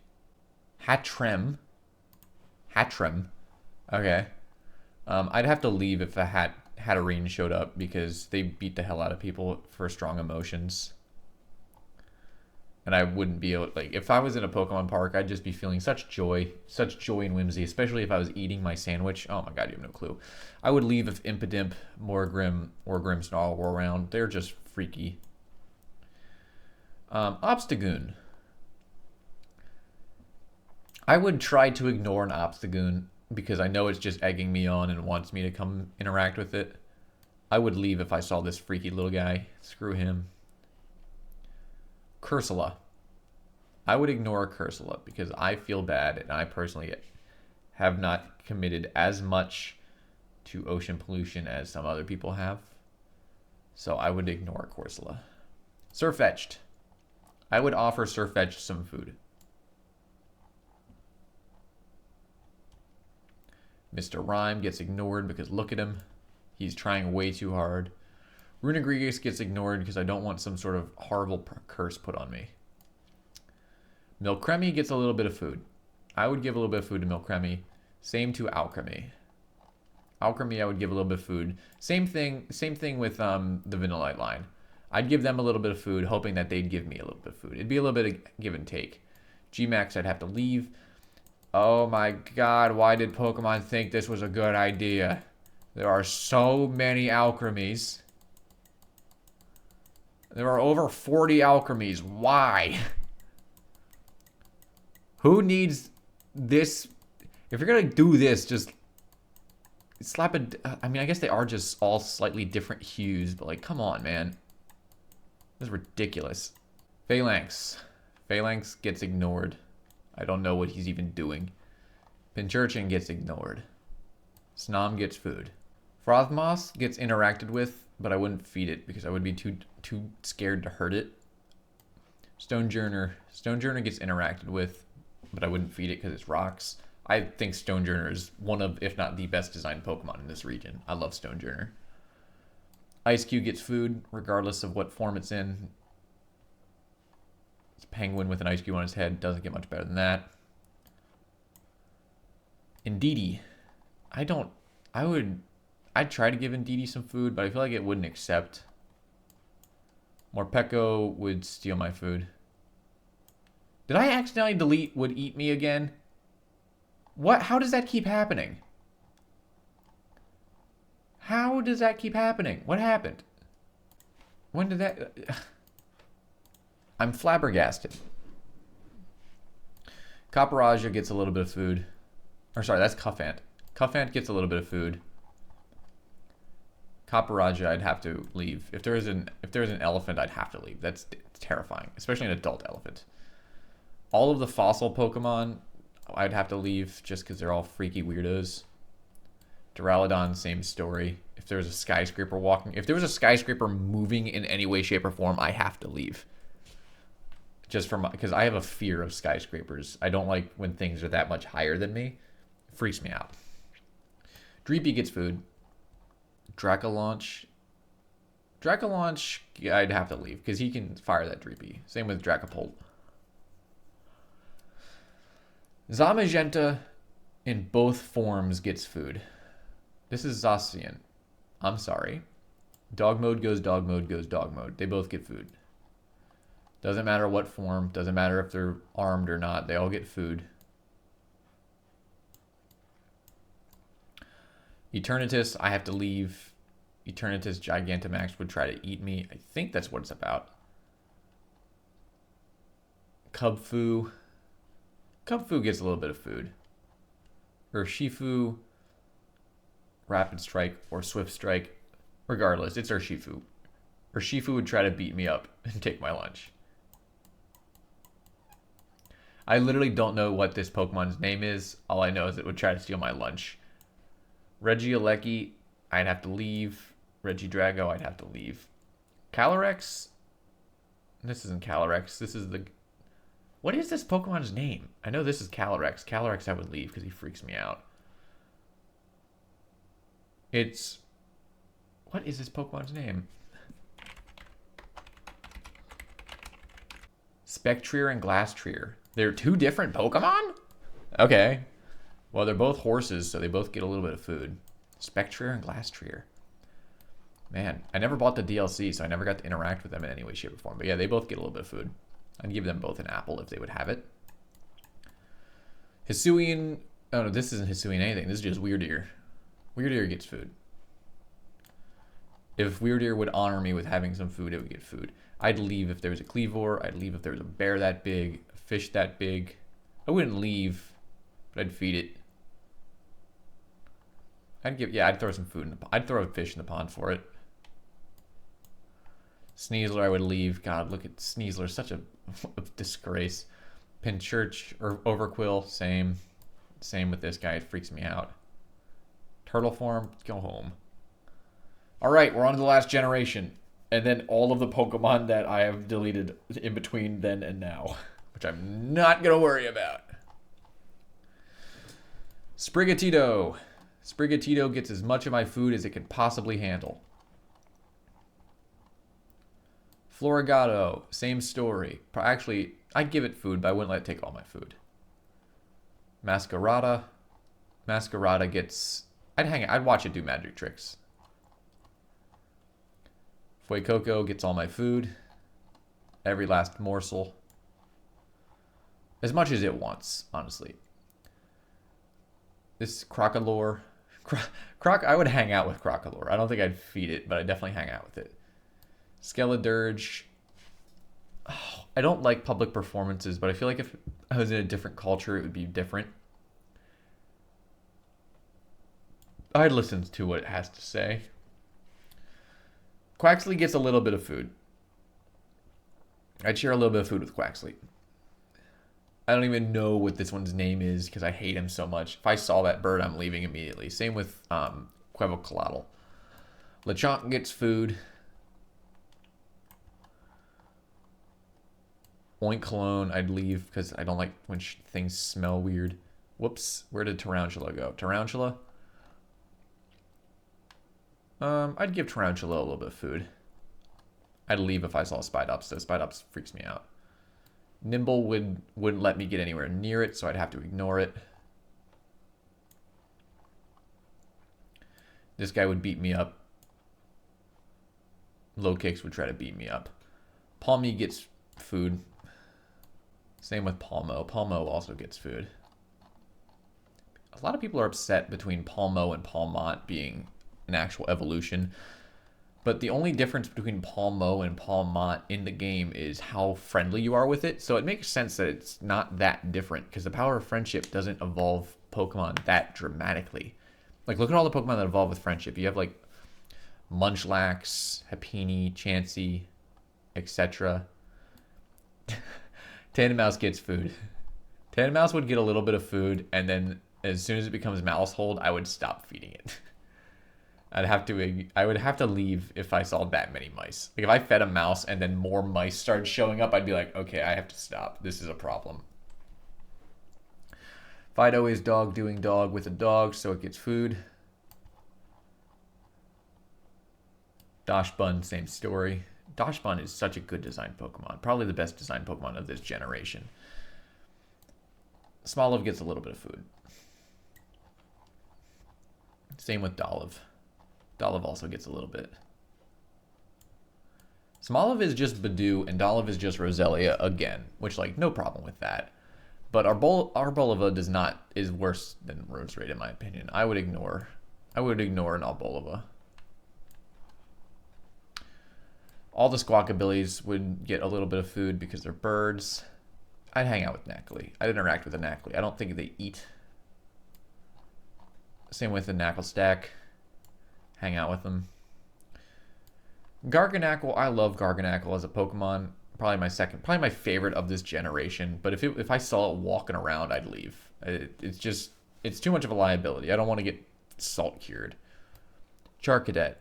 Hatrem. Okay. I'd have to leave if a Hatterene showed up because they beat the hell out of people for strong emotions. And I wouldn't be able, like, if I was in a Pokemon park, I'd just be feeling such joy and whimsy, especially if I was eating my sandwich. Oh my god, you have no clue. I would leave if Impidimp, Morgrim, or Grimmsnarl were around. They're just freaky. Obstagoon. I would try to ignore an Obstagoon because I know it's just egging me on and wants me to come interact with it. I would leave if I saw this freaky little guy. Screw him. Cursula. I would ignore Cursula because I feel bad and I personally have not committed as much to ocean pollution as some other people have. So I would ignore Cursula. Sirfetch'd. I would offer Sirfetch'd some food. Mr. Rhyme gets ignored because look at him. He's trying way too hard. Runegregas gets ignored because I don't want some sort of horrible curse put on me. Milkremi gets a little bit of food. I would give a little bit of food to Milkremi. Same to Alcremie. Alcremie, I would give a little bit of food. Same thing with the Vanillite line. I'd give them a little bit of food, hoping that they'd give me a little bit of food. It'd be a little bit of give and take. G-Max, I'd have to leave. Oh my god, why did Pokemon think this was a good idea? There are so many Alcremies. There are over 40 Alcremies. Why? Who needs this? If you're going to do this, just slap a... I mean, I guess they are just all slightly different hues, but like, come on, man. This is ridiculous. Phalanx. Phalanx gets ignored. I don't know what he's even doing. Pincurchin gets ignored. Snom gets food. Frosmoth gets interacted with, but I wouldn't feed it because I would be too scared to hurt it. Stonejourner gets interacted with, but I wouldn't feed it because it's rocks. I think Stonejourner is one of, if not the best designed Pokemon in this region. I love Stonejourner. Ice-Q gets food, regardless of what form it's in. It's a penguin with an Ice-Q on his head. Doesn't get much better than that. Indeedee. I'd try to give Indeedee some food, but I feel like it wouldn't accept. Morpeko would steal my food. Did I accidentally delete would eat me again? What? How does that keep happening? How does that keep happening? What happened? When did that... I'm flabbergasted. Copperajah gets a little bit of food. Or sorry, that's Cuffant. Cuffant gets a little bit of food. Kaparaja, I'd have to leave. If there's an elephant, I'd have to leave. That's terrifying, especially an adult elephant. All of the fossil Pokemon, I'd have to leave just because they're all freaky weirdos. Duraludon, same story. If there was a skyscraper moving in any way, shape, or form, I have to leave. Just because I have a fear of skyscrapers. I don't like when things are that much higher than me. It freaks me out. Dreepy gets food. Dracolaunch, I'd have to leave because he can fire that Dreepy. Same with Dracopult. Zamazenta in both forms gets food. This is Zacian. I'm sorry. Dog mode goes dog mode goes dog mode. They both get food. Doesn't matter what form. Doesn't matter if they're armed or not. They all get food. Eternatus, I have to leave. Eternatus Gigantamax would try to eat me. I think that's what it's about. Cubfu. Cubfu gets a little bit of food. Urshifu, Rapid Strike, or Swift Strike. Regardless, it's Urshifu. Urshifu would try to beat me up and take my lunch. I literally don't know what this Pokemon's name is. All I know is it would try to steal my lunch. Regieleki, I'd have to leave. Regidrago, I'd have to leave. Calyrex? This isn't Calyrex. This is the... What is this Pokemon's name? I know this is Calyrex. Calyrex I would leave because he freaks me out. It's... What is this Pokemon's name? Spectrier and Glasstrier. They're two different Pokemon? Okay. Well, they're both horses, so they both get a little bit of food. Spectrier and Glasstrier. Man, I never bought the DLC, so I never got to interact with them in any way, shape, or form. But yeah, they both get a little bit of food. I'd give them both an apple if they would have it. Hisuian... Oh, no, this isn't Hisuian anything. This is just Weirdeer. Weirdeer gets food. If Weirdeer would honor me with having some food, it would get food. I'd leave if there was a Cleavor. I'd leave if there was a bear that big, a fish that big. I wouldn't leave, but I'd feed it. I'd throw some food in the pond. I'd throw a fish in the pond for it. Sneasler, I would leave. God, look at Sneasler, such a disgrace. Pinchurch or Overquill, same. Same with this guy, it freaks me out. Turtle form, go home. All right, we're on to the last generation. And then all of the Pokemon that I have deleted in between then and now, which I'm not going to worry about. Sprigatito. Sprigatito gets as much of my food as it can possibly handle. Floragato, same story. Actually, I'd give it food, but I wouldn't let it take all my food. Masquerada. Masquerada gets... I'd watch it do magic tricks. Fuecoco gets all my food. Every last morsel. As much as it wants, honestly. This Crocolore. I would hang out with Crocolore. I don't think I'd feed it, but I'd definitely hang out with it. Skeledirge. Oh, I don't like public performances, but I feel like if I was in a different culture, it would be different. I'd listen to what it has to say. Quaxley gets a little bit of food. I'd share a little bit of food with Quaxley. I don't even know what this one's name is because I hate him so much. If I saw that bird, I'm leaving immediately. Same with Quetzalcoatl. Lechonk gets food. Oinkologne, I'd leave because I don't like when things smell weird. Whoops, where did Tarantula go? Tarantula? I'd give Tarantula a little bit of food. I'd leave if I saw Spidops, though. Spidops freaks me out. Nimble wouldn't let me get anywhere near it, so I'd have to ignore it. This guy would beat me up. Low kicks would try to beat me up. Palmy gets food. Same with Palmo. Palmo also gets food. A lot of people are upset between Palmo and Palmont being an actual evolution. But the only difference between Palmo and Palmont in the game is how friendly you are with it. So it makes sense that it's not that different because the power of friendship doesn't evolve Pokemon that dramatically. Like, look at all the Pokemon that evolve with friendship. You have, like, Munchlax, Happiny, Chansey, etc. Tandemaus gets food. Tandemaus would get a little bit of food, and then as soon as it becomes Mousehold, I would stop feeding it. I would have to leave if I saw that many mice. Like if I fed a mouse and then more mice started showing up, I'd be like, okay, I have to stop. This is a problem. Fido is dog doing dog with a dog, so it gets food. Dachshund, same story. Dachshund is such a good designed Pokemon. Probably the best designed Pokemon of this generation. Smoliv gets a little bit of food. Same with Dolliv. Dolliv also gets a little bit. Smoliv is just Badoo, and Dolliv is just Roselia again, which, like, no problem with that. But Arboliva is worse than Roserade, in my opinion. I would ignore an Arboliva. All the Squawkabillies would get a little bit of food because they're birds. I'd hang out with Knackly. I'd interact with a Knackly. I don't think they eat. Same with the Knackle Stack. Hang out with them. Garganacl, I love Garganacl as a Pokemon. Probably my favorite of this generation. But if I saw it walking around, I'd leave. It's too much of a liability. I don't want to get salt cured. Charcadet.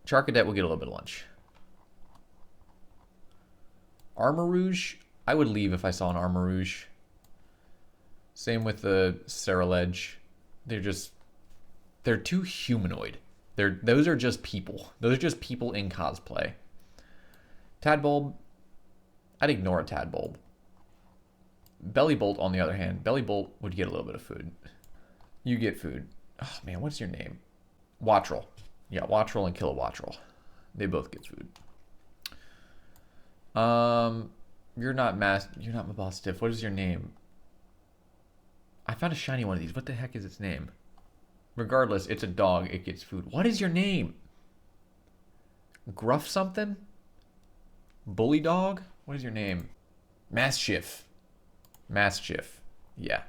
Charcadet will get a little bit of lunch. Armarouge, I would leave if I saw an Armarouge. Same with the Ceruledge. They're too humanoid. Those are just people. Those are just people in cosplay. Tadbulb, I'd ignore a Tadbulb. Bellybolt, on the other hand, Bellybolt would get a little bit of food. You get food. Oh man, what's your name? Wattrel. Yeah, Wattrel and Kilowattrel. They both get food. You're not Mabostiff. What is your name? I found a shiny one of these. What the heck is its name? Regardless, it's a dog. It gets food. What is your name? Gruff something? Bully dog? What is your name? Mastiff. Yeah.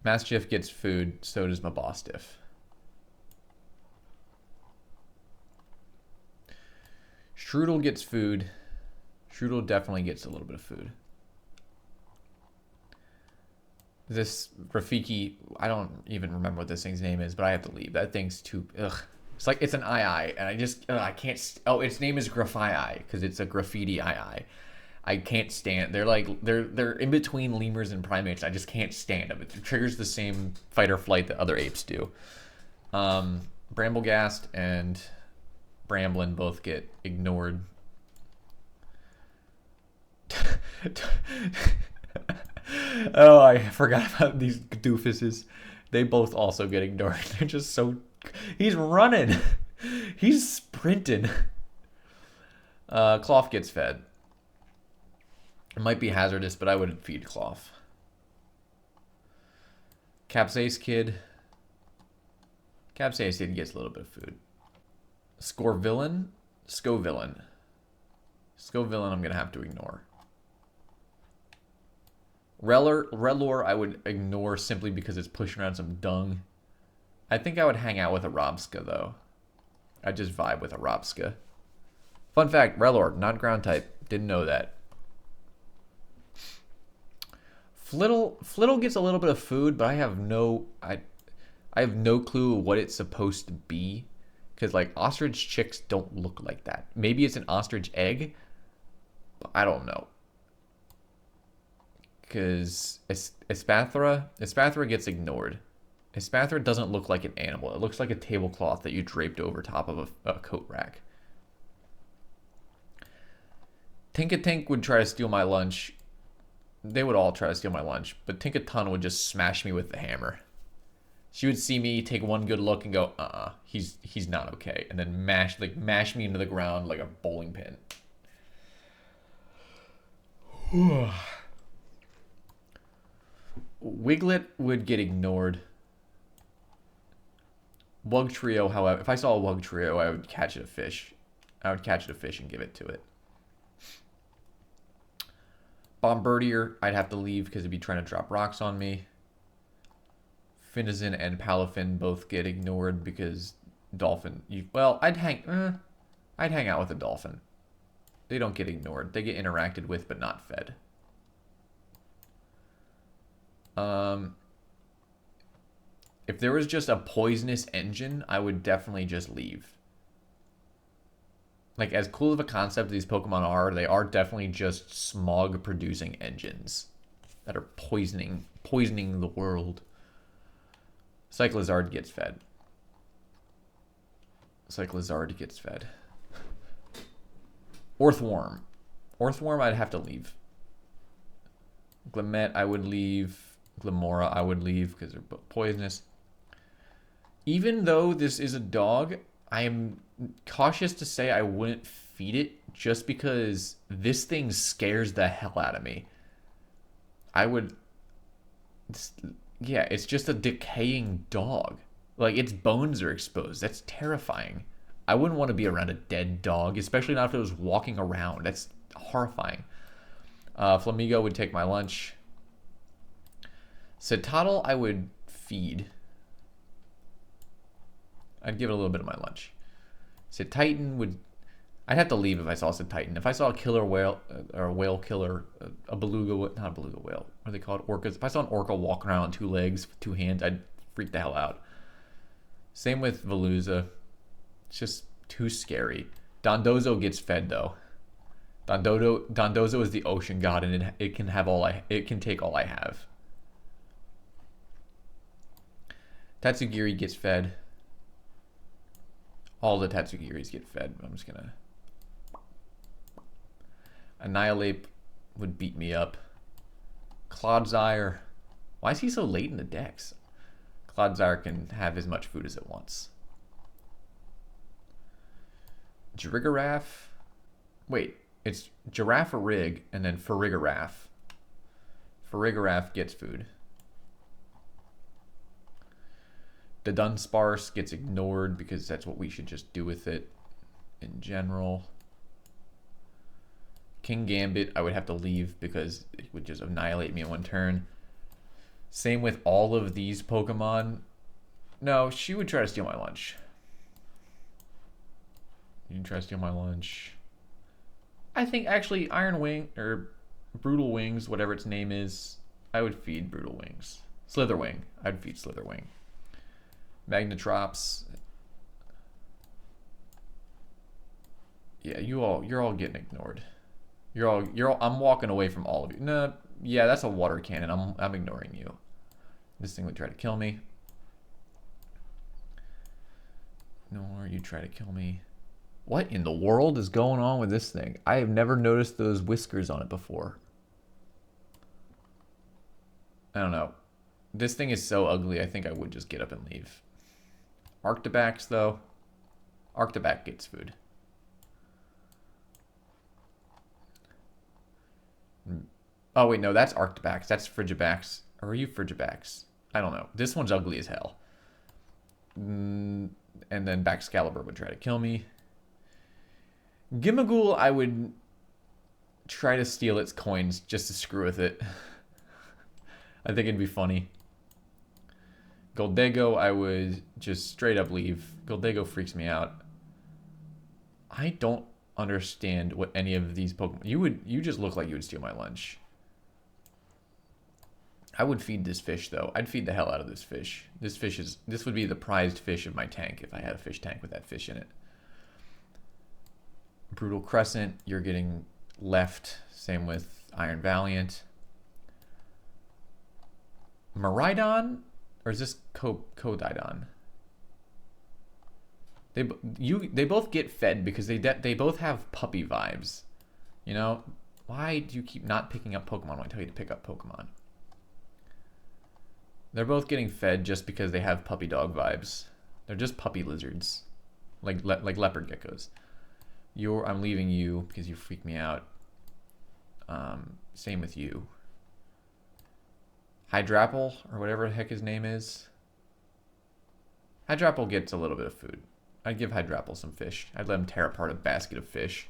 Mastiff gets food. So does Mabostiff. Strudel gets food. Strudel definitely gets a little bit of food. This Rafiki, I don't even remember what this thing's name is, but I have to leave. That thing's too, ugh. It's like, it's an II, and I can't, its name is Graffii, because it's a graffiti II. I can't stand, they're in between lemurs and primates. I just can't stand them. It triggers the same fight or flight that other apes do. Bramblegast and Bramblin both get ignored. Oh, I forgot about these doofuses. They both also get ignored. They're just so... He's running. He's sprinting. Cloth gets fed. It might be hazardous, but I wouldn't feed Cloth. Capsace Kid. Capsace Kid gets a little bit of food. Scovillain. Scovillain I'm going to have to ignore. Rellor I would ignore simply because it's pushing around some dung. I think I would hang out with a Robska, though. I'd just vibe with a Robska. Fun fact, Rellor, not ground type. Didn't know that. Flittle gets a little bit of food, but I have no clue what it's supposed to be. Because, like, ostrich chicks don't look like that. Maybe it's an ostrich egg, but I don't know. Because Espathra gets ignored. Espathra doesn't look like an animal. It looks like a tablecloth that you draped over top of a coat rack. Tinkatink would try to steal my lunch. They would all try to steal my lunch, but Tinkaton would just smash me with the hammer. She would see me, take one good look, and go, he's not okay, and then mash me into the ground like a bowling pin. Wiglet would get ignored. Wugtrio, however, if I saw a Wugtrio, I would catch it a fish. I would catch it a fish and give it to it. Bombardier, I'd have to leave because it'd be trying to drop rocks on me. Finizen and Palafin both get ignored because dolphin. I'd hang out with a dolphin. They don't get ignored. They get interacted with, but not fed. If there was just a poisonous engine, I would definitely just leave. Like, as cool of a concept these Pokemon are, they are definitely just smog-producing engines that are poisoning the world. Cyclizard gets fed. Cyclizard gets fed. Orthworm. Orthworm, I'd have to leave. Glimmet, I would leave. Glimora, I would leave because they're poisonous. Even though this is a dog, I am cautious to say I wouldn't feed it just because this thing scares the hell out of me. Yeah, it's just a decaying dog. Like, its bones are exposed. That's terrifying. I wouldn't want to be around a dead dog, especially not if it was walking around. That's horrifying. Flamigo would take my lunch. Citadel, I would feed. I'd give it a little bit of my lunch. Cititan would... I'd have to leave if I saw Cititan. If I saw a killer whale, or a whale killer, a beluga... Not a beluga whale. What are they called? Orcas. If I saw an orca walking around on 2 legs with 2 hands, I'd freak the hell out. Same with Veluza. It's just too scary. Dondozo gets fed, though. Dondozo is the ocean god, and it can have it can take all I have. Tatsugiri gets fed. All the Tatsugiris get fed. I'm just gonna... Annihilate would beat me up. Clodsire. Why is he so late in the decks? Clodsire can have as much food as it wants. Jirigaraf. Wait, it's Girafarig and then Farigiraf. Farigiraf gets food. The Dunsparce gets ignored because that's what we should just do with it in general. King Gambit, I would have to leave because it would just annihilate me in 1 turn. Same with all of these Pokemon. No, she would try to steal my lunch. You can try to steal my lunch. I think actually Iron Wing, or Brutal Wings, whatever its name is, I would feed Brutal Wings. Slitherwing, I'd feed Slitherwing. Magnetrops. Yeah, you're all getting ignored. I'm walking away from all of you. No, yeah, that's a water cannon. I'm ignoring you. This thing would try to kill me. Nor you try to kill me. What in the world is going on with this thing? I have never noticed those whiskers on it before. I don't know. This thing is so ugly, I think I would just get up and leave. Arctibax, though. Arctibax gets food. Oh, wait, no, that's Arctibax. That's Frigibax. Or are you Frigibax? I don't know. This one's ugly as hell. And then Baxcalibur would try to kill me. Gimmighoul, I would try to steal its coins just to screw with it. I think it'd be funny. Goldego, I would just straight up leave. Goldego freaks me out. I don't understand what any of these Pokemon... You just look like you would steal my lunch. I would feed this fish, though. I'd feed the hell out of this fish. This would be the prized fish of my tank if I had a fish tank with that fish in it. Brutal Crescent, you're getting left. Same with Iron Valiant. Miraidon? Or is this Kodaidon? They both get fed because they both have puppy vibes. You know? Why do you keep not picking up Pokemon when I tell you to pick up Pokemon? They're both getting fed just because they have puppy dog vibes. They're just puppy lizards. Like leopard geckos. I'm leaving you because you freak me out. Same with you. Hydrapple, or whatever the heck his name is. Hydrapple gets a little bit of food. I'd give Hydrapple some fish. I'd let him tear apart a basket of fish.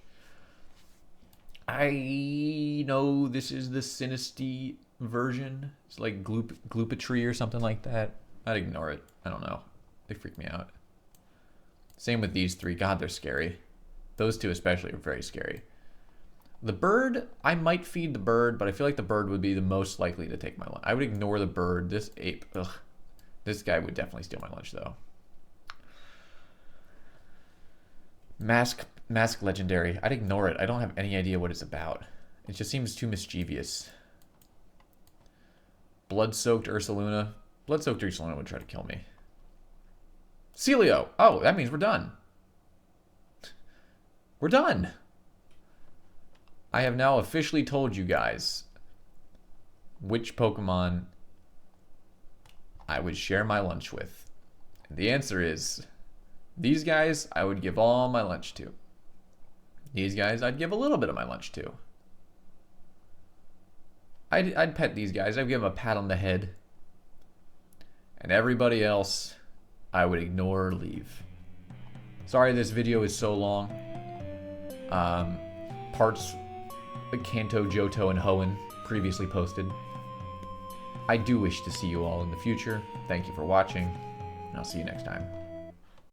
I know this is the Sinistea version. It's like Gloopatry or something like that. I'd ignore it. I don't know. They freak me out. Same with these three. God, they're scary. Those two especially are very scary. The bird, I might feed the bird, but I feel like the bird would be the most likely to take my lunch. I would ignore the bird. This ape, ugh. This guy would definitely steal my lunch, though. Mask legendary. I'd ignore it. I don't have any idea what it's about. It just seems too mischievous. Blood-soaked Ursaluna. Blood-soaked Ursaluna would try to kill me. Celio. Oh, that means we're done. We're done. I have now officially told you guys which Pokemon I would share my lunch with. And the answer is, these guys I would give all my lunch to. These guys I'd give a little bit of my lunch to. I'd pet these guys. I'd give them a pat on the head. And everybody else I would ignore or leave. Sorry this video is so long. Parts Kanto, Johto, and Hoenn previously posted. I do wish to see you all in the future. Thank you for watching, and I'll see you next time.